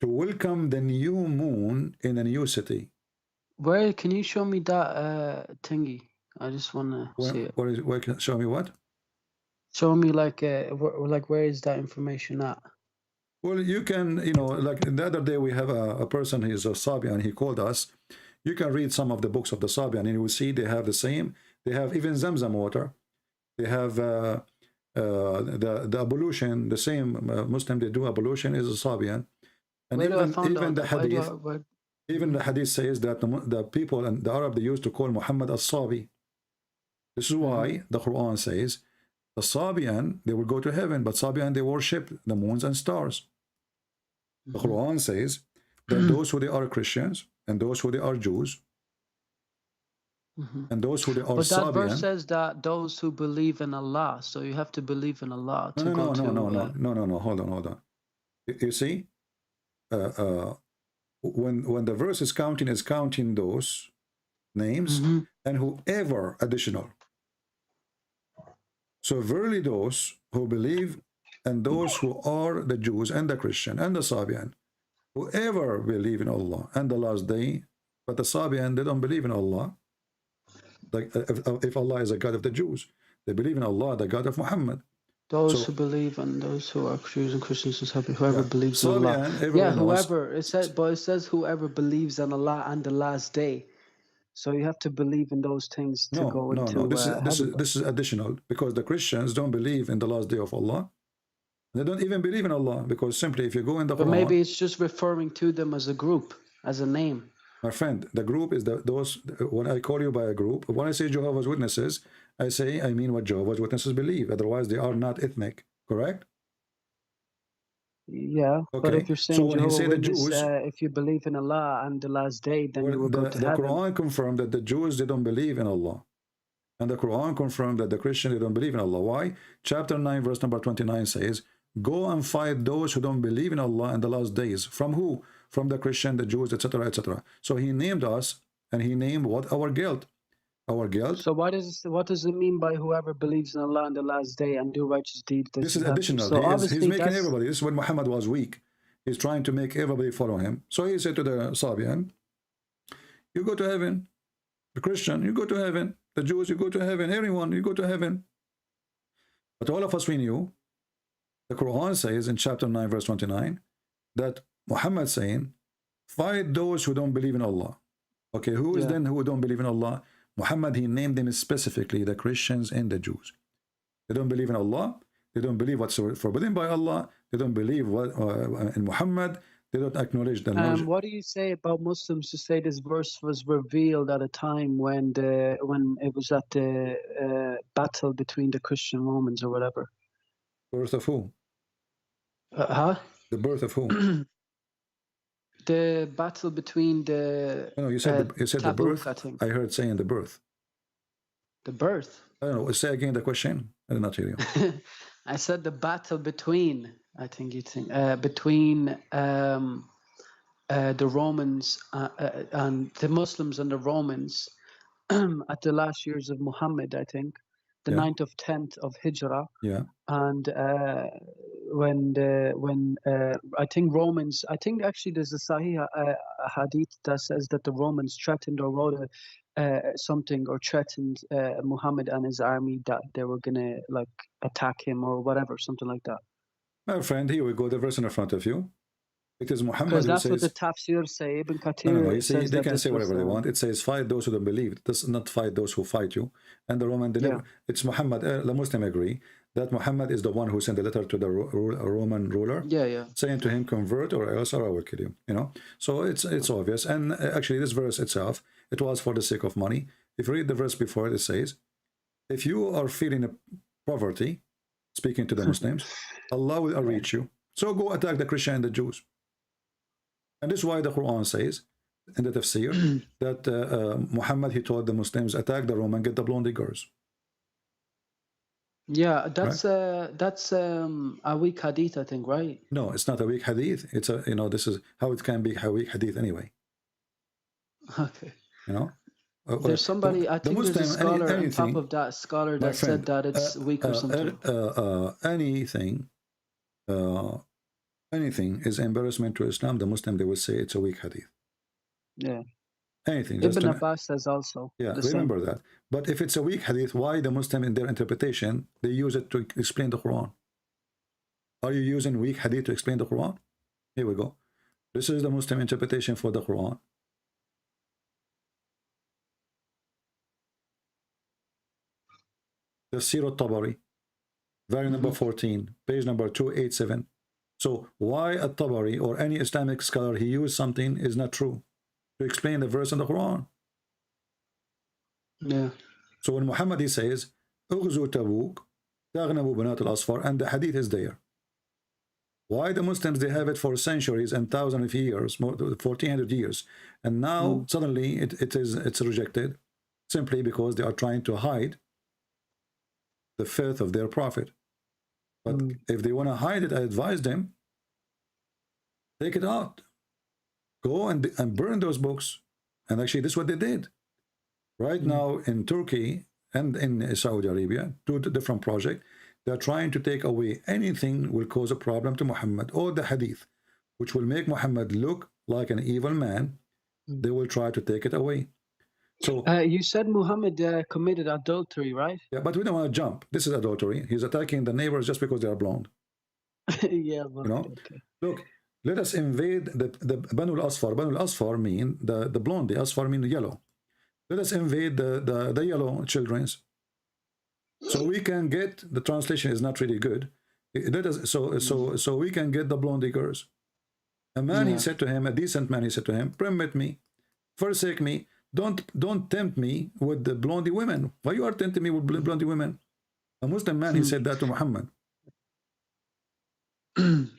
to welcome the new moon in a new city. Where can you show me that thingy? I just want to see it. Where can show me what? Show me like where is that information at? Well, you can, like the other day we have a person, he's a Sabian, he called us. You can read some of the books of the Sabian, and you will see they have the same. They have even Zamzam water. They have the ablution, the same Muslim, they do ablution is a Sabian. And even the hadith, even the hadith says that the people and the Arab, they used to call Muhammad as-Sabi. This is why the Quran says the Sabian, they will go to heaven, but Sabian, they worship the moons and stars. The Quran says that those who they are Christians, and those who they are Jews, and those who they are Sabian. But that verse says that those who believe in Allah, so you have to believe in Allah to go to... No, hold on. You see, when the verse is counting those names, and whoever additional. So verily those who believe, and those who are the Jews and the Christian and the Sabian, whoever believe in Allah and the last day, but the Sabian, they don't believe in Allah. Like if Allah is a God of the Jews, they believe in Allah, the God of Muhammad. Those who believe and those who are Jews and Christians and Sabian, whoever believes in Allah. Yeah, whoever. It says whoever believes in Allah and the last day. So you have to believe in those things to go into heaven. This is additional, because the Christians don't believe in the last day of Allah. They don't even believe in Allah, because simply if you go in the Quran... But maybe it's just referring to them as a group, as a name. My friend, the group is those... When I call you by a group, when I say Jehovah's Witnesses, I mean what Jehovah's Witnesses believe. Otherwise, they are not ethnic, correct? Yeah, okay. But if you're saying so when Jehovah's Witness, if you believe in Allah and the last day, then you will go to heaven. The Quran confirmed that the Jews, they don't believe in Allah. And the Quran confirmed that the Christians, they don't believe in Allah. Why? Chapter 9, verse number 29 says, go and fight those who don't believe in Allah and the last days. From who? From the Christian, the Jews, etc., etc. So he named us, and he named what? Our guilt. Our guilt. So what does it mean by whoever believes in Allah and the last day and do righteous deeds? This is additional. So he's making everybody. This is when Muhammad was weak. He's trying to make everybody follow him. So he said to the Sabian, you go to heaven. The Christian, you go to heaven. The Jews, you go to heaven. Everyone, you go to heaven. But all of us, we knew, the Quran says in chapter 9, verse 29, that Muhammad saying, fight those who don't believe in Allah. Okay, who is then who don't believe in Allah? Muhammad, he named them specifically, the Christians and the Jews. They don't believe in Allah. They don't believe what's forbidden by Allah. They don't believe in Muhammad. They don't acknowledge the knowledge. What do you say about Muslims who say this verse was revealed at a time when it was at the battle between the Christian Romans or whatever? Birth of who? The birth of who? The battle between the... No, you said the birth. I think. I heard saying the birth. The birth? I don't know. Say again the question. I did not hear you. I said the battle between, between the Romans and the Muslims and the Romans at the last years of Muhammad, I think. The 9th of 10th of Hijrah. Yeah. And when I think Romans, I think actually there's a Sahih hadith that says that the Romans threatened or wrote something or threatened Muhammad and his army that they were gonna attack him or whatever, something like that. My friend, here we go, the verse in front of you. It is Muhammad Because who that's what the says, tafsir say. Ibn Kathir no, you see, says they that can this say was, whatever they want. It says, fight those who don't believe. It does not fight those who fight you. And the Roman, it's Muhammad, the Muslim agree that Muhammad is the one who sent the letter to the Roman ruler, saying to him, convert or else or I will kill you. You know, so it's obvious. And actually, this verse itself, it was for the sake of money. If you read the verse before it, says, if you are feeling poverty, speaking to the Muslims, Allah will reach you. So go attack the Christian and the Jews. And this is why the Quran says in the tafsir that Muhammad, he told the Muslims, attack the Roman, get the blonde girls. Yeah, that's a weak hadith, I think, right? No, it's not a weak hadith. It's a, you know, this is how it can be a weak hadith anyway. Okay. You know, there's somebody, I think Muslim, there's a scholar anything, on top of that scholar that said that it's weak or something. Anything is embarrassment to Islam, the Muslim, they will say it's a weak hadith. Yeah. Anything. Ibn Abbas says also. Yeah, remember that. But if it's a weak hadith, why the Muslim in their interpretation, they use it to explain the Quran? Are you using weak hadith to explain the Quran? Here we go. This is the Muslim interpretation for the Quran. The Sirah Tabari, volume number 14, page number 287. So why a Tabari or any Islamic scholar, he used something is not true to explain the verse in the Quran. Yeah. So when Muhammad, he says, "Ughzu Tabuk, taghnamu banat al-asfar," and the hadith is there. Why the Muslims, they have it for centuries and thousands of years, more 1400 years, and now suddenly it's rejected simply because they are trying to hide the faith of their prophet. But if they want to hide it, I advise them, take it out. Go and burn those books. And actually, this is what they did. Right now in Turkey and in Saudi Arabia, two different projects, they're trying to take away anything will cause a problem to Muhammad, or the hadith, which will make Muhammad look like an evil man. They will try to take it away. So you said Muhammad committed adultery, right? Yeah, but we don't want to jump. This is adultery. He's attacking the neighbors just because they are blonde. Yeah, you know. Okay. Look, let us invade the Banu al-Asfar. Banu al-Asfar mean the blonde. The Asfar mean yellow. Let us invade the yellow children's. So we can get, the translation is not really good. Let us, so we can get the blonde girls. A man, he said to him, a decent man, he said to him, permit me, forsake me. Don't tempt me with the blondie women. Why you are tempting me with blondie women? A Muslim man, he said that to Muhammad.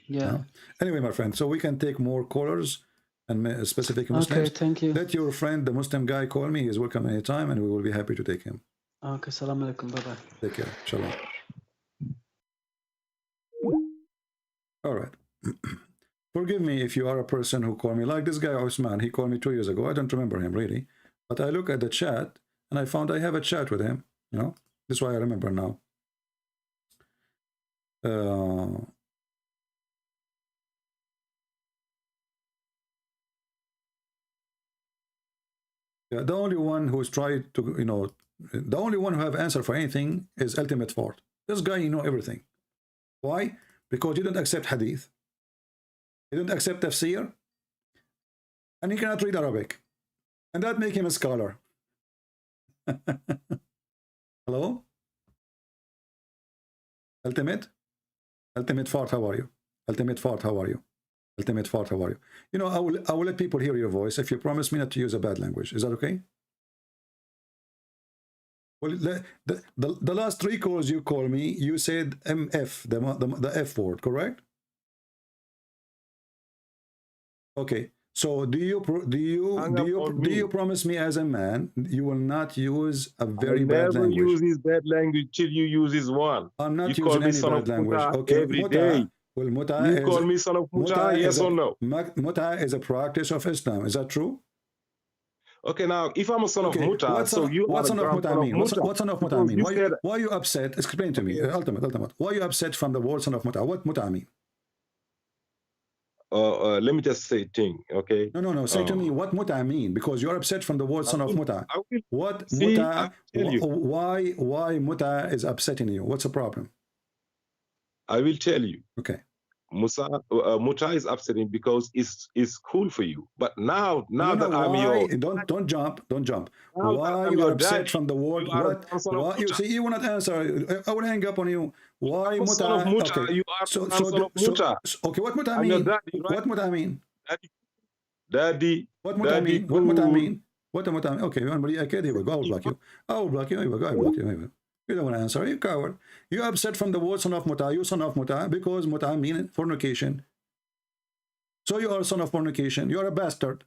Yeah. Anyway, my friend, so we can take more callers and specific Muslims. Okay, thank you. Let your friend, the Muslim guy, call me. He's welcome anytime, and we will be happy to take him. Okay, salam alaikum. Bye-bye. Take care. Shalom. All right. Forgive me if you are a person who called me, like this guy, Osman. He called me 2 years ago. I don't remember him, really. But I look at the chat, and I found I have a chat with him. You know, this is why I remember now. Yeah, the only one who's tried to, you know, the only one who have answer for anything is Ultimate Fort. This guy, you know everything. Why? Because you don't accept hadith. You don't accept tafsir. And he cannot read Arabic. And that make him a scholar. Hello? Ultimate? Ultimate Fort, how are you? Ultimate Fort, how are you? Ultimate Fort, how are you? You know, I will let people hear your voice if you promise me not to use a bad language. Is that okay? Well, the last 3 calls you called me, you said MF, the F word, correct? Okay. So do you promise me as a man you will not use a very bad language? Never use his bad language till you use his one. I'm not using any bad language. Okay. Every day. Well, you call me son of Muta, yes or no? Muta is a practice of Islam. Is that true? Okay, now if I'm a son of Muta, what son of Muta mean? What son of Muta mean? Why are you upset? Explain to me, Ultimate. Why are you upset from the word son of Muta? What Muta mean? Let me just say a thing, okay? No. Say to me what Muta mean, because you're upset from the word son of Muta. What Muta? Why Muta is upsetting you? What's the problem? I will tell you. Okay. Muta is upsetting because it's cool for you. But now that I'm your don't jump. now Why that I'm you your are upset daddy, from the word? you are What? a son of Why you Muta. see? You will not answer. I will hang up on you. Why I'm a son of Muta? Muta. Okay. You are So son of Muta. okay. What Muta I'm your mean? daddy, right? What Muta mean? Daddy. What Muta Daddy mean? What Muta cool. mean? What Muta mean? Okay, okay, here we go. I will block you. I will block you. Here we go. I will block you. Here we go. You don't want to answer. You coward. You're upset from the word son of Muta. You son of Muta because Muta mean fornication. So you are a son of fornication. You are a bastard.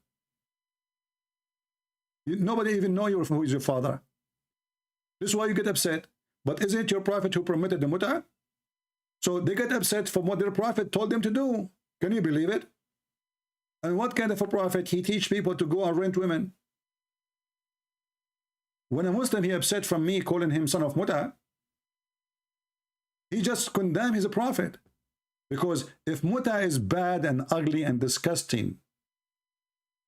Nobody even know who is your father. This is why you get upset. But isn't it your prophet who permitted the Muta? So they get upset from what their prophet told them to do. Can you believe it? And what kind of a prophet? He teach people to go and rent women. When a Muslim, he upset from me calling him son of Muta, he just condemned his prophet. Because if Muta is bad and ugly and disgusting,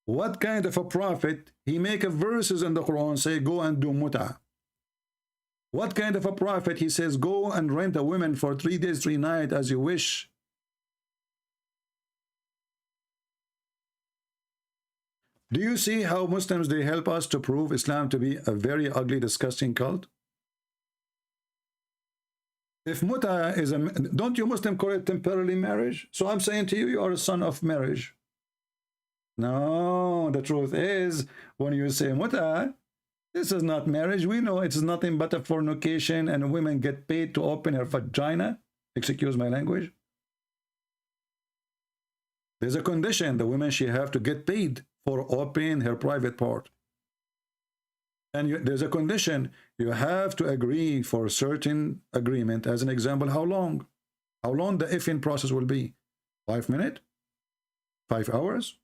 what kind of a prophet? He make a verses in the Quran say, go and do Muta. What kind of a prophet? He says, go and rent a woman for 3 days, 3 nights as you wish. Do you see how Muslims, they help us to prove Islam to be a very ugly, disgusting cult? If Muta is a... Don't you Muslim call it temporary marriage? So I'm saying to you, you are a son of marriage. No, the truth is, when you say Muta, this is not marriage. We know it's nothing but a fornication and women get paid to open her vagina. Excuse my language. There's a condition. The women, she have to get paid for opening her private part. And there's a condition. You have to agree for a certain agreement. As an example, how long? How long the effing process will be? 5 minutes? 5 hours?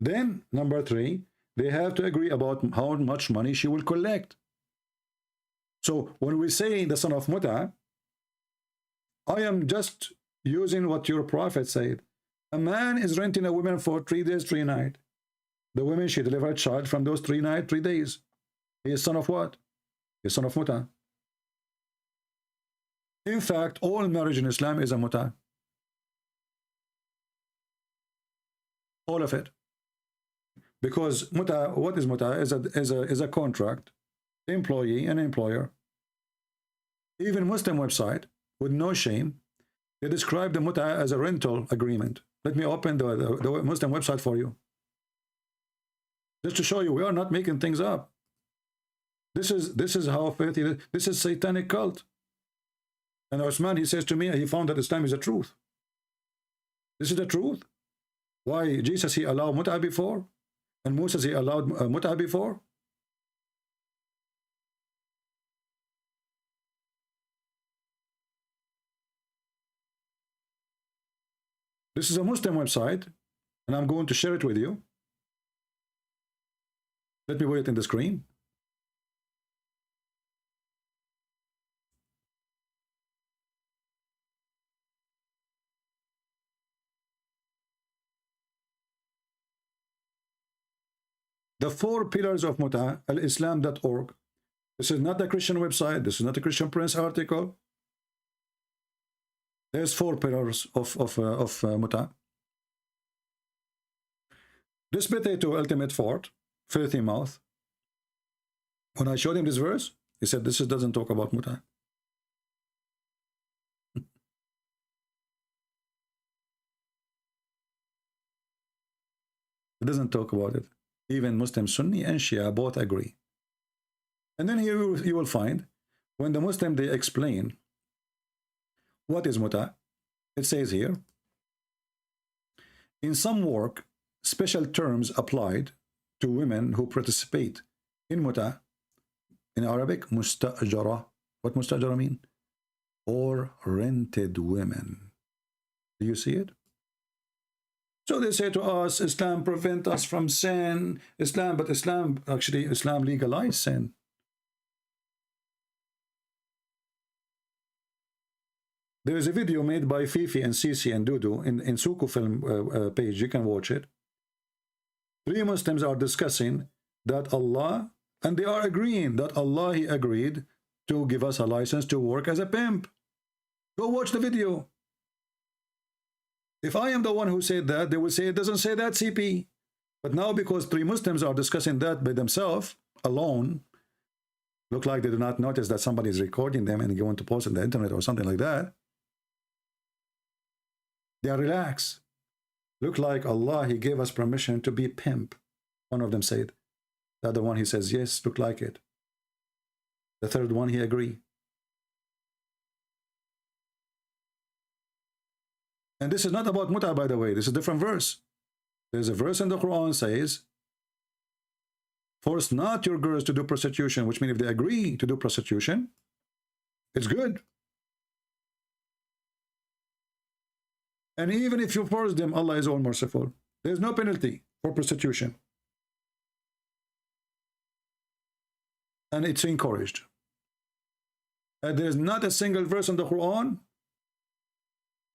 Then, number 3, they have to agree about how much money she will collect. So, when we say the son of Muta, I am just using what your prophet said. A man is renting a woman for 3 days, 3 nights. The woman, she delivered a child from those 3 nights, 3 days. He is son of what? He is son of Muta. In fact, all marriage in Islam is a Muta. All of it. Because Muta, what is Muta? Is a contract, employee and employer. Even Muslim website, with no shame, they describe the Muta as a rental agreement. Let me open the Muslim website for you. Just to show you, we are not making things up. This is how filthy, this is satanic cult. And Osman, he says to me, he found that Islam is the truth. This is the truth. Why Jesus, he allowed Muta before? And Moses, he allowed Muta before? This is a Muslim website, and I'm going to share it with you. Let me put it in the screen. The 4 pillars of Muta, alislam.org. This is not a Christian website. This is not a Christian Prince article. There's 4 pillars of Muta. This potato, ultimate fort, filthy mouth. When I showed him this verse, he said, this doesn't talk about Muta. It doesn't talk about it. Even Muslim Sunni and Shia both agree. And then here you will find, when the Muslim, they explain what is Muta, it says here, in some work, special terms applied to women who participate in Muta, in Arabic, mustajara. What mustajara mean? Or rented women. Do you see it? So they say to us, Islam prevent us from sin. But Islam legalized sin. There is a video made by Fifi and Sisi and Dudu in Suku film page. You can watch it. 3 Muslims are discussing that Allah, and they are agreeing that Allah, he agreed to give us a license to work as a pimp. Go watch the video. If I am the one who said that, they will say it doesn't say that, CP. But now because 3 Muslims are discussing that by themselves, alone, look like they do not notice that somebody is recording them and going to post it on the internet or something like that. They are relaxed. Look like Allah, He gave us permission to be pimp. One of them said. The other one, he says, yes, look like it. The third one, he agreed. And this is not about muta, by the way. This is a different verse. There's a verse in the Quran says, force not your girls to do prostitution, which means if they agree to do prostitution, it's good. And even if you force them, Allah is all merciful. There's no penalty for prostitution. And it's encouraged. And there's not a single verse in the Quran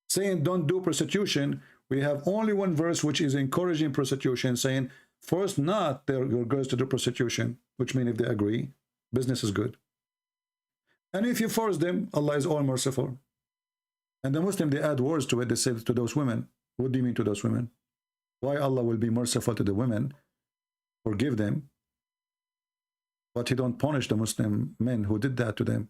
saying don't do prostitution. We have only one verse which is encouraging prostitution, saying force not your girls to do prostitution, which means if they agree, business is good. And if you force them, Allah is all merciful. And the Muslim, they add words to it. They say to those women, what do you mean to those women? Why Allah will be merciful to the women, forgive them, but He don't punish the Muslim men who did that to them?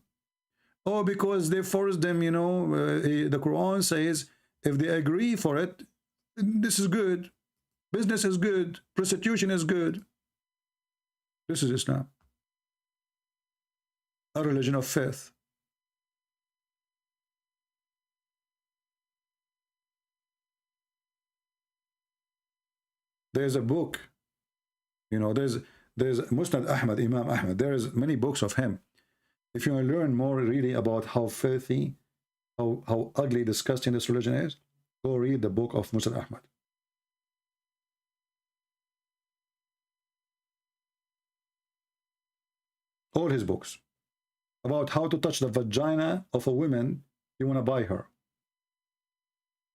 Oh, because they forced them, you know, the Quran says, if they agree for it, this is good. Business is good. Prostitution is good. This is Islam. A religion of faith. There's a book, you know, there's Musnad Ahmad, Imam Ahmad. There's many books of him. If you want to learn more really about how filthy, how ugly, disgusting this religion is, go read the book of Musnad Ahmad. All his books about how to touch the vagina of a woman you want to buy her.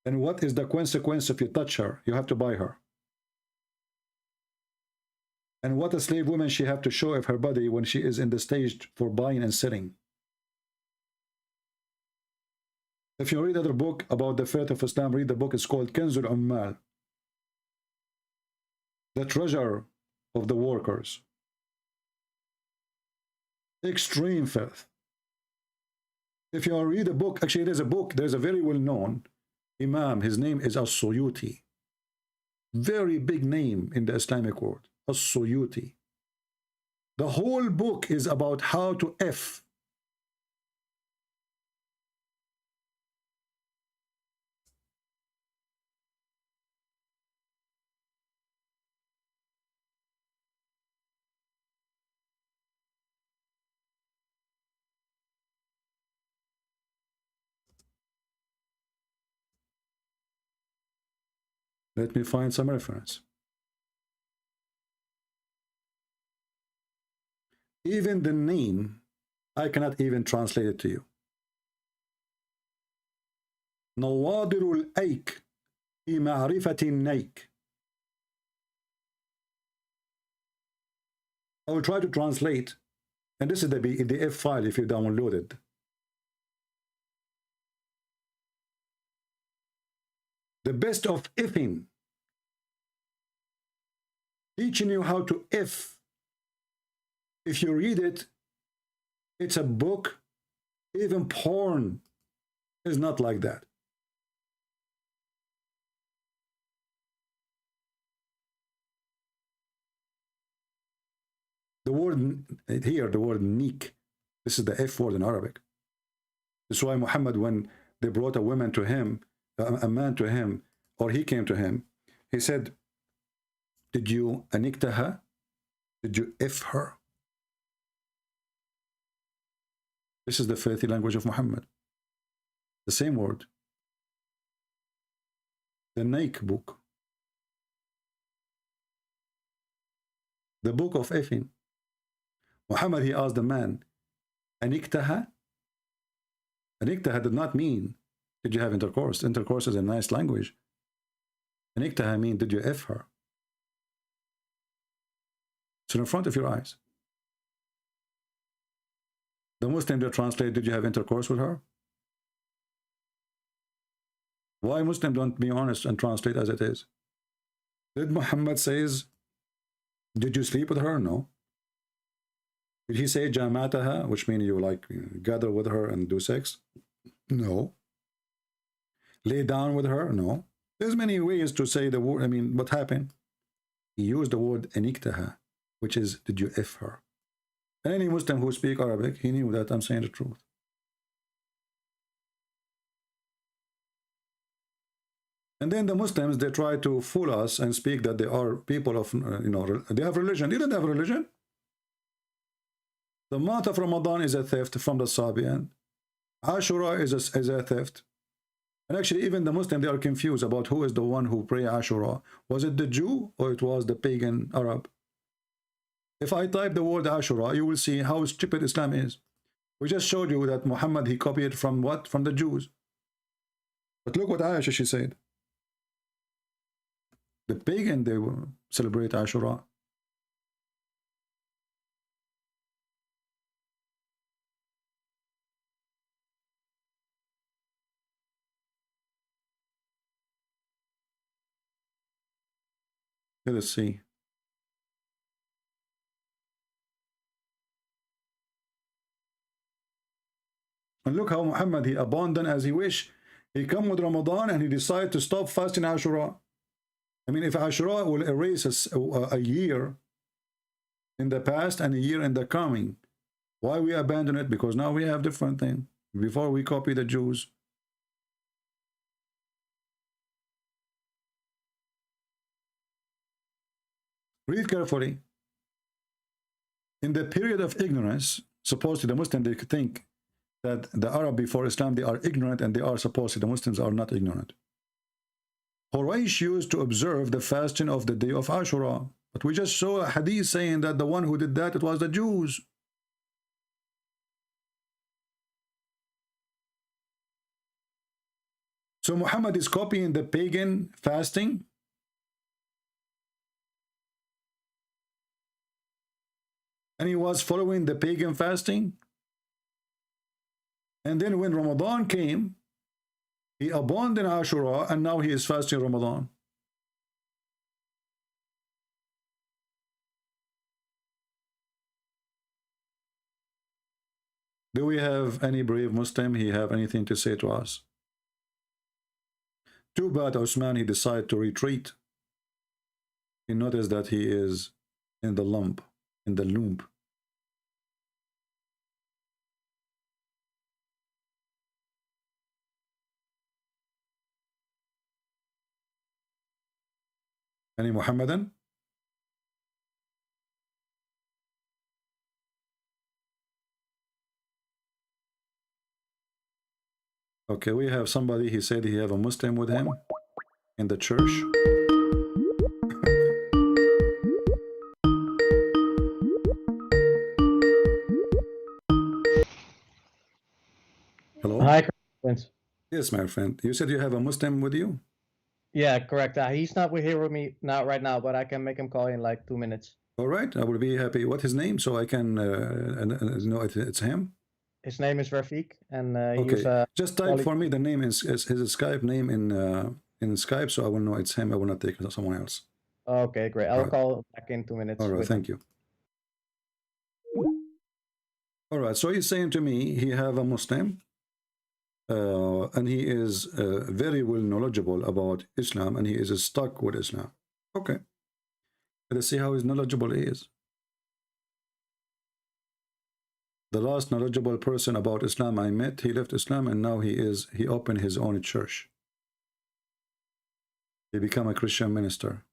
And what is the consequence if you touch her? You have to buy her. And what a slave woman she have to show of her body when she is in the stage for buying and selling. If you read another book about the faith of Islam, read the book. It's called Kanzul Ummal, the treasure of the workers. Extreme faith. If you read a book, actually there's a book, there's a very well-known Imam, his name is As-Suyuti. Very big name in the Islamic world. As-Suyuti. The whole book is about how to F. Let me find some reference. Even the name, I cannot even translate it to you. نوادر الأيك في معرفة النيك. I will try to translate, and this is the PDF file if you download it. The best of ifing, teaching you how to if. If you read it, it's a book. Even porn is not like that. The word here, the word neek, this is the F word in Arabic. That's why Muhammad, when they brought a woman to him, a man to him, or he came to him, he said, did you aniktaha? Did you F her? This is the filthy language of Muhammad. The same word. The Naik book. The book of effing. Muhammad, he asked the man, Aniktaha? Aniktaha did not mean, did you have intercourse? Intercourse is a nice language. Aniktaha means, did you F her? It's in front of your eyes. The Muslim, they translate, did you have intercourse with her? Why Muslims don't be honest and translate as it is? Did Muhammad says, did you sleep with her? No. Did he say jamataha, which means you like gather with her and do sex? No. Lay down with her? No. There's many ways to say the word. I mean, what happened? He used the word aniktaha, which is, did you F her? And any Muslim who speak Arabic, he knew that I'm saying the truth. And then the Muslims, they try to fool us and speak that they are people of, they have religion. They don't have religion. The month of Ramadan is a theft from the Sabian. Ashura is a theft. And actually, even the Muslim, they are confused about who is the one who pray Ashura. Was it the Jew or it was the pagan Arab? If I type the word Ashura, you will see how stupid Islam is. We just showed you that Muhammad, he copied from what? From the Jews. But look what Aisha, she said. The pagan, they will celebrate Ashura. Let us see. And look how Muhammad, he abandoned as he wish. He come with Ramadan and he decided to stop fasting Ashura. I mean, if Ashura will erase a year in the past and a year in the coming, why we abandon it? Because now we have different thing. Before we copy the Jews. Read carefully. In the period of ignorance, supposedly the Muslims, they think that the Arab before Islam, they are ignorant, and they are supposedly, the Muslims are not ignorant. Quraysh used to observe the fasting of the day of Ashura. But we just saw a hadith saying that the one who did that, it was the Jews. So Muhammad is copying the pagan fasting. And he was following the pagan fasting. And then when Ramadan came, he abandoned Ashura, and now he is fasting Ramadan. Do we have any brave Muslim? He have anything to say to us? Too bad Osman, he decided to retreat. He noticed that he is in the lump, in the loop. Any Muhammadan? Okay, we have somebody, he said he have a Muslim with him in the church. Hello? Hi, friends. Yes, my friend. You said you have a Muslim with you? Yeah, correct. He's not here with me now, right now, but I can make him call in like 2 minutes. All right, I will be happy. What his name, so I can know it's him? His name is Rafiq, and okay. Just type for me the name is his Skype name in Skype, so I will know it's him. I will not take someone else. Okay, great. I'll call back in 2 minutes. All right, thank you. All right, so he's saying to me he have a Muslim, and he is very well knowledgeable about Islam, and he is stuck with Islam. Okay, let's see how knowledgeable he is. The last knowledgeable person about Islam I met, he left Islam, and now he opened his own church. He became a Christian minister.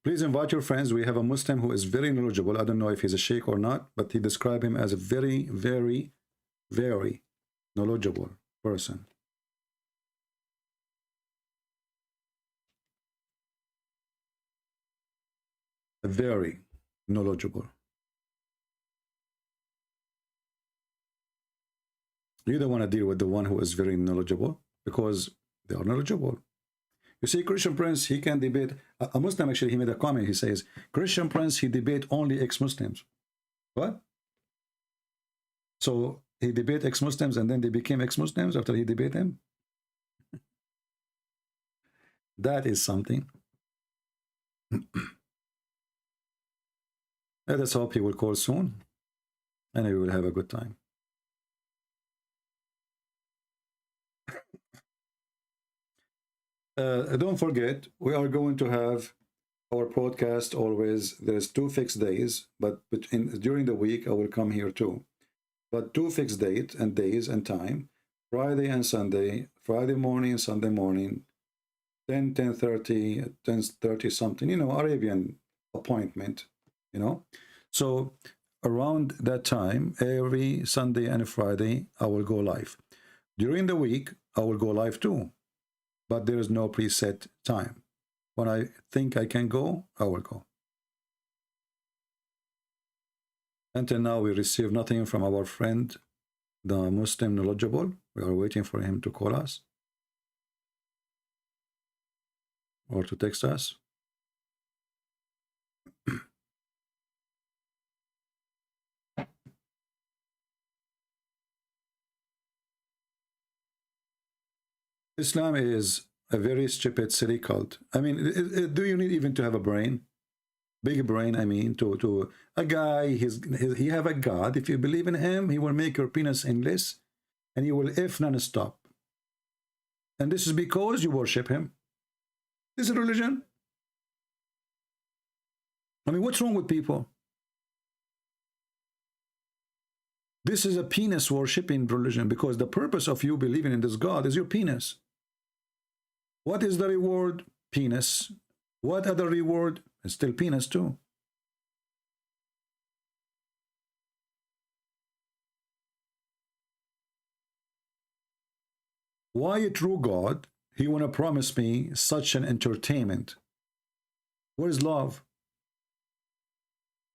Please invite your friends. We have a Muslim who is very knowledgeable. I don't know if he's a sheikh or not, but he described him as a very, very, very knowledgeable person. Very knowledgeable. You don't want to deal with the one who is very knowledgeable because they are knowledgeable. You see, Christian Prince, he can debate. A Muslim, actually, he made a comment. He says, Christian Prince, he debate only ex-Muslims. What? So He debate ex-Muslims and then they became ex-Muslims after he debate them. That is something. Let us hope he will call soon and we will have a good time. Don't forget, we are going to have our podcast always. There's 2 fixed days, but during the week I will come here too. But 2 fixed dates and days and time, Friday and Sunday, Friday morning, Sunday morning, 10, 10:30, 10:30 something, you know, Arabian appointment, you know. So around that time, every Sunday and Friday, I will go live. During the week, I will go live too, but there is no preset time. When I think I can go, I will go. Until now, we receive nothing from our friend, the Muslim knowledgeable. We are waiting for him to call us or to text us. Islam is a very stupid silly cult. I mean, do you need even to have a brain? Big brain, I mean, to a guy, he have a God. If you believe in him, he will make your penis endless and he will if non-stop. And this is because you worship him. This is religion. I mean, what's wrong with people? This is a penis worshipping religion because the purpose of you believing in this God is your penis. What is the reward? Penis. What other reward? It's still penis too. Why a true God? He want to promise me such an entertainment. Where is love?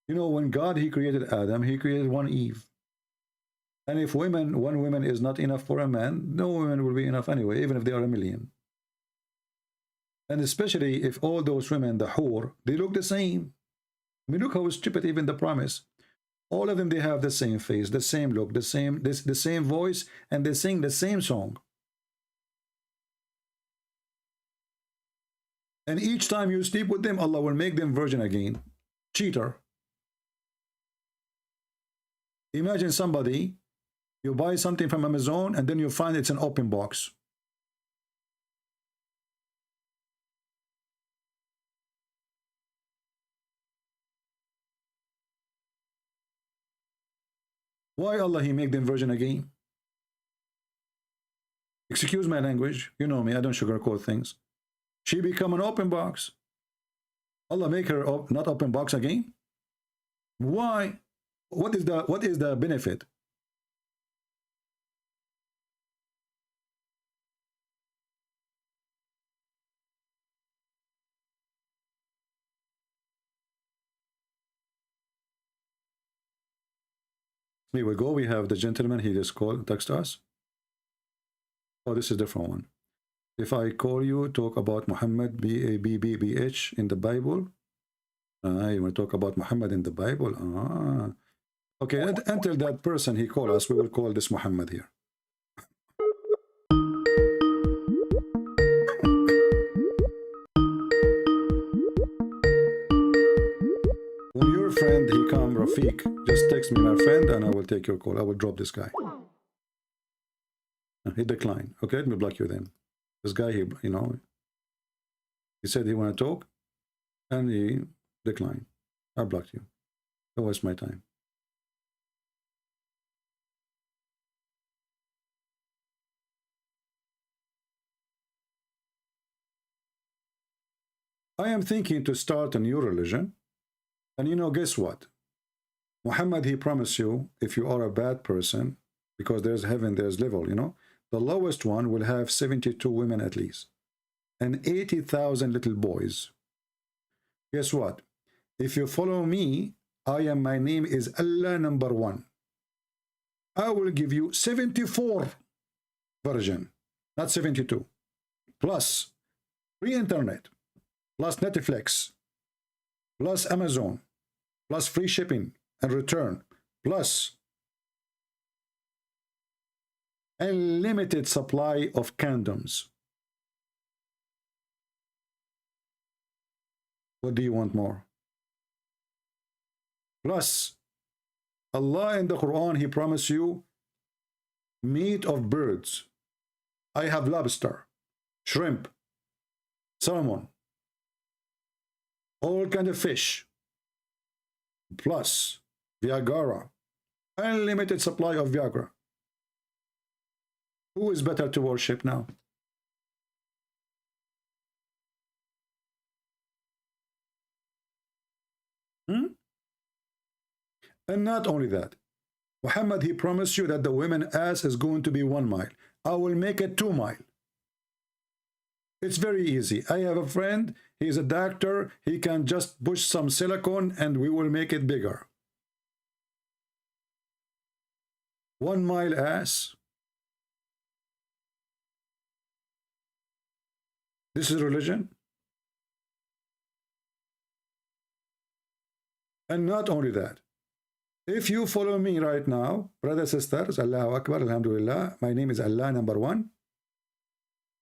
You know, when God, he created Adam, he created one Eve. And if one woman is not enough for a man, no woman will be enough anyway, even if they are a million. And especially if all those women, the whore, they look the same. I mean, look how stupid even the promise. All of them, they have the same face, the same look, the same voice, and they sing the same song. And each time you sleep with them, Allah will make them virgin again. Cheater. Imagine somebody, you buy something from Amazon, and then you find it's an open box. Why Allah he make them virgin again? Excuse my language. You know me. I don't sugarcoat things. She become an open box. Allah make her not open box again. Why? What is the benefit? Here we go. We have the gentleman. He just called, text us. Oh, this is a different one. If I call you, talk about Muhammad, B-A-B-B-B-H, in the Bible. You want to talk about Muhammad in the Bible? Okay, until that person he called us, we will call this Muhammad here. When your friend, he come, Rafiq, just text me, my friend, and I will take your call. I will drop this guy. He declined. Okay, let me block you then. This guy, he, you know, he said he want to talk, and he declined. I blocked you. Don't waste my time. I am thinking to start a new religion. And you know, guess what? Muhammad, he promised you, if you are a bad person, because there's heaven, there's level, you know, the lowest one will have 72 women at least, and 80,000 little boys. Guess what? If you follow me, my name is Allah number 1. I will give you 74 virgin, not 72, plus free internet, plus Netflix, plus Amazon, plus free shipping and return, plus Unlimited supply of condoms. What do you want more? Plus, Allah in the Quran, He promised you meat of birds. I have lobster, shrimp, salmon, all kind of fish, plus Viagra, unlimited supply of Viagra. Who is better to worship now? And not only that, Muhammad, he promised you that the women's ass is going to be 1 mile. I will make it 2 mile. It's very easy. I have a friend, he's a doctor, he can just push some silicone and we will make it bigger. 1 mile ass. This is religion. And not only that, if you follow me right now, brothers, sisters, Allahu Akbar, Alhamdulillah, my name is Allah #1.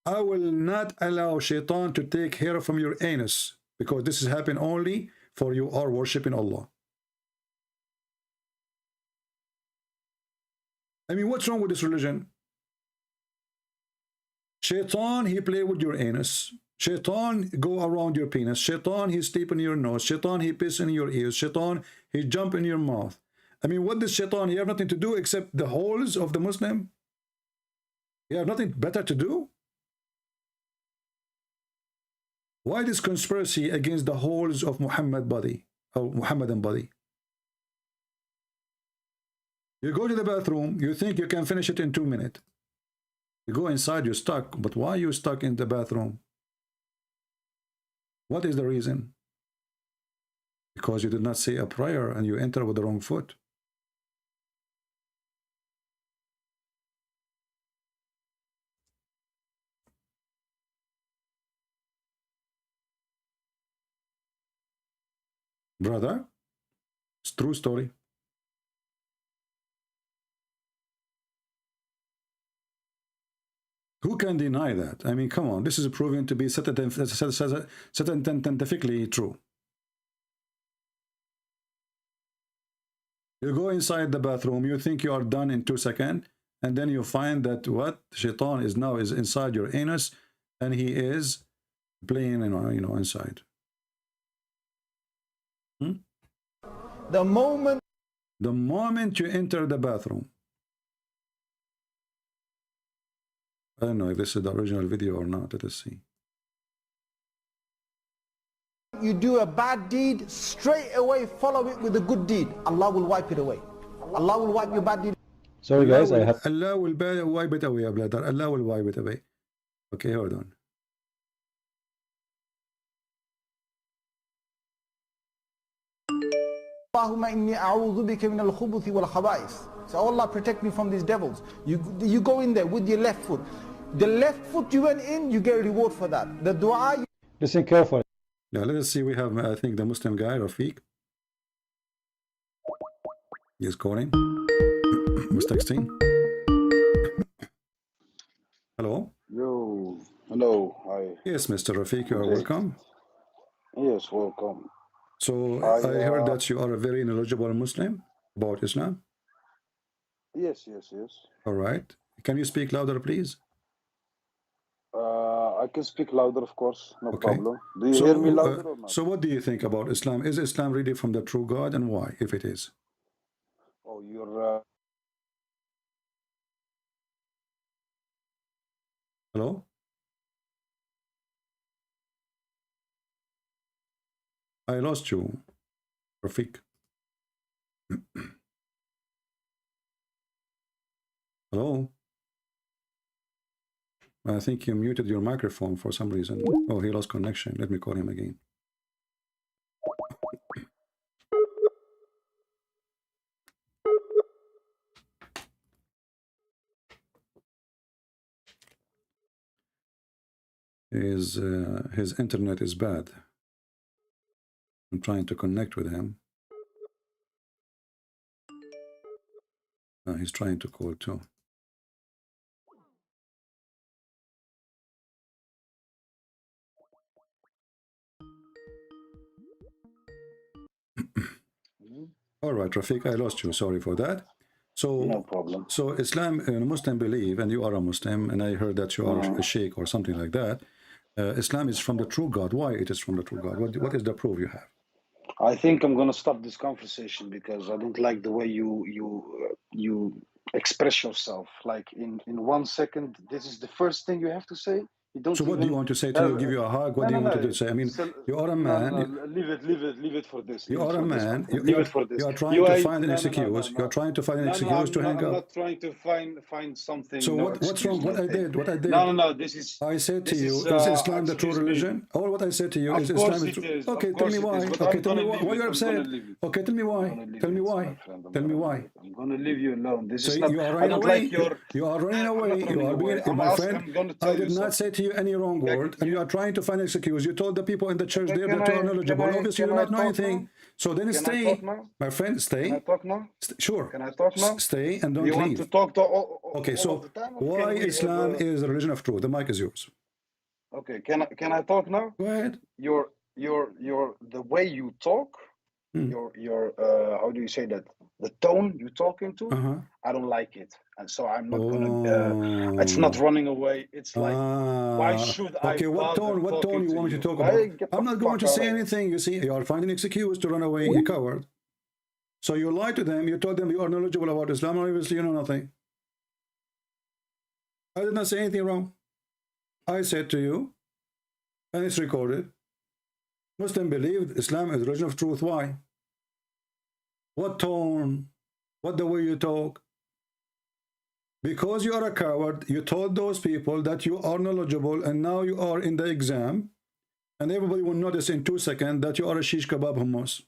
I will not allow shaitan to take hair from your anus, because this is happening only for you are worshipping Allah. I mean, what's wrong with this religion? Shaitan, he play with your anus. Shaitan go around your penis. Shaitan, he sleep in your nose. Shaitan, he piss in your ears. Shaitan, he jump in your mouth. I mean, what does shaitan? He have nothing to do except the holes of the Muslim? He have nothing better to do? Why this conspiracy against the holes of Muhammad body, or Muhammadan body? You go to the bathroom, you think you can finish it in 2 minutes. You go inside, you're stuck. But why are you stuck in the bathroom? What is the reason? Because you did not say a prayer and you enter with the wrong foot. Brother, it's true story. Who can deny that? I mean, come on, this is proven to be scientifically true. You go inside the bathroom, you think you are done in 2 seconds, and then you find that what? Shaitan is now is inside your anus, and he is playing, you know, inside. The moment you enter the bathroom, I don't know if this is the original video or not. Let us see. You do a bad deed, straight away follow it with a good deed. Allah will wipe it away. Allah will wipe your bad deed. Sorry guys, Allah will wipe it away, brother. Allah will wipe it away. Okay, hold on. Allahumma inni a'udhu bika min al-khubuthi wal khaba'ith. So Allah protect me from these devils. You go in there with your left foot. The left foot you went in, you get a reward for that. The dua. Listen carefully. Yeah, let us see. We have, I think, the Muslim guy, Rafiq. He's calling. Who's texting? Hello? Yo, hello, hi. Yes, Mr. Rafiq, you are welcome. Yes, welcome. So, I heard that you are a very knowledgeable Muslim about Islam. Yes. All right. Can you speak louder, please? I can speak louder, of course, no problem. Do you hear me louder or not? So what do you think about Islam? Is Islam really from the true God, and why, if it is? Oh, you're... Hello? I lost you, Rafiq. Hello? I think you muted your microphone for some reason. Oh, he lost connection. Let me call him again. His internet is bad. I'm trying to connect with him. He's trying to call too. All right, Rafiq, I lost you. Sorry for that. So, no problem. So Islam and Muslim believe, and you are a Muslim, and I heard that you are a sheikh or something like that. Islam is from the true God. Why it is from the true God? What is the proof you have? I think I'm gonna stop this conversation because I don't like the way you express yourself. Like in 1 second, this is the first thing you have to say. You don't. So what do you want to say to you? Give you a hug? What do you want to say? I mean, you are a man. Leave it for this. You are a man. Leave it for this. You are trying to find an excuse. You are trying to find an excuse to hang I'm up. not trying to find something. So what's wrong? What I did? What I did? No. This is. I said to you, is Islam the true religion? All what I said to you is Islam is true. Okay, tell me why. Okay, tell me why. Why you're upset? Okay, tell me why. Tell me why. Tell me why. I'm gonna leave you alone. This is So not. you are I running don't away. like your. You are running away. You are being my friend. I did not say to you any wrong word, and you are trying to find an excuse. You told the people in the church there that you are knowledgeable. Obviously, you do not know anything. So then stay, my friend. Stay. Can I talk now? Sure. Can I talk now? Stay and don't You leave. want to talk to Okay, all so of the time, or why can we Islam have is the religion of truth? The mic is yours. Okay, can I talk now? Go ahead. Your the way you talk, your how do you say that? The tone you talk into, I don't like it, and so I'm not gonna. It's not running away. It's like, why should I? Okay, what tone? What tone you want me to talk about? I'm not going to say anything. You see, you are finding an excuse to run away, you coward. So you lied to them. You told them you are knowledgeable about Islam. Obviously, you know nothing. I did not say anything wrong. I said to you, and it's recorded, Muslim believe Islam is the religion of truth. Why? What tone? What the way you talk? Because you are a coward, you told those people that you are knowledgeable, and now you are in the exam, and everybody will notice in 2 seconds that you are a shish kebab hummus.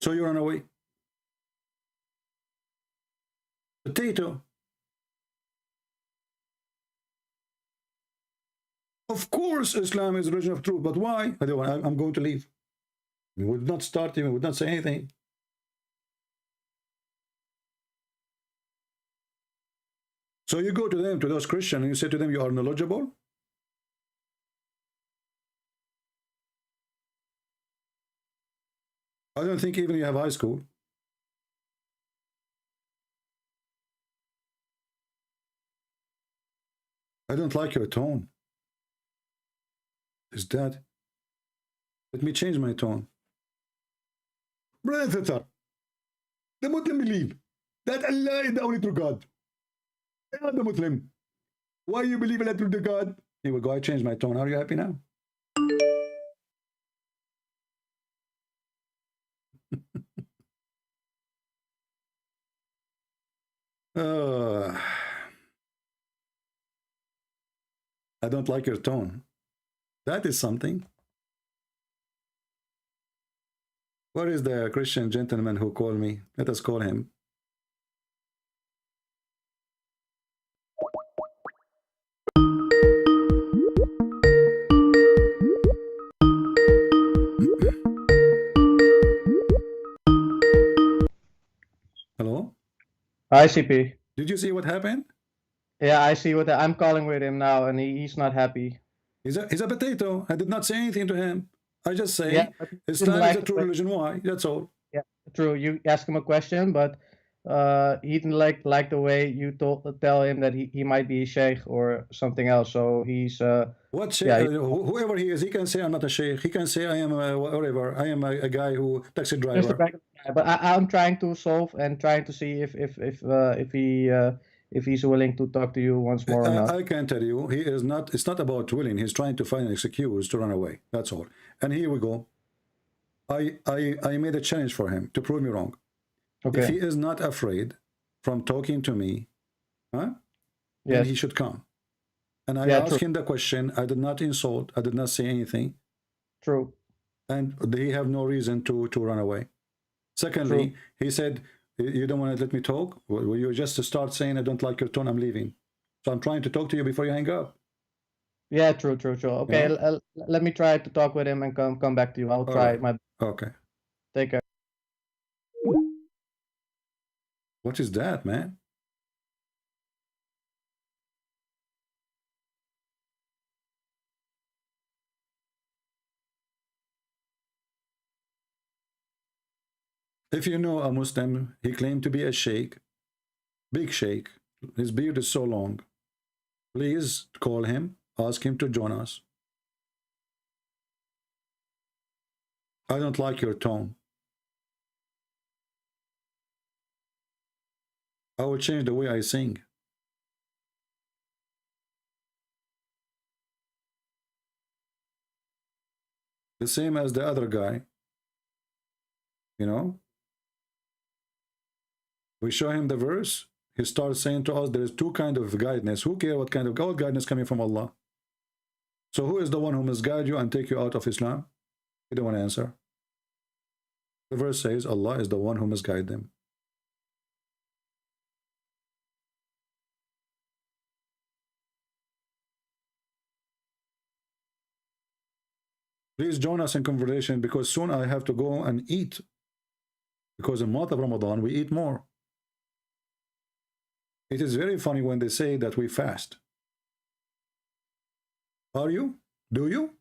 So you run away. Potato. Of course, Islam is the religion of truth, but why? I'm going to leave. We would not start him, we would not say anything. So you go to them, to those Christians, and you say to them, you are knowledgeable? I don't think even you have high school. I don't like your tone. Is that? Let me change my tone. Brother and sister, the Muslim believe that Allah is the only true God. They are the Muslim. Why you believe in the God? Here we go. I changed my tone. Are you happy now? I don't like your tone. That is something. Where is the Christian gentleman who called me? Let us call him. Hello? Hi, CP. Did you see what happened? Yeah, I see what I'm calling with him now, and he's not happy. He's a potato. I did not say anything to him. I just say Islam like is a true religion. Why? That's all. Yeah, true. You ask him a question, but he didn't like the way you tell him that he might be a sheikh or something else. So he's what sheikh? Yeah, whoever he is, he can say I'm not a sheikh. He can say I am whatever. I am a guy who taxi driver. just a regular guy. But I'm trying to solve and trying to see if he's willing to talk to you once more or not. I can tell you, he is not. It's not about willing. He's trying to find an excuse to run away. That's all. And here we go. I made a challenge for him to prove me wrong. Okay. If he is not afraid from talking to me, then he should come. And I asked him the question. I did not insult. I did not say anything. True. And they have no reason to run away. Secondly, he said, you don't want to let me talk? Will you just start saying, I don't like your tone, I'm leaving. So I'm trying to talk to you before you hang up. Yeah, true. Okay, Yeah. let me try to talk with him and come back to you. I'll try my. Okay. Take care. What is that, man? If you know a Muslim, he claimed to be a sheikh, big sheikh, his beard is so long, please call him, ask him to join us. I don't like your tone. I will change the way I sing. The same as the other guy. You know? We show him the verse. He starts saying to us, there is two kinds of guidance. Who cares what kind of guidance coming from Allah? So who is the one who misguide you and take you out of Islam? He don't want to answer. The verse says Allah is the one who misguide them. Please join us in conversation because soon I have to go and eat. Because in month of Ramadan, we eat more. It is very funny when they say that we fast. Are you? Do you?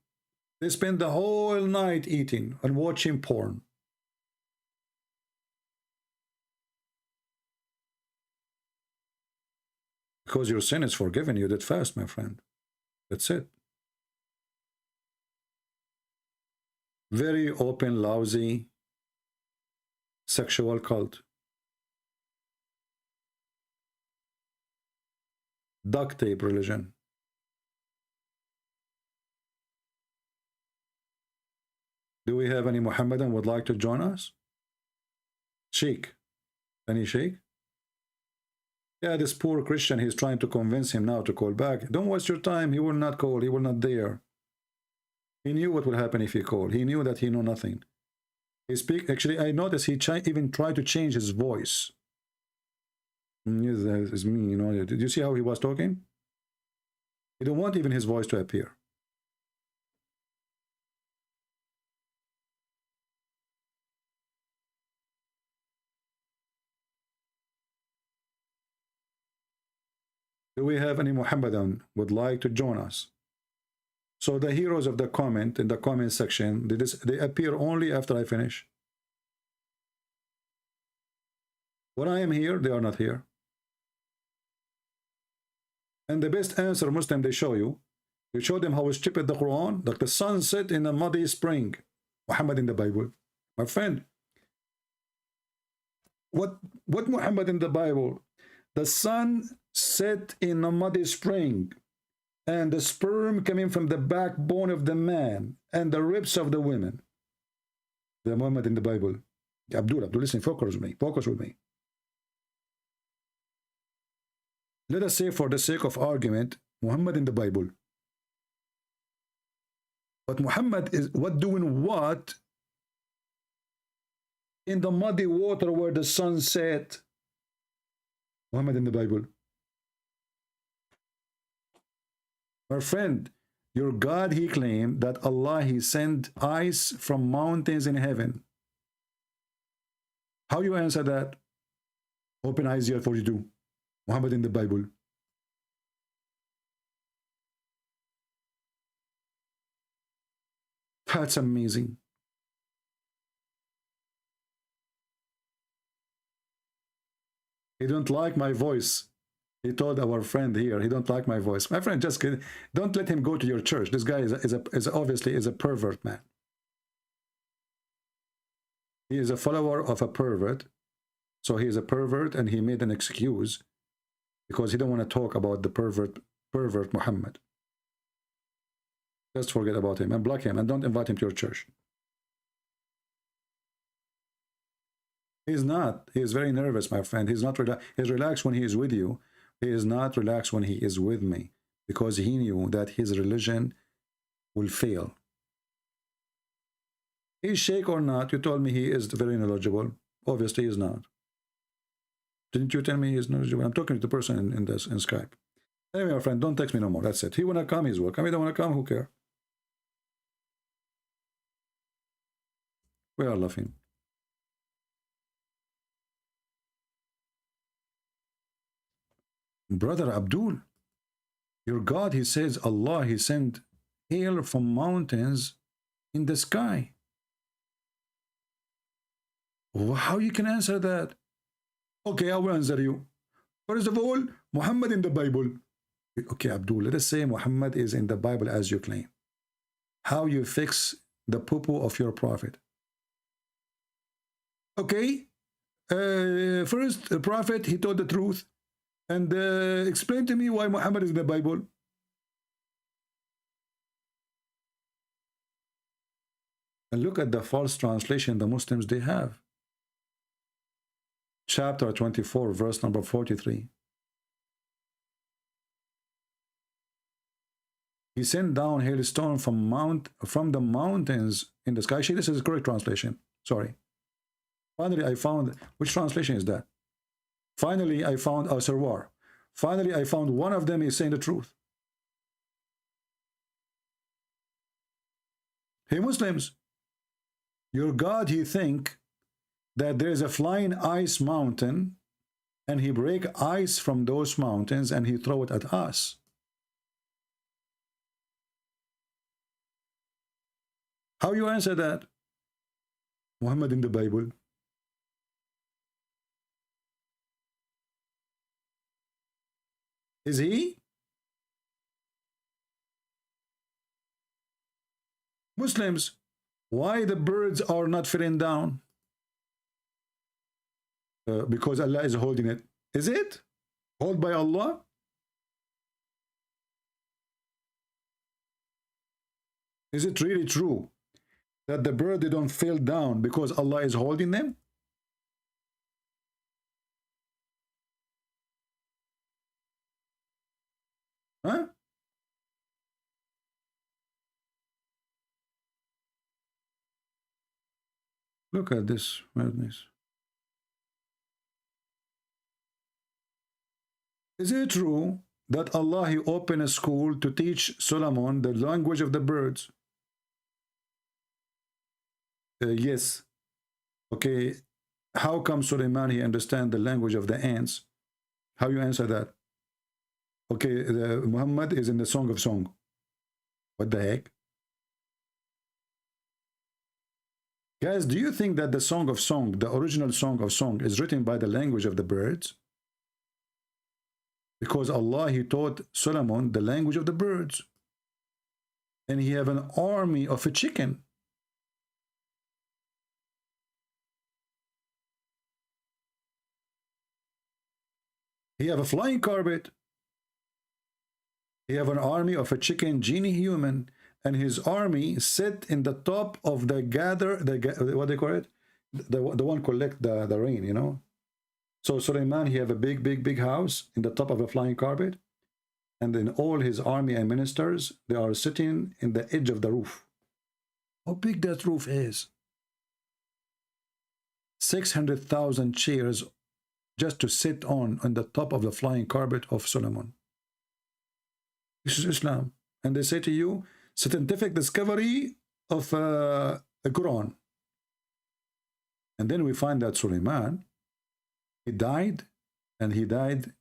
They spend the whole night eating and watching porn. Because your sin is forgiven, you did fast, my friend. That's it. Very open, lousy, sexual cult. Duct tape religion. Do we have any Muhammadan would like to join us? Sheikh. Any sheikh? Yeah, this poor Christian, he's trying to convince him now to call back. Don't waste your time. He will not call. He will not dare. He knew what would happen if he called. He knew that he knew nothing. He speak. Actually, I noticed he even tried to change his voice. That is me, you know. Did you see how he was talking? He don't want even his voice to appear. Do we have any Muhammadan would like to join us? So the heroes of the comment in the comment section, they appear only after I finish. When I am here, they are not here. And the best answer, Muslim, they show you. You show them how stupid the Quran, like the sun set in a muddy spring. Muhammad in the Bible. My friend, what Muhammad in the Bible? The sun set in a muddy spring, and the sperm coming from the backbone of the man and the ribs of the women. The Muhammad in the Bible. Abdul, listen, focus with me. Focus with me. Let us say, for the sake of argument, Muhammad in the Bible. But Muhammad is doing what in the muddy water where the sun set? Muhammad in the Bible. My friend, your God, he claimed that Allah, he sent ice from mountains in heaven. How you answer that? Open Isaiah 42. Muhammad in the Bible. That's amazing. He don't like my voice. He told our friend here, he don't like my voice. My friend, just don't let him go to your church. This guy is obviously a pervert, man. He is a follower of a pervert. So he is a pervert, and he made an excuse because he don't want to talk about the pervert Muhammad. Just forget about him and block him and don't invite him to your church. He's not. He is very nervous, my friend. He's not he's relaxed when he is with you. He is not relaxed when he is with me because he knew that his religion will fail. He's sheikh or not? You told me he is very knowledgeable. Obviously, he is not. Didn't you tell me he is knowledgeable? I'm talking to the person in Skype. Anyway, my friend, don't text me no more. That's it. He want to come, he's welcome. He don't want to come, who cares? We are laughing. Brother Abdul, your God, he says, Allah, he sent hail from mountains in the sky. How you can answer that? Okay, I will answer you. First of all, Muhammad in the Bible. Okay, Abdul, let us say Muhammad is in the Bible as you claim. How you fix the poo-poo of your prophet? Okay, first, the prophet, he told the truth. And explain to me why Muhammad is in the Bible. And look at the false translation the Muslims they have. Chapter 24, verse number 43. He sent down hailstone from the mountains in the sky. Actually, this is the correct translation. Sorry. Finally, I found, which translation is that? Finally, I found a serwar. Finally, I found one of them is saying the truth. Hey, Muslims, your God, he think that there is a flying ice mountain and he break ice from those mountains and he throw it at us. How you answer that? Muhammad in the Bible. Is he? Muslims, why the birds are not falling down? Because Allah is holding it. Is it? Held by Allah? Is it really true that the bird they don't fall down because Allah is holding them? Huh? Look at this madness. Is it true that Allah he opened a school to teach Solomon the language of the birds? Yes. Okay. How come Suleiman he understand the language of the ants? How you answer that? Okay, Muhammad is in the Song of Song. What the heck? Guys, do you think that the Song of Song, the original Song of Song, is written by the language of the birds? Because Allah, he taught Solomon the language of the birds. And he have an army of a chicken. He have a flying carpet. He have an army of a chicken genie human. And his army sit in the top of the what they call it? The one collect the rain, you know? So Suleiman, he have a big house in the top of a flying carpet. And then all his army and ministers, they are sitting in the edge of the roof. How big that roof is? 600,000 chairs just to sit on the top of the flying carpet of Solomon. This is Islam. And they say to you, scientific discovery of the Quran. And then we find that Suleiman, he died, and he died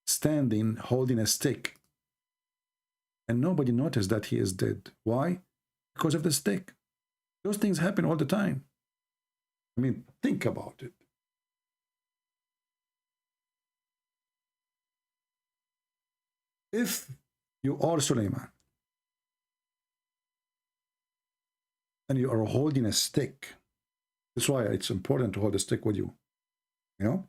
standing, holding a stick. And nobody noticed that he is dead. Why? Because of the stick. Those things happen all the time. I mean, think about it. If you are Suleiman, and you are holding a stick, that's why it's important to hold a stick with you. You know?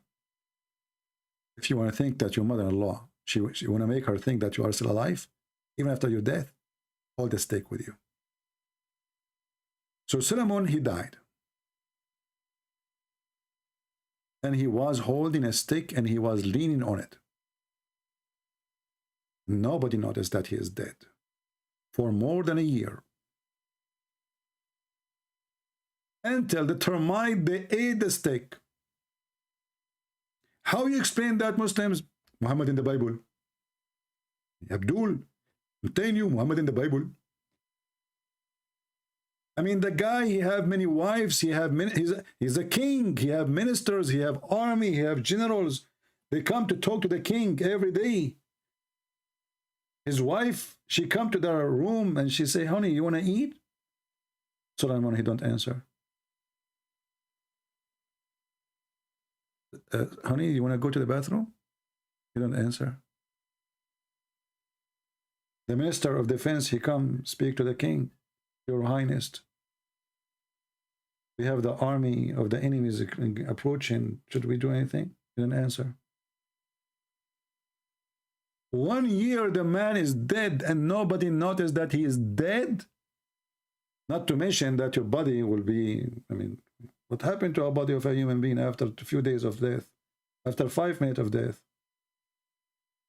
If you want to think that your mother-in-law, she want to make her think that you are still alive, even after your death, hold a stick with you. So Solomon, he died. And he was holding a stick and he was leaning on it. Nobody noticed that he is dead for more than a year. Until the termite, they ate the stick. How you explain that, Muslims? Muhammad in the Bible. Abdul, I'm telling you, Muhammad in the Bible. I mean, the guy, he have many wives, he's a king, he have ministers, he have army, he have generals. They come to talk to the king every day. His wife, she come to their room and she say, honey, you want to eat? Solomon, he don't answer. Honey, you want to go to the bathroom? You don't answer. The Minister of Defense, he come speak to the king. Your Highness, we have the army of the enemies approaching. Should we do anything? He didn't answer. 1 year the man is dead and nobody noticed that he is dead. Not to mention that your body will be, I mean, what happened to a body of a human being after a few days of death? After 5 minutes of death?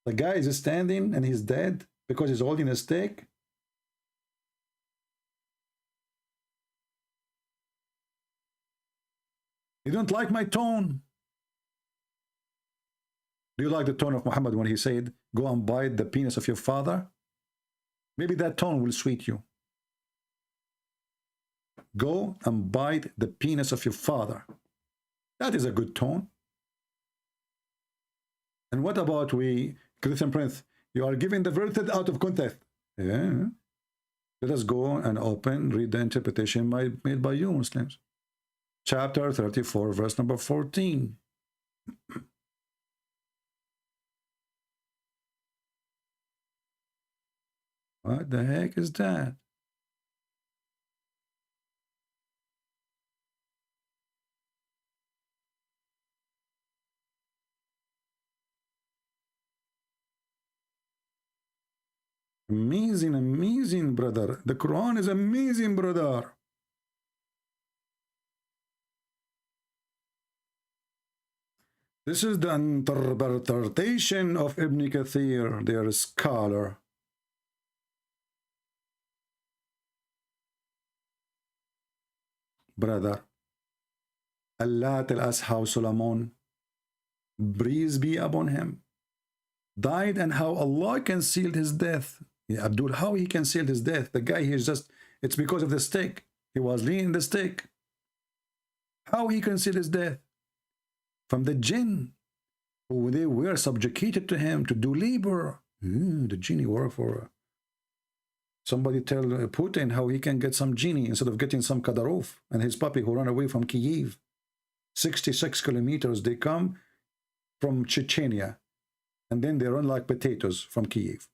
The guy is standing and he's dead because he's holding a stake. You don't like my tone? Do you like the tone of Muhammad when he said, go and bite the penis of your father? Maybe that tone will sweet you. Go and bite the penis of your father. That is a good tone. And what about we, Christian Prince? You are giving the verse out of context. Yeah. Let us go and read the interpretation made by you Muslims. Chapter 34, verse number 14. What the heck is that? Amazing, amazing, brother. The Quran is amazing, brother. This is the interpretation of Ibn Kathir, their scholar. Brother, Allah tell us how Solomon, breeze be upon him, died and how Allah concealed his death. Yeah, Abdul, how he concealed his death? The guy, he's just, it's because of the stake. He was leaning the stake. How he concealed his death? From the jinn, who they were subjugated to him to do labor. The genie work for somebody tell Putin how he can get some genie instead of getting some Kadyrov and his puppy who ran away from Kyiv. 66 kilometers they come from Chechnya, and then they run like potatoes from Kyiv.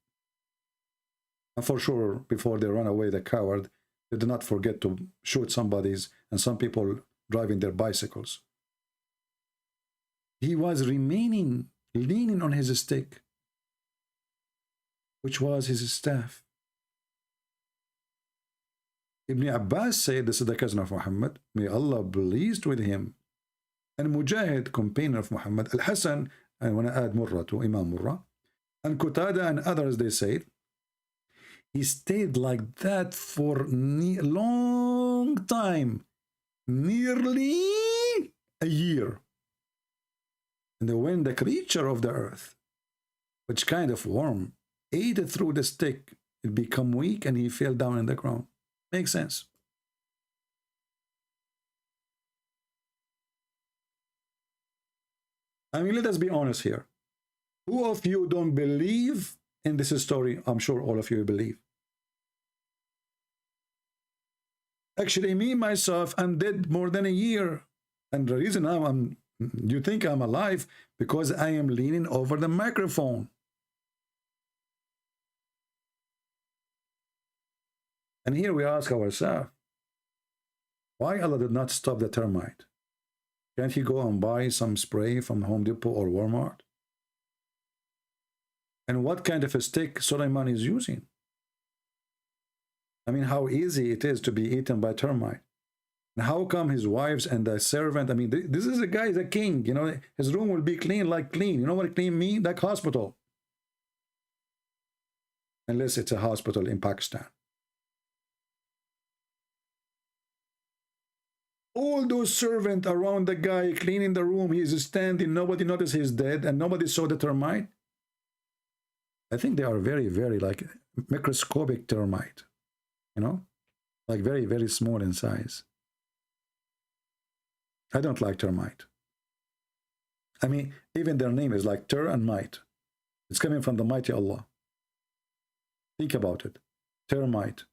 And for sure, before they run away, the coward, they did not forget to shoot somebody's and some people driving their bicycles. He was leaning on his stick, which was his staff. Ibn Abbas said, this is the cousin of Muhammad, may Allah be pleased with him. And Mujahid, companion of Muhammad, Al-Hasan, I want to add Murrah to Imam Murrah, and Qatada and others, they said, he stayed like that for a long time, nearly a year. And when the creature of the earth, which kind of worm, ate it through the stick, it became weak and he fell down in the ground. Makes sense. I mean, let us be honest here. Who of you don't believe in this story? I'm sure all of you believe. Actually, me, myself, I'm dead more than a year. And the reason you think I'm alive because I am leaning over the microphone. And here we ask ourselves, why Allah did not stop the termite? Can't he go and buy some spray from Home Depot or Walmart? And what kind of a stick Suleiman is using? I mean, how easy it is to be eaten by termite. And how come his wives and the servant, I mean, this is a guy, he's a king, you know, his room will be clean like clean. You know what clean means? Like hospital. Unless it's a hospital in Pakistan. All those servants around the guy cleaning the room, he is standing, nobody noticed he's dead, and nobody saw the termite. I think they are very, very like microscopic termite, you know, like very, very small in size. I don't like termite. I mean, even their name is like ter and might. It's coming from the mighty Allah. Think about it. Termite.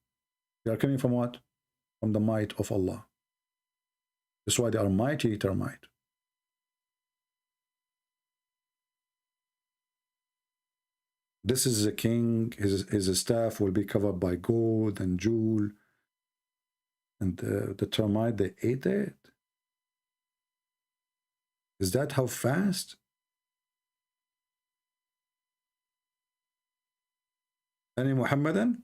They are coming from what? From the might of Allah. That's why they are mighty termite. This is a king, his staff will be covered by gold and jewel. And the termite, they ate it. Is that how fast? Any Muhammadan?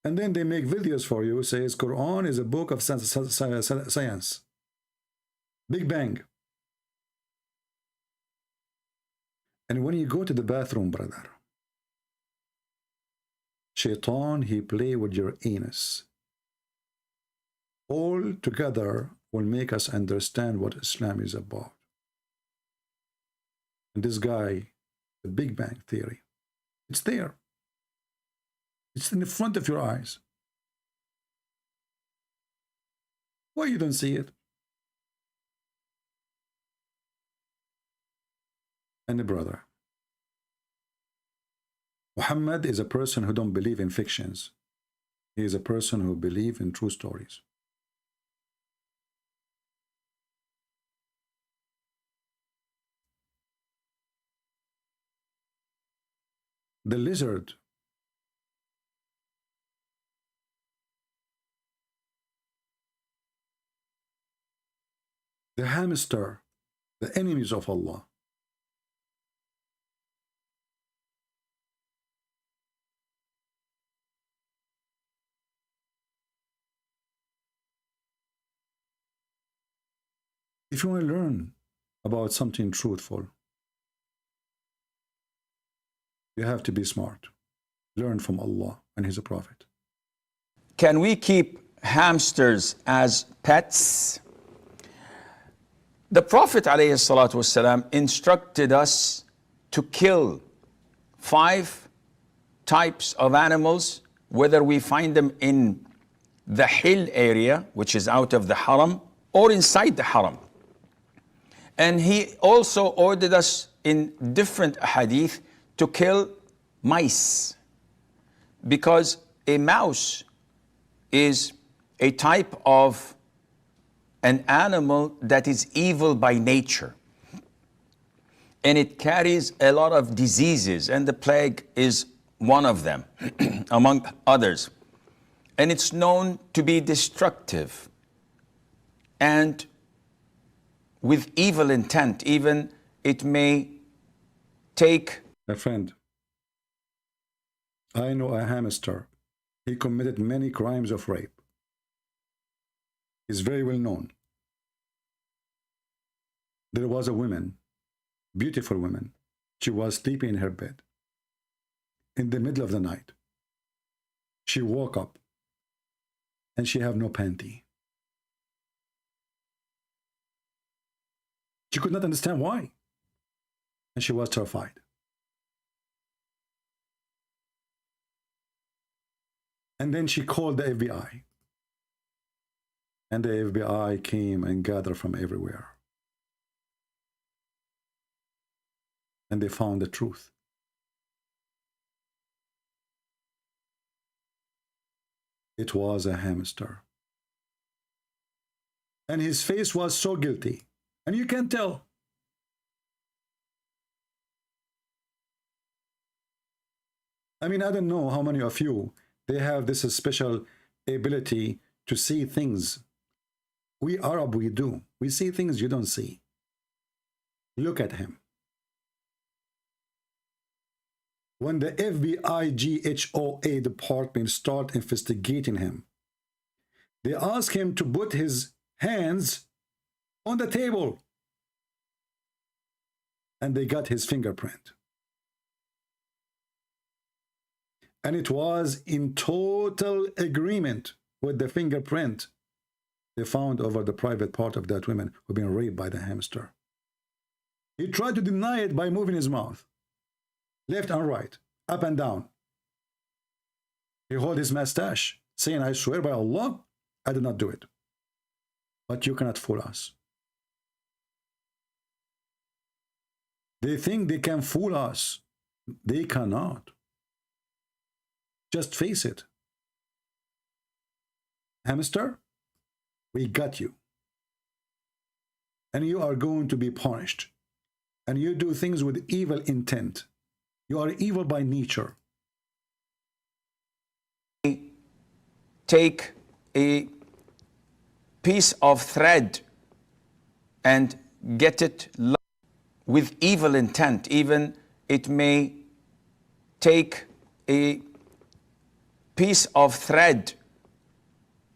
And then they make videos for you, says Quran is a book of science. Big Bang. And when you go to the bathroom, brother, Shaitan, he play with your anus. All together will make us understand what Islam is about. And this guy, the Big Bang Theory, it's there. It's in the front of your eyes. Why you don't see it? And the brother, Muhammad is a person who don't believe in fictions. He is a person who believes in true stories. The lizard, the hamster, the enemies of Allah. If you want to learn about something truthful, you have to be smart. Learn from Allah and His Prophet. Can we keep hamsters as pets? The Prophet ﷺ instructed us to kill 5 types of animals, whether we find them in the hill area, which is out of the haram, or inside the haram. And he also ordered us in different hadith to kill mice, because a mouse is a type of an animal that is evil by nature, and it carries a lot of diseases, and the plague is one of them among others, and it's known to be destructive and with evil intent. Even it may take. My friend, I know a hamster. He committed many crimes of rape. He's very well known. There was a woman, beautiful woman. She was sleeping in her bed. In the middle of the night, she woke up and she had no panty. She could not understand why. And she was terrified. And then she called the FBI. And the FBI came and gathered from everywhere. And they found the truth. It was a hamster. And his face was so guilty. And you can tell. I mean, I don't know how many of you, they have this special ability to see things. We Arab, we do. We see things you don't see. Look at him. When the FBI GHOA department start investigating him, they ask him to put his hands on the table. And they got his fingerprint. And it was in total agreement with the fingerprint they found over the private part of that woman who had been raped by the hamster. He tried to deny it by moving his mouth, left and right, up and down. He held his mustache, saying, I swear by Allah, I did not do it. But you cannot fool us. They think they can fool us. They cannot. Just face it. Hamster, we got you. And you are going to be punished. And you do things with evil intent. You are evil by nature. Take a piece of thread and get it with evil intent. Even it may take a piece of thread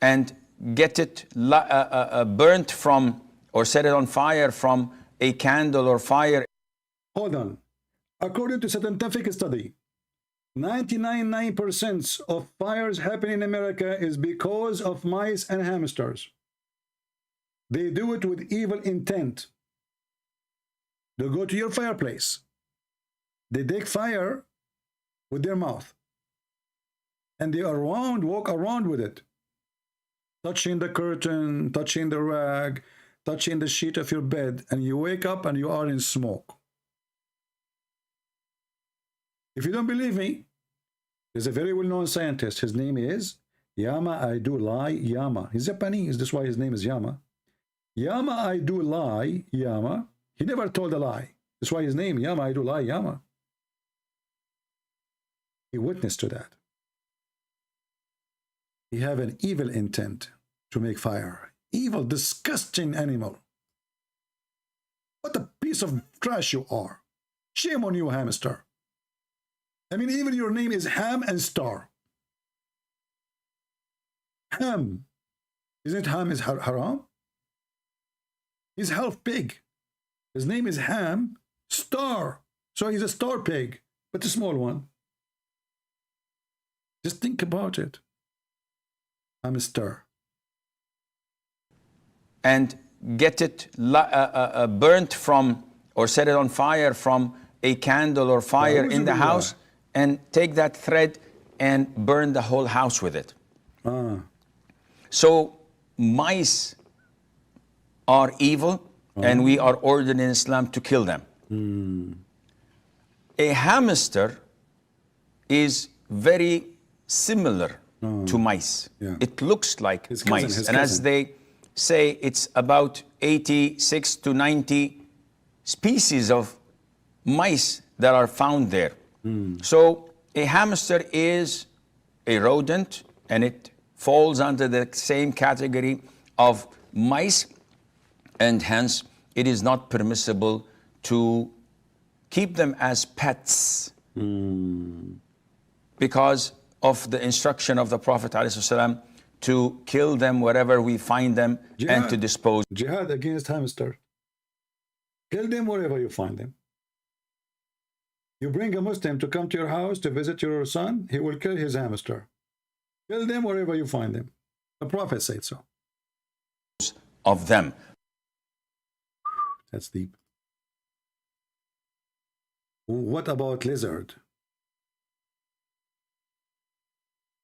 and get it burnt from, or set it on fire from a candle or fire. Hold on. According to scientific study, 99% of fires happening in America is because of mice and hamsters. They do it with evil intent. They go to your fireplace. They take fire with their mouth. And they walk around with it. Touching the curtain, touching the rag, touching the sheet of your bed, and you wake up and you are in smoke. If you don't believe me, there's a very well-known scientist. His name is Abdul. He's Japanese. That's why his name is Abdul. Abdul. He never told a lie. That's why his name Abdul. He witnessed to that. He have an evil intent to make fire. Evil, disgusting animal. What a piece of trash you are. Shame on you, hamster. I mean, even your name is Ham and Star. Ham. Isn't Ham is haram? He's half pig. His name is Ham Star. So he's a star pig, but a small one. Just think about it. Hamster. And get it burnt from, or set it on fire from a candle or fire in the house, and take that thread and burn the whole house with it. So mice are evil, and we are ordered in Islam to kill them. A hamster is very similar to mice. It looks like mice. And as they say, it's about 86 to 90 species of mice that are found there. So a hamster is a rodent, and it falls under the same category of mice, and hence it is not permissible to keep them as pets because of the instruction of the Prophet ﷺ to kill them wherever we find them and to dispose. Jihad against hamster. Kill them wherever you find them. You bring a Muslim to come to your house to visit your son, he will kill his hamster. Kill them wherever you find them. The Prophet said so. Of them. That's deep. What about lizard?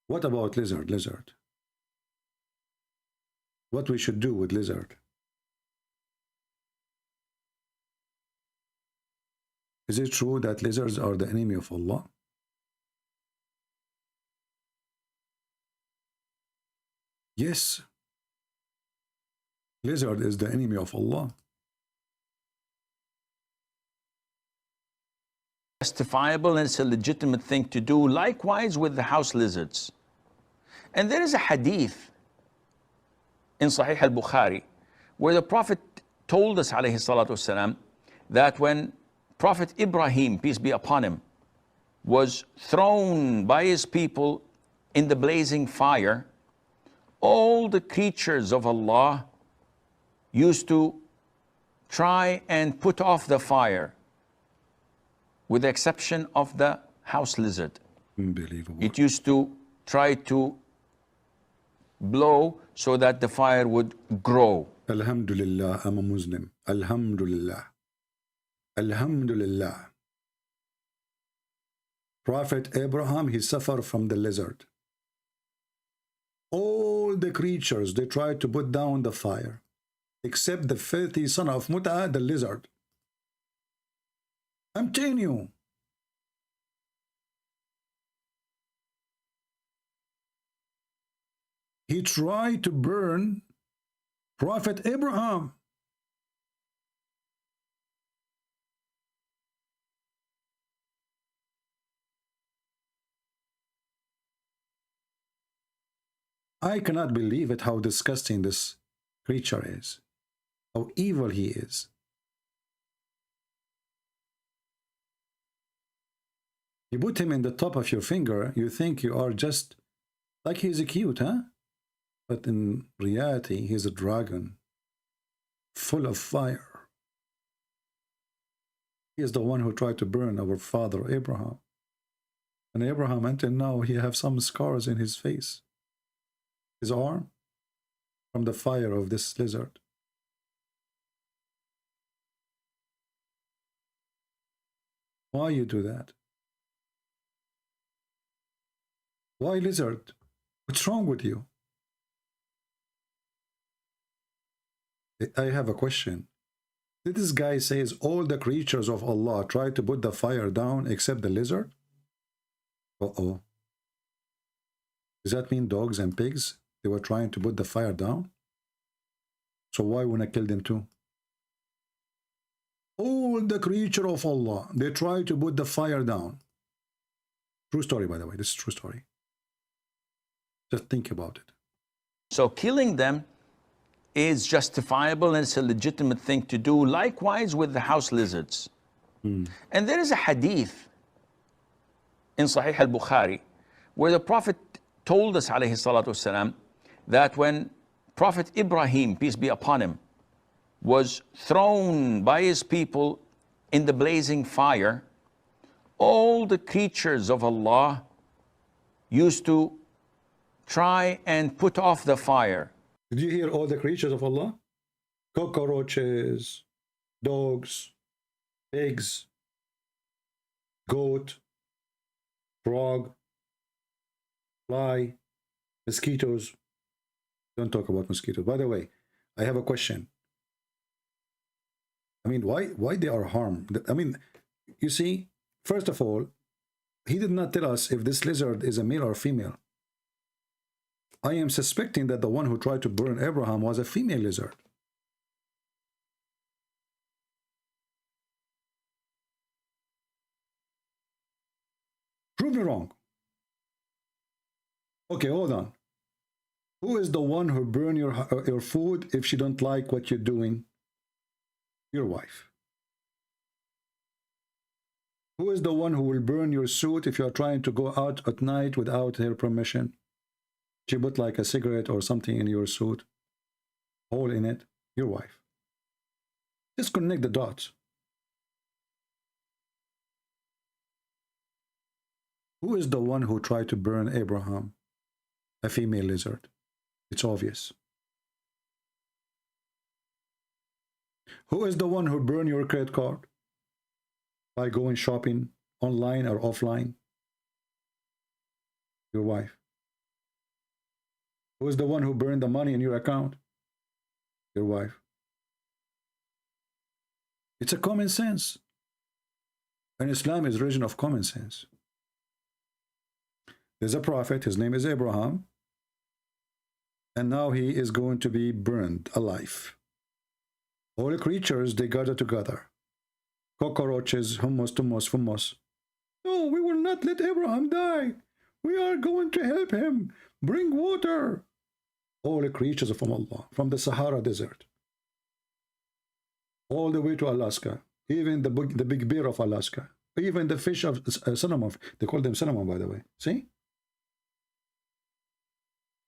What about lizard? What we should do with lizard? Is it true that lizards are the enemy of Allah? Yes. Lizard is the enemy of Allah. Justifiable, and it's a legitimate thing to do. Likewise with the house lizards. And there is a hadith in Sahih al-Bukhari where the Prophet told us, alayhi salatu wasalam, that when Prophet Ibrahim, peace be upon him, was thrown by his people in the blazing fire, all the creatures of Allah used to try and put off the fire, with the exception of the house lizard. Unbelievable. It used to try to blow so that the fire would grow. Alhamdulillah, I'm a Muslim. Alhamdulillah. Alhamdulillah. Prophet Abraham, he suffered from the lizard. All the creatures, they tried to put down the fire, except the filthy son of Mut'a, the lizard. I'm telling you. He tried to burn Prophet Abraham. I cannot believe it, how disgusting this creature is, how evil he is. You put him in the top of your finger, you think you are just like he's cute, huh? But in reality, he's a dragon, full of fire. He is the one who tried to burn our father Abraham. And Abraham, until now, he have some scars in his face, his arm, from the fire of this lizard. Why you do that? Why lizard? What's wrong with you? I have a question. Did this guy says all the creatures of Allah try to put the fire down except the lizard? Uh-oh. Does that mean dogs and pigs, they were trying to put the fire down? So why wouldn't I kill them too? All the creature of Allah, they try to put the fire down. True story, by the way. This is true story. Just think about it. So killing them is justifiable and it's a legitimate thing to do. Likewise with the house lizards. And there is a hadith in Sahih al-Bukhari where the Prophet told us, alayhi salatu wasalam, that when Prophet Ibrahim, peace be upon him, was thrown by his people in the blazing fire, all the creatures of Allah used to try and put off the fire. Did you hear all the creatures of Allah? Cockroaches, dogs, pigs, goat, frog, fly, mosquitoes. Don't talk about mosquitoes. By the way, I have a question. I mean, why they are harmed? I mean, you see, first of all, he did not tell us if this lizard is a male or female. I am suspecting that the one who tried to burn Abraham was a female lizard. Prove me wrong. Okay, hold on. Who is the one who burn your food if she don't like what you're doing? Your wife. Who is the one who will burn your suit if you're trying to go out at night without her permission? She put like a cigarette or something in your suit, hole in it, your wife. Just connect the dots. Who is the one who tried to burn Abraham? A female lizard. It's obvious. Who is the one who burned your credit card by going shopping online or offline? Your wife. Who is the one who burned the money in your account? Your wife. It's a common sense. And Islam is a religion of common sense. There's a prophet, his name is Abraham, and now he is going to be burned alive. All the creatures, they gather together. Cockroaches, hummus, tummus, fummus. No, we will not let Abraham die. We are going to help him. Bring water. All the creatures of Allah, from the Sahara Desert, all the way to Alaska, even the big bear of Alaska, even the fish of cinnamon. They call them cinnamon, by the way. See?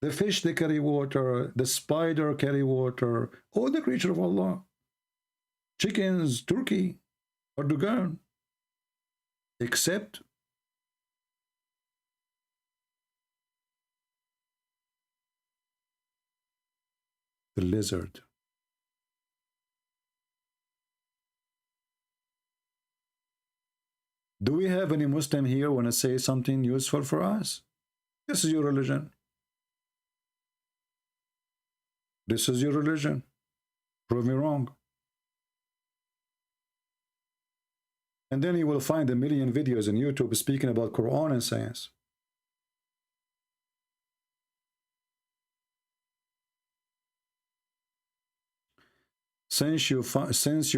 The fish, they carry water. The spider carry water. All the creatures of Allah. Chickens, turkey, Erdogan. Except the lizard. Do we have any Muslim here want to say something useful for us? This is your religion. This is your religion. Prove me wrong. And then you will find a million videos on YouTube speaking about Quran and science. Since you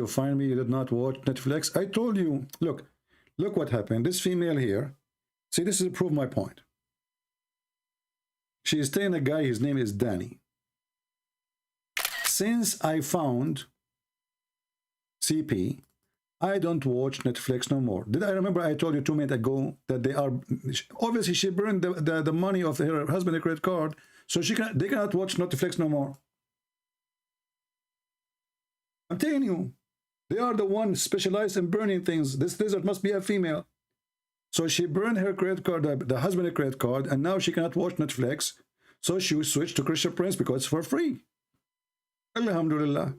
find me, you did not watch Netflix. I told you, look what happened. This female here, see, this is to prove my point. She is telling a guy, his name is Danny. Since I found CP, I don't watch Netflix no more. Did I remember I told you 2 minutes ago that they are, obviously she burned the money of her husband's credit card, so they cannot watch Netflix no more. I'm telling you, they are the ones specialized in burning things. This lizard must be a female. So she burned her credit card, the husband's credit card, and now she cannot watch Netflix. So she will switch to Christian Prince because it's for free. Alhamdulillah.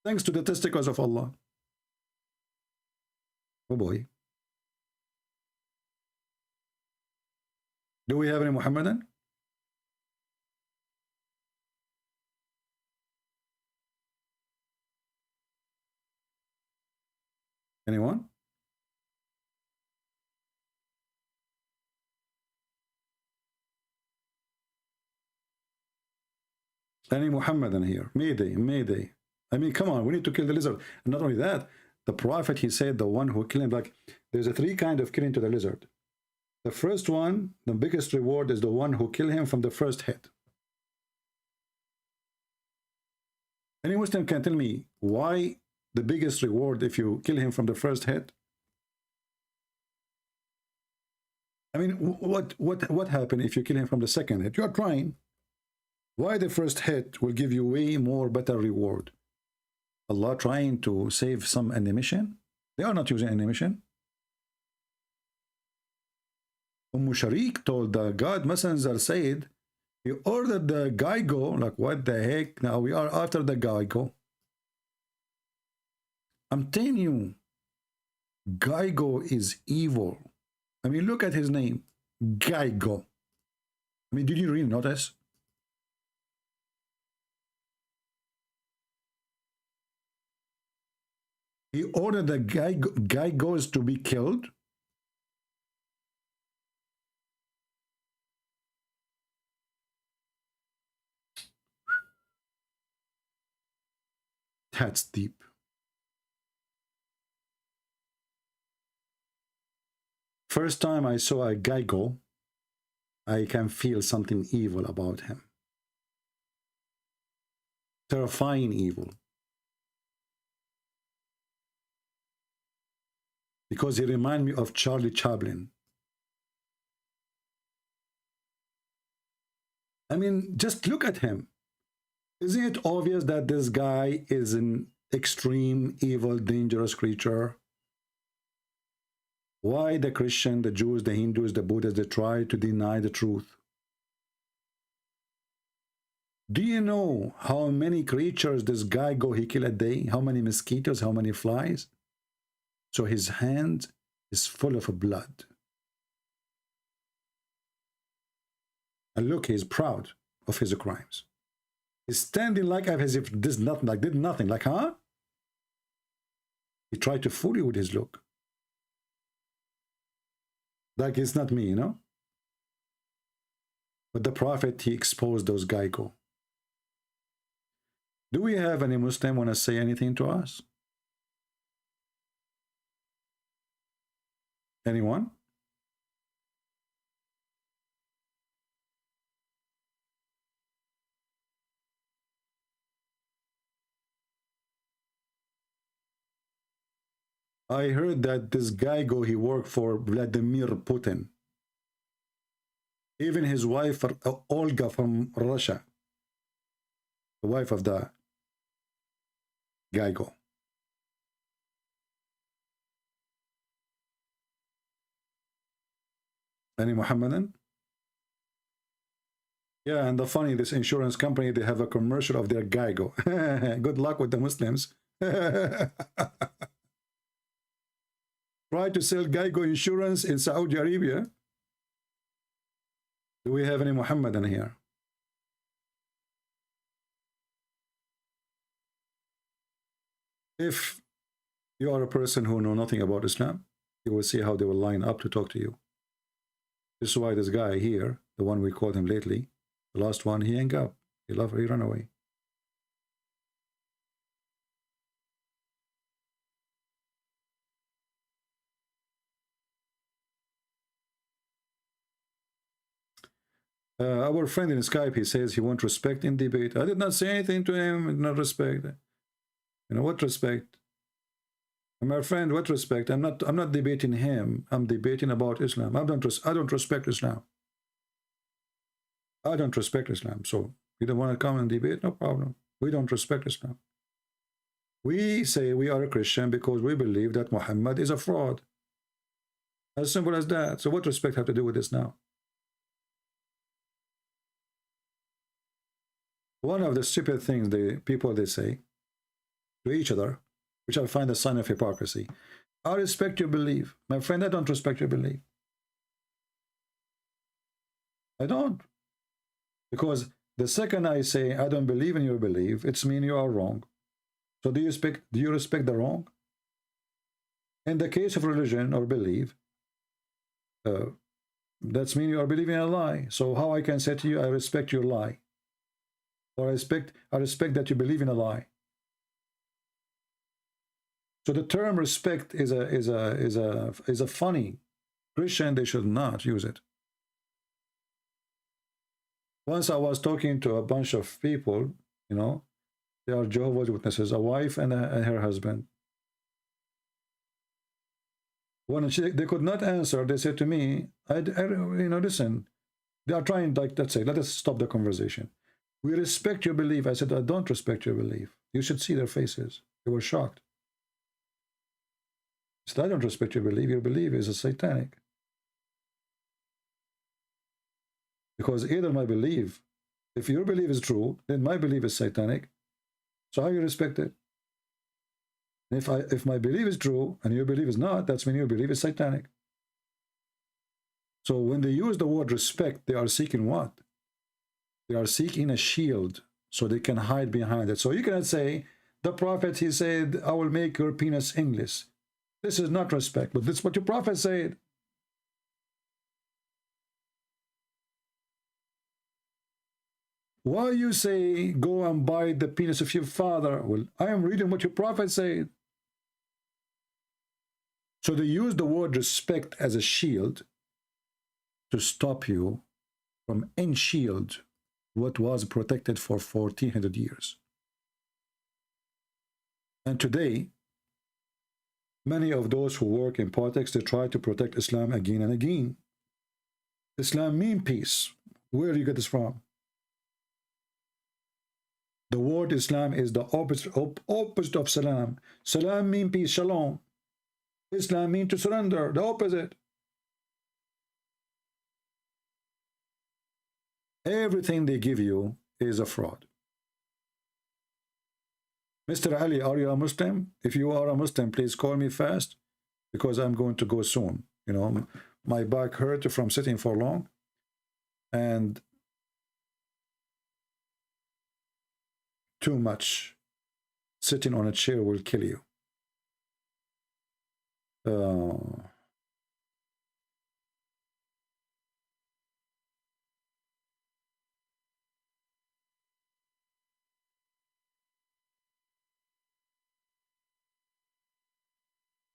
Thanks to the testicles of Allah. Oh boy. Do we have any Muhammadan? Anyone? Any Muhammadan here? Mayday, Mayday. I mean, come on, we need to kill the lizard. And not only that, the Prophet, he said, the one who killed him, like, there's a 3 kind of killing to the lizard. The first one, the biggest reward is the one who killed him from the first hit. Any Muslim can tell me why the biggest reward if you kill him from the first hit? I mean, what happened if you kill him from the second hit? You're trying. Why the first hit will give you way more better reward? Allah trying to save some ammunition? They are not using ammunition. Sharik told the God Messenger said, he ordered the Geigo, like what the heck, now we are after the Geigo. I'm telling you, Geigo is evil. I mean, look at his name, Geigo. I mean, did you really notice? He ordered the Geigos to be killed. That's deep. First time I saw a Geigo, I can feel something evil about him. Terrifying evil. Because he reminds me of Charlie Chaplin. I mean, just look at him. Isn't it obvious that this guy is an extreme, evil, dangerous creature? Why the Christian, the Jews, the Hindus, the Buddhists, they try to deny the truth? Do you know how many creatures this guy he kill a day? How many mosquitoes, how many flies? So his hand is full of blood. And look, he's proud of his crimes. He's standing like as if this nothing, like did nothing, like, huh? He tried to fool you with his look. Like it's not me, you know? But the Prophet, he exposed those Geigo. Do we have any Muslim want to say anything to us? Anyone? I heard that this Geigo, he worked for Vladimir Putin. Even his wife, Olga from Russia, the wife of the Geigo. Any Muhammadan? Yeah, and the funny, this insurance company, they have a commercial of their Geigo. Good luck with the Muslims. Try to sell Geigo insurance in Saudi Arabia. Do we have any Muhammadan here? If you are a person who know nothing about Islam, you will see how they will line up to talk to you. This is why this guy here, the one we called him lately, the last one, he hung up. He ran away. Our friend in Skype, he says he wants respect in debate. I did not say anything to him, not respect. You know, what respect? My friend, what respect? I'm not debating him. I'm debating about Islam. I don't respect Islam. I don't respect Islam. So you don't want to come and debate? No problem. We don't respect Islam. We say we are a Christian because we believe that Muhammad is a fraud. As simple as that. So what respect have to do with this now? One of the stupid things they say to each other, which I find a sign of hypocrisy. I respect your belief. My friend, I don't respect your belief. I don't. Because the second I say I don't believe in your belief, it's mean you are wrong. So do you respect the wrong? In the case of religion or belief, that's mean you are believing a lie. So how I can say to you, I respect your lie, or I respect that you believe in a lie. So the term respect is a funny. Christian, they should not use it. Once I was talking to a bunch of people, you know, they are Jehovah's Witnesses, a wife and her husband. When they could not answer, they said to me, you know, listen, they are trying, like, let's say, let us stop the conversation. We respect your belief. I said, I don't respect your belief. You should see their faces. They were shocked. I said, I don't respect your belief. Your belief is a satanic. Because either my belief, if your belief is true, then my belief is satanic. So how you respect it? And if my belief is true and your belief is not, that's when your belief is satanic. So when they use the word respect, they are seeking what? They are seeking a shield so they can hide behind it. So you cannot say, the prophet, he said, I will make your penis English. This is not respect, but this is what your prophet said. Why you say, go and bite the penis of your father? Well, I am reading what your prophet said. So they use the word respect as a shield to stop you from unshield what was protected for 1400 years. And today, many of those who work in politics, they try to protect Islam again and again. Islam means peace. Where do you get this from? The word Islam is the opposite of salam. Salam means peace, shalom. Islam means to surrender, the opposite. Everything they give you is a fraud. Mr. Ali, are you a Muslim? If you are a Muslim, please call me fast because I'm going to go soon. You know, my back hurt from sitting for long. And too much sitting on a chair will kill you.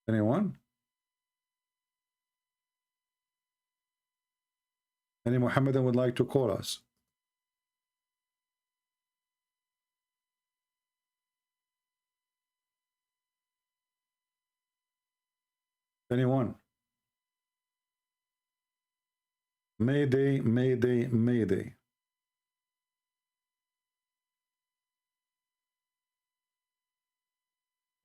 Anyone? Any Mohammedan would like to call us? Anyone? Mayday, Mayday, Mayday.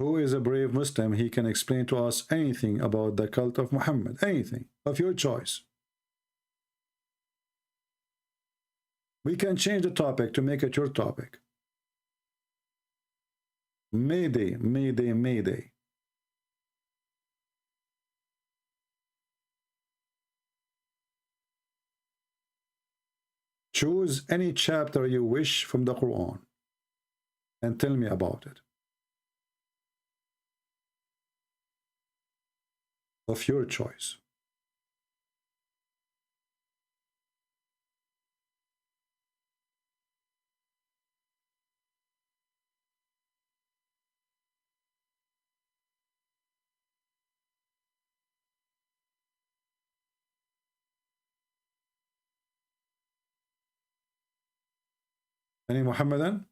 Who is a brave Muslim? He can explain to us anything about the cult of Muhammad. Anything of your choice. We can change the topic to make it your topic. Mayday, Mayday, Mayday. Choose any chapter you wish from the Quran and tell me about it. Of your choice. Any Muhammadan?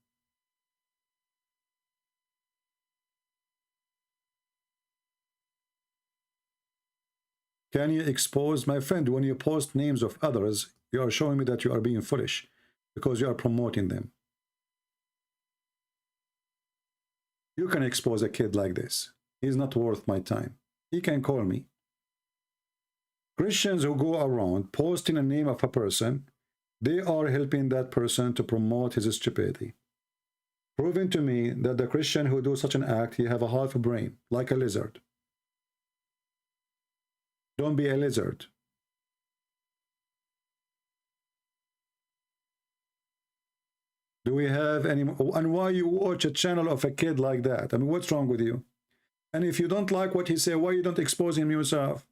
Can you expose, my friend, when you post names of others, you are showing me that you are being foolish because you are promoting them. You can expose a kid like this. He's not worth my time. He can call me. Christians who go around posting a name of a person, they are helping that person to promote his stupidity. Proving to me that the Christian who do such an act, he have a half a brain, like a lizard. Don't be a lizard. Do we have any? And why you watch a channel of a kid like that? I mean, what's wrong with you? And if you don't like what he say, why you don't expose him yourself?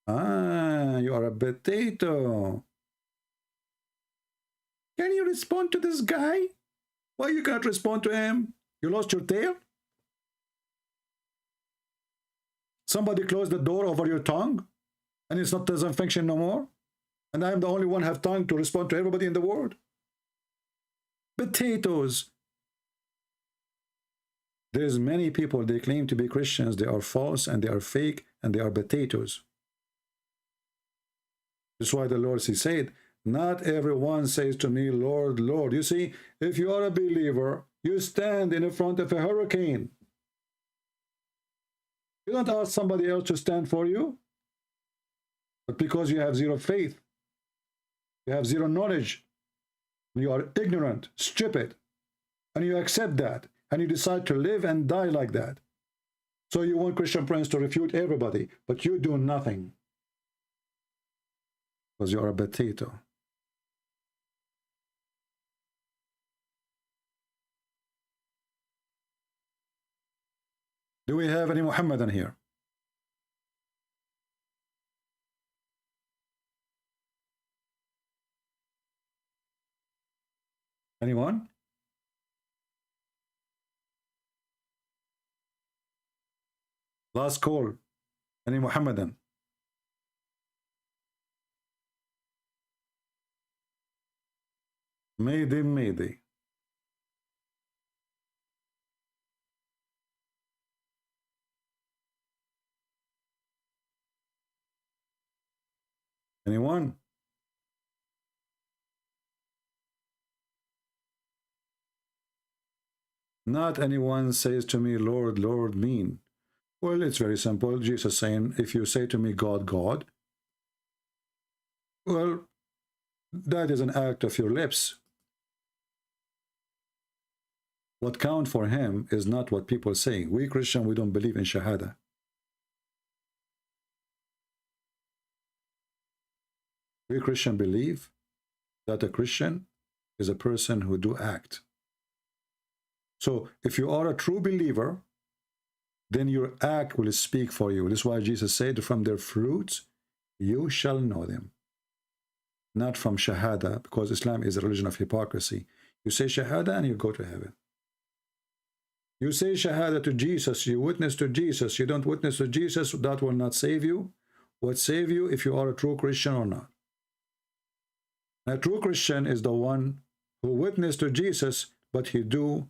Ah, you are a potato. Can you respond to this guy? Why you can't respond to him? You lost your tail? Somebody closed the door over your tongue and it's not doesn't function no more? And I'm the only one have tongue to respond to everybody in the world? Potatoes. There's many people, they claim to be Christians, they are false and they are fake and they are potatoes. That's why the Lord, he said, not everyone says to me, Lord, Lord. You see, if you are a believer, you stand in front of a hurricane. You don't ask somebody else to stand for you. But because you have zero faith, you have zero knowledge, you are ignorant, stupid, and you accept that, and you decide to live and die like that. So you want Christian Prince to refute everybody, but you do nothing. Because you are a potato. Do we have any Muhammadan here? Anyone? Last call. Any Muhammadan? Mayday, mayday. Anyone? Not anyone says to me, Lord, Lord, mean. Well, it's very simple. Jesus saying, if you say to me, God, God, well, that is an act of your lips. What counts for him is not what people say. We Christian, we don't believe in Shahada. We Christian believe that a Christian is a person who do act. So if you are a true believer, then your act will speak for you. This is why Jesus said, from their fruits you shall know them. Not from Shahada, because Islam is a religion of hypocrisy. You say Shahada and you go to heaven. You say Shahada to Jesus, you witness to Jesus, you don't witness to Jesus, that will not save you. What save you if you are a true Christian or not? A true Christian is the one who witnessed to Jesus, but he do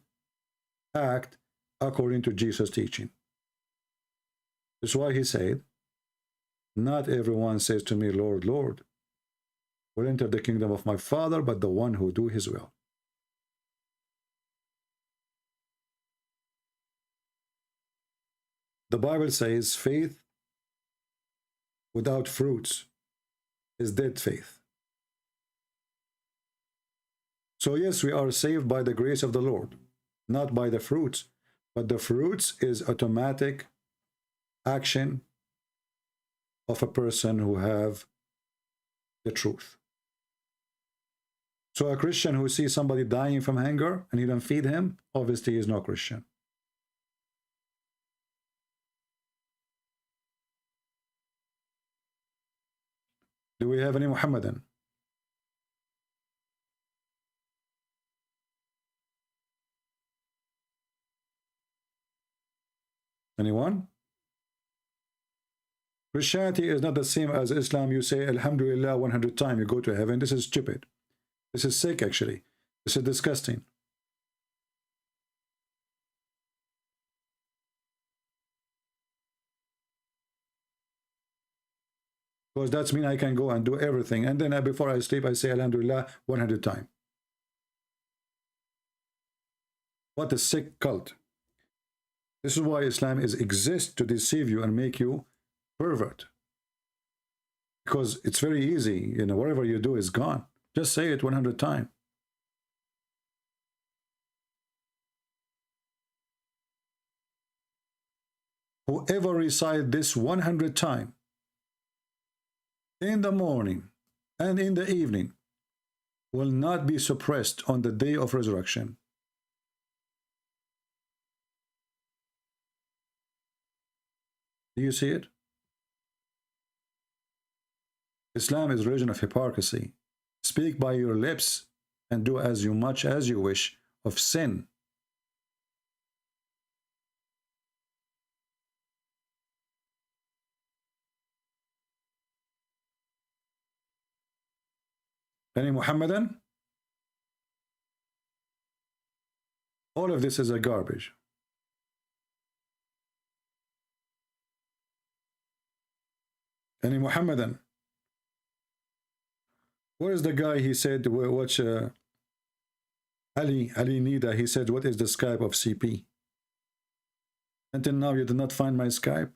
act according to Jesus' teaching. That's why he said, not everyone says to me, Lord, Lord, will enter the kingdom of my Father, but the one who do his will. The Bible says faith without fruits is dead faith. So yes, we are saved by the grace of the Lord, not by the fruits, but the fruits is automatic action of a person who have the truth. So a Christian who sees somebody dying from hunger and you don't feed him, obviously he is not Christian. Do we have any Muhammadan? Anyone? Christianity is not the same as Islam. You say Alhamdulillah 100 times, you go to heaven. This is stupid. This is sick, actually. This is disgusting. Because that's mean I can go and do everything. And then before I sleep, I say Alhamdulillah 100 times. What a sick cult. This is why Islam exists to deceive you and make you pervert. Because it's very easy, you know, whatever you do is gone. Just say it 100 times. Whoever recite this 100 times in the morning and in the evening will not be suppressed on the day of resurrection. Do you see it? Islam is a religion of hypocrisy. Speak by your lips and do as much as you wish of sin. Any Muhammadan? All of this is a garbage. Any Muhammadan? Where is the guy? He said, watch Ali Nida. He said, what is the Skype of CP? Until now, you did not find my Skype.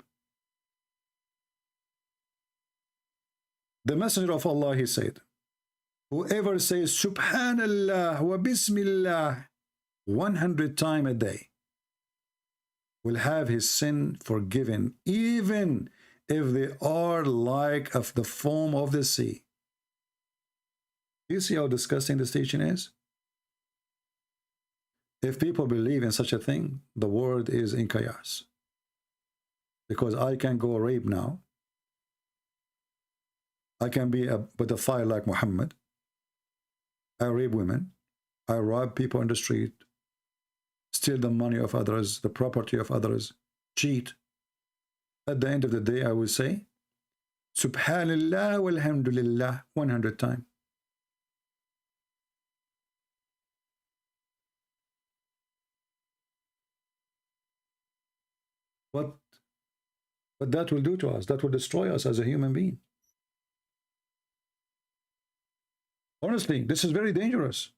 The Messenger of Allah, he said, whoever says Subhanallah wa Bismillah 100 times a day will have his sin forgiven, even if they are like of the foam of the sea. Do you see how disgusting this teaching is? If people believe in such a thing, the world is in chaos. Because I can go rape now. I can be a pedophile like Muhammad. I rape women. I rob people on the street. Steal the money of others, the property of others. Cheat. At the end of the day, I will say, Subhanallah walhamdulillah 100 times. What that will do to us, that will destroy us as a human being. Honestly, this is very dangerous.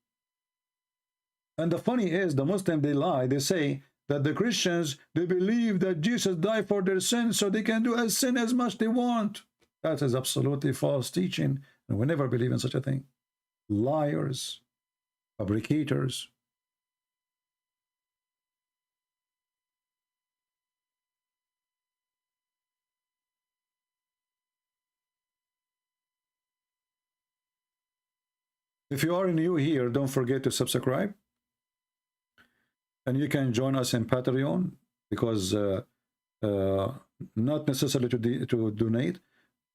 And the funny is, the Muslims, they lie. They say that the Christians, they believe that Jesus died for their sins, so they can do as sin as much they want. That is absolutely false teaching, and we never believe in such a thing. Liars, fabricators. If you are new here, don't forget to subscribe. And you can join us in Patreon, because not necessarily to donate,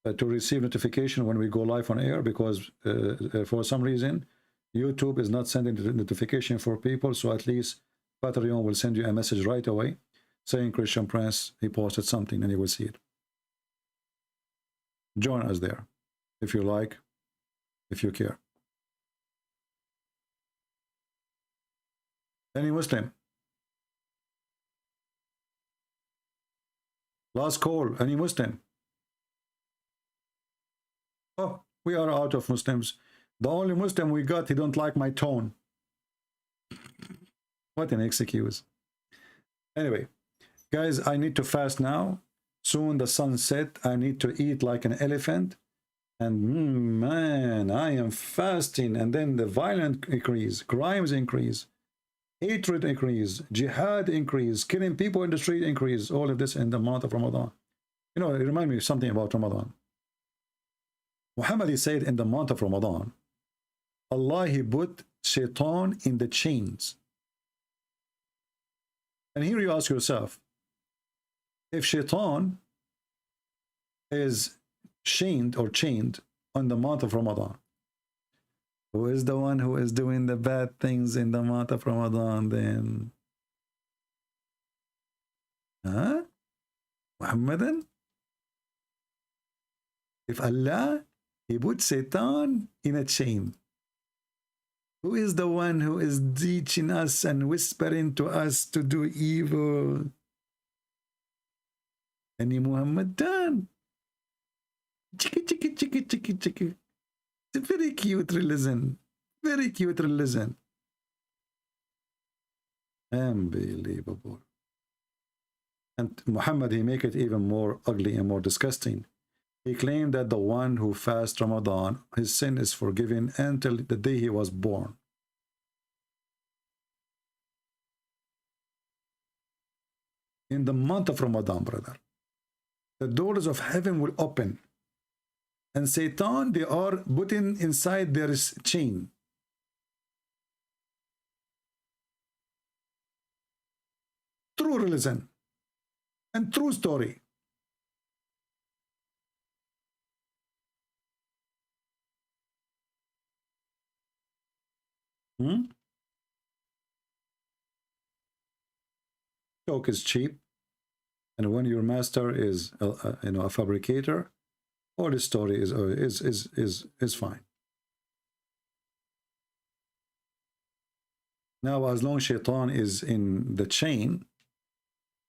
but to receive notification when we go live on air, because for some reason, YouTube is not sending the notification for people, so at least Patreon will send you a message right away saying Christian Prince, he posted something, and you will see it. Join us there, if you like, if you care. Any Muslim? Last call, any Muslim? Oh, we are out of Muslims. The only Muslim we got, he don't like my tone. What an excuse. Anyway, guys, I need to fast now. Soon the sun set. I need to eat like an elephant. And man, I am fasting. And then the violence increase, crimes increase, hatred increase, jihad increase, killing people in the street increase. All of this in the month of Ramadan. You know, it reminds me of something about Ramadan. Muhammad said in the month of Ramadan, Allah, he put shaitan in the chains. And here you ask yourself, if shaitan is chained on the month of Ramadan, who is the one who is doing the bad things in the month of Ramadan then? Huh? Muhammadan? If Allah, he put Satan in a chain. Who is the one who is teaching us and whispering to us to do evil? Any Muhammad done? Chiki, chiki, chiki, chiki, chiki. It's a very cute religion. Very cute religion. Unbelievable. And Muhammad, he make it even more ugly and more disgusting. He claimed that the one who fasts Ramadan, his sin is forgiven until the day he was born. In the month of Ramadan, brother, the doors of heaven will open. And Satan, they are putting inside their chain. True religion and true story. Talk is cheap, and when your master is a fabricator, all the story is fine. Now, as long as Shaitan is in the chain,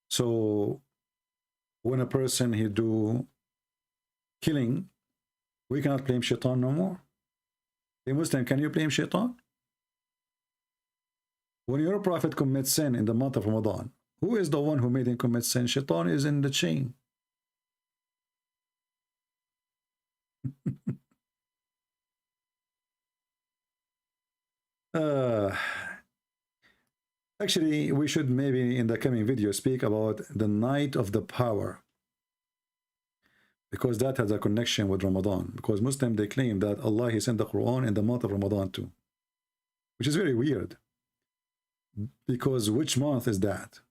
so when a person he do killing, we cannot blame Shaitan no more. A Muslim, can you blame Shaitan? When your prophet commits sin in the month of Ramadan, who is the one who made him commit sin? Shaitan is in the chain. Actually, we should maybe in the coming video speak about the night of the power, because that has a connection with Ramadan. Because Muslims, they claim that Allah, he sent the Quran in the month of Ramadan too, which is very weird. Because which month is that?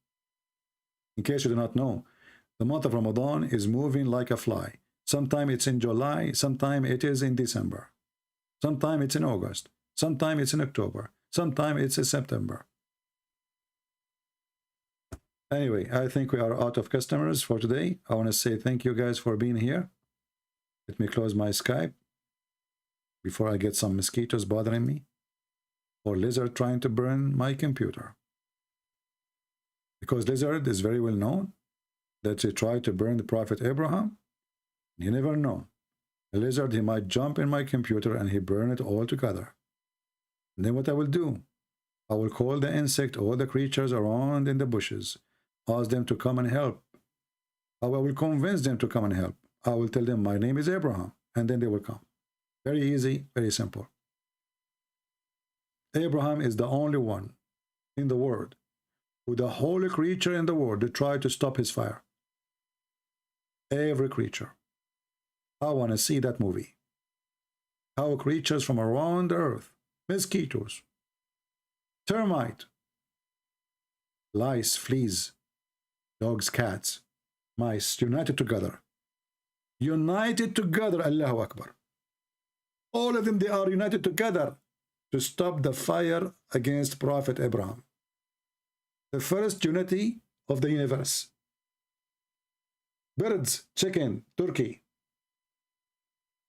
In case you do not know, the month of Ramadan is moving like a fly. Sometimes it's in July, sometimes it is in December, sometimes it's in August, sometimes it's in October, sometimes it's in September. Anyway, I think we are out of customers for today. I want to say thank you guys for being here. Let me close my Skype before I get some mosquitoes bothering me or lizard trying to burn my computer. Because lizard is very well known that he tried to burn the Prophet Abraham. You never know. A lizard, he might jump in my computer and he burn it all together. And then what I will do? I will call the insect, all the creatures around in the bushes, ask them to come and help. I will convince them to come and help. I will tell them my name is Abraham, and then they will come. Very easy, very simple. Abraham is the only one in the world who the holy creature in the world that tried to stop his fire. Every creature. I want to see that movie. How creatures from around the earth, mosquitoes, termite, lice, fleas, dogs, cats, mice, united together. United together, Allahu Akbar. All of them, they are united together to stop the fire against Prophet Abraham. The first unity of the universe. Birds, chicken, turkey.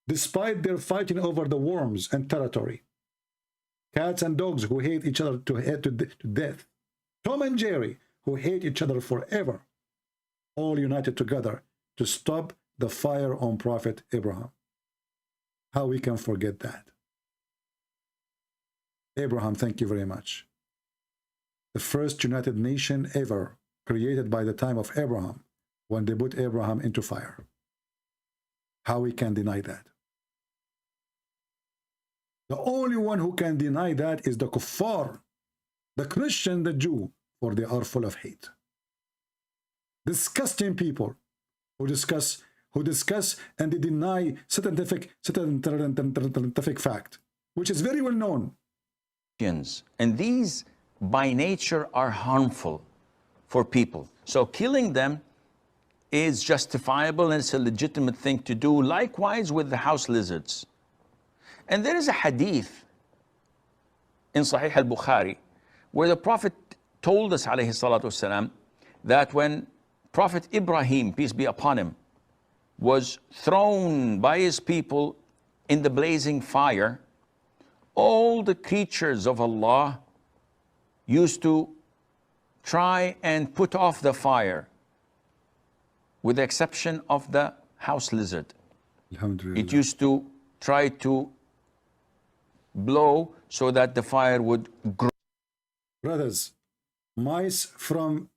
Despite their fighting over the worms and territory. Cats and dogs who hate each other to death. Tom and Jerry who hate each other forever. All united together to stop the fire on Prophet Abraham. How we can forget that? Abraham, thank you very much. The first united nation ever created by the time of Abraham, when they put Abraham into fire. How we can deny that? The only one who can deny that is the kuffar, the Christian, the Jew, for they are full of hate. Disgusting people who discuss and they deny scientific fact, which is very well known. And these by nature are harmful for people. So killing them is justifiable and it's a legitimate thing to do. Likewise with the house lizards. And there is a hadith in Sahih al-Bukhari where the Prophet told us, alayhi salatu wasalam, that when Prophet Ibrahim, peace be upon him, was thrown by his people in the blazing fire, all the creatures of Allah used to try and put off the fire, with the exception of the house lizard. It used to try to blow so that the fire would grow. Brothers, mice from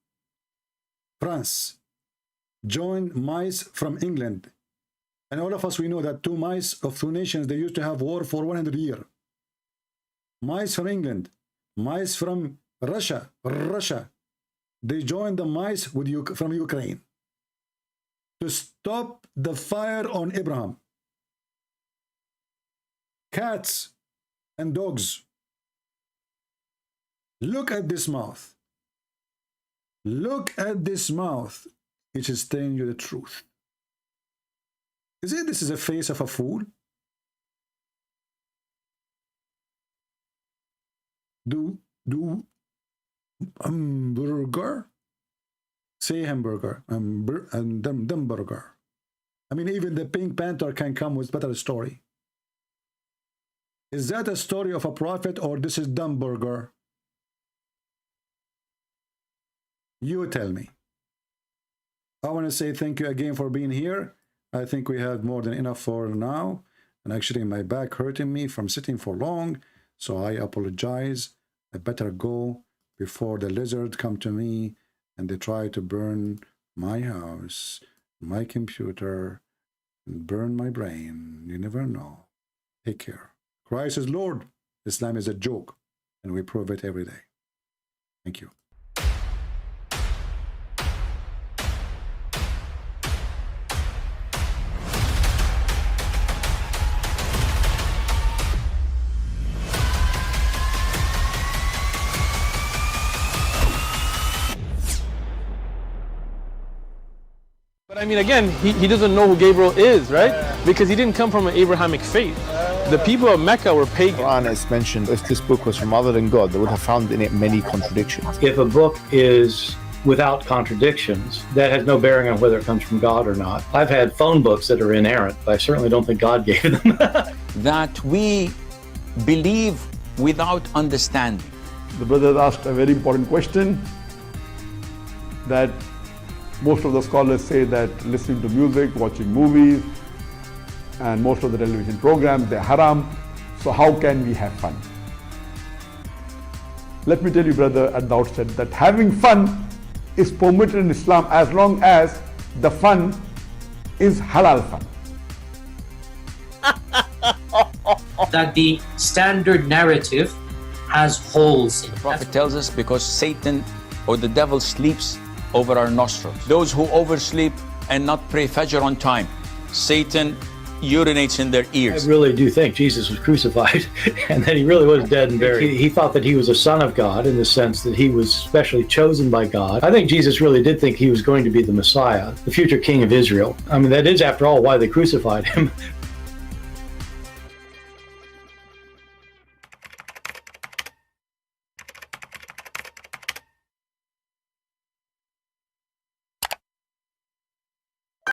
France joined mice from England. And all of us, we know that two mice of two nations, they used to have war for 100 years. Mice from England, mice from Russia, they joined the mice from Ukraine to stop the fire on Abraham. Cats and dogs. Look at this mouth. Look at this mouth. It is telling you the truth. Is it this is a face of a fool? Do hamburger? Say hamburger and burger. I mean, even the Pink Panther can come with better story. Is that a story of a prophet, or this is dumb burger? You tell me. I want to say thank you again for being here. I think we had more than enough for now. And actually my back hurting me from sitting for long. So I apologize. I better go before the lizard come to me and they try to burn my house, my computer, and burn my brain. You never know. Take care. Christ is Lord. Islam is a joke. And we prove it every day. Thank you. But I mean, again, he doesn't know who Gabriel is, right? Because he didn't come from an Abrahamic faith. The people of Mecca were pagan. The Quran is mentioned, if this book was from other than God, they would have found in it many contradictions. If a book is without contradictions, that has no bearing on whether it comes from God or not. I've had phone books that are inerrant, but I certainly don't think God gave them. That we believe without understanding. The brother asked a very important question, that most of the scholars say that listening to music, watching movies, and most of the television programs, they're haram. So how can we have fun? Let me tell you, brother, at the outset, that having fun is permitted in Islam as long as the fun is halal fun. That the standard narrative has holes in it. The Prophet tells us because Satan or the devil sleeps over our nostrils. Those who oversleep and not pray Fajr on time, Satan urinates in their ears. I really do think Jesus was crucified and that he really was dead and buried. He thought that he was a son of God in the sense that he was specially chosen by God. I think Jesus really did think he was going to be the Messiah, the future king of Israel. I mean, that is, after all, why they crucified him,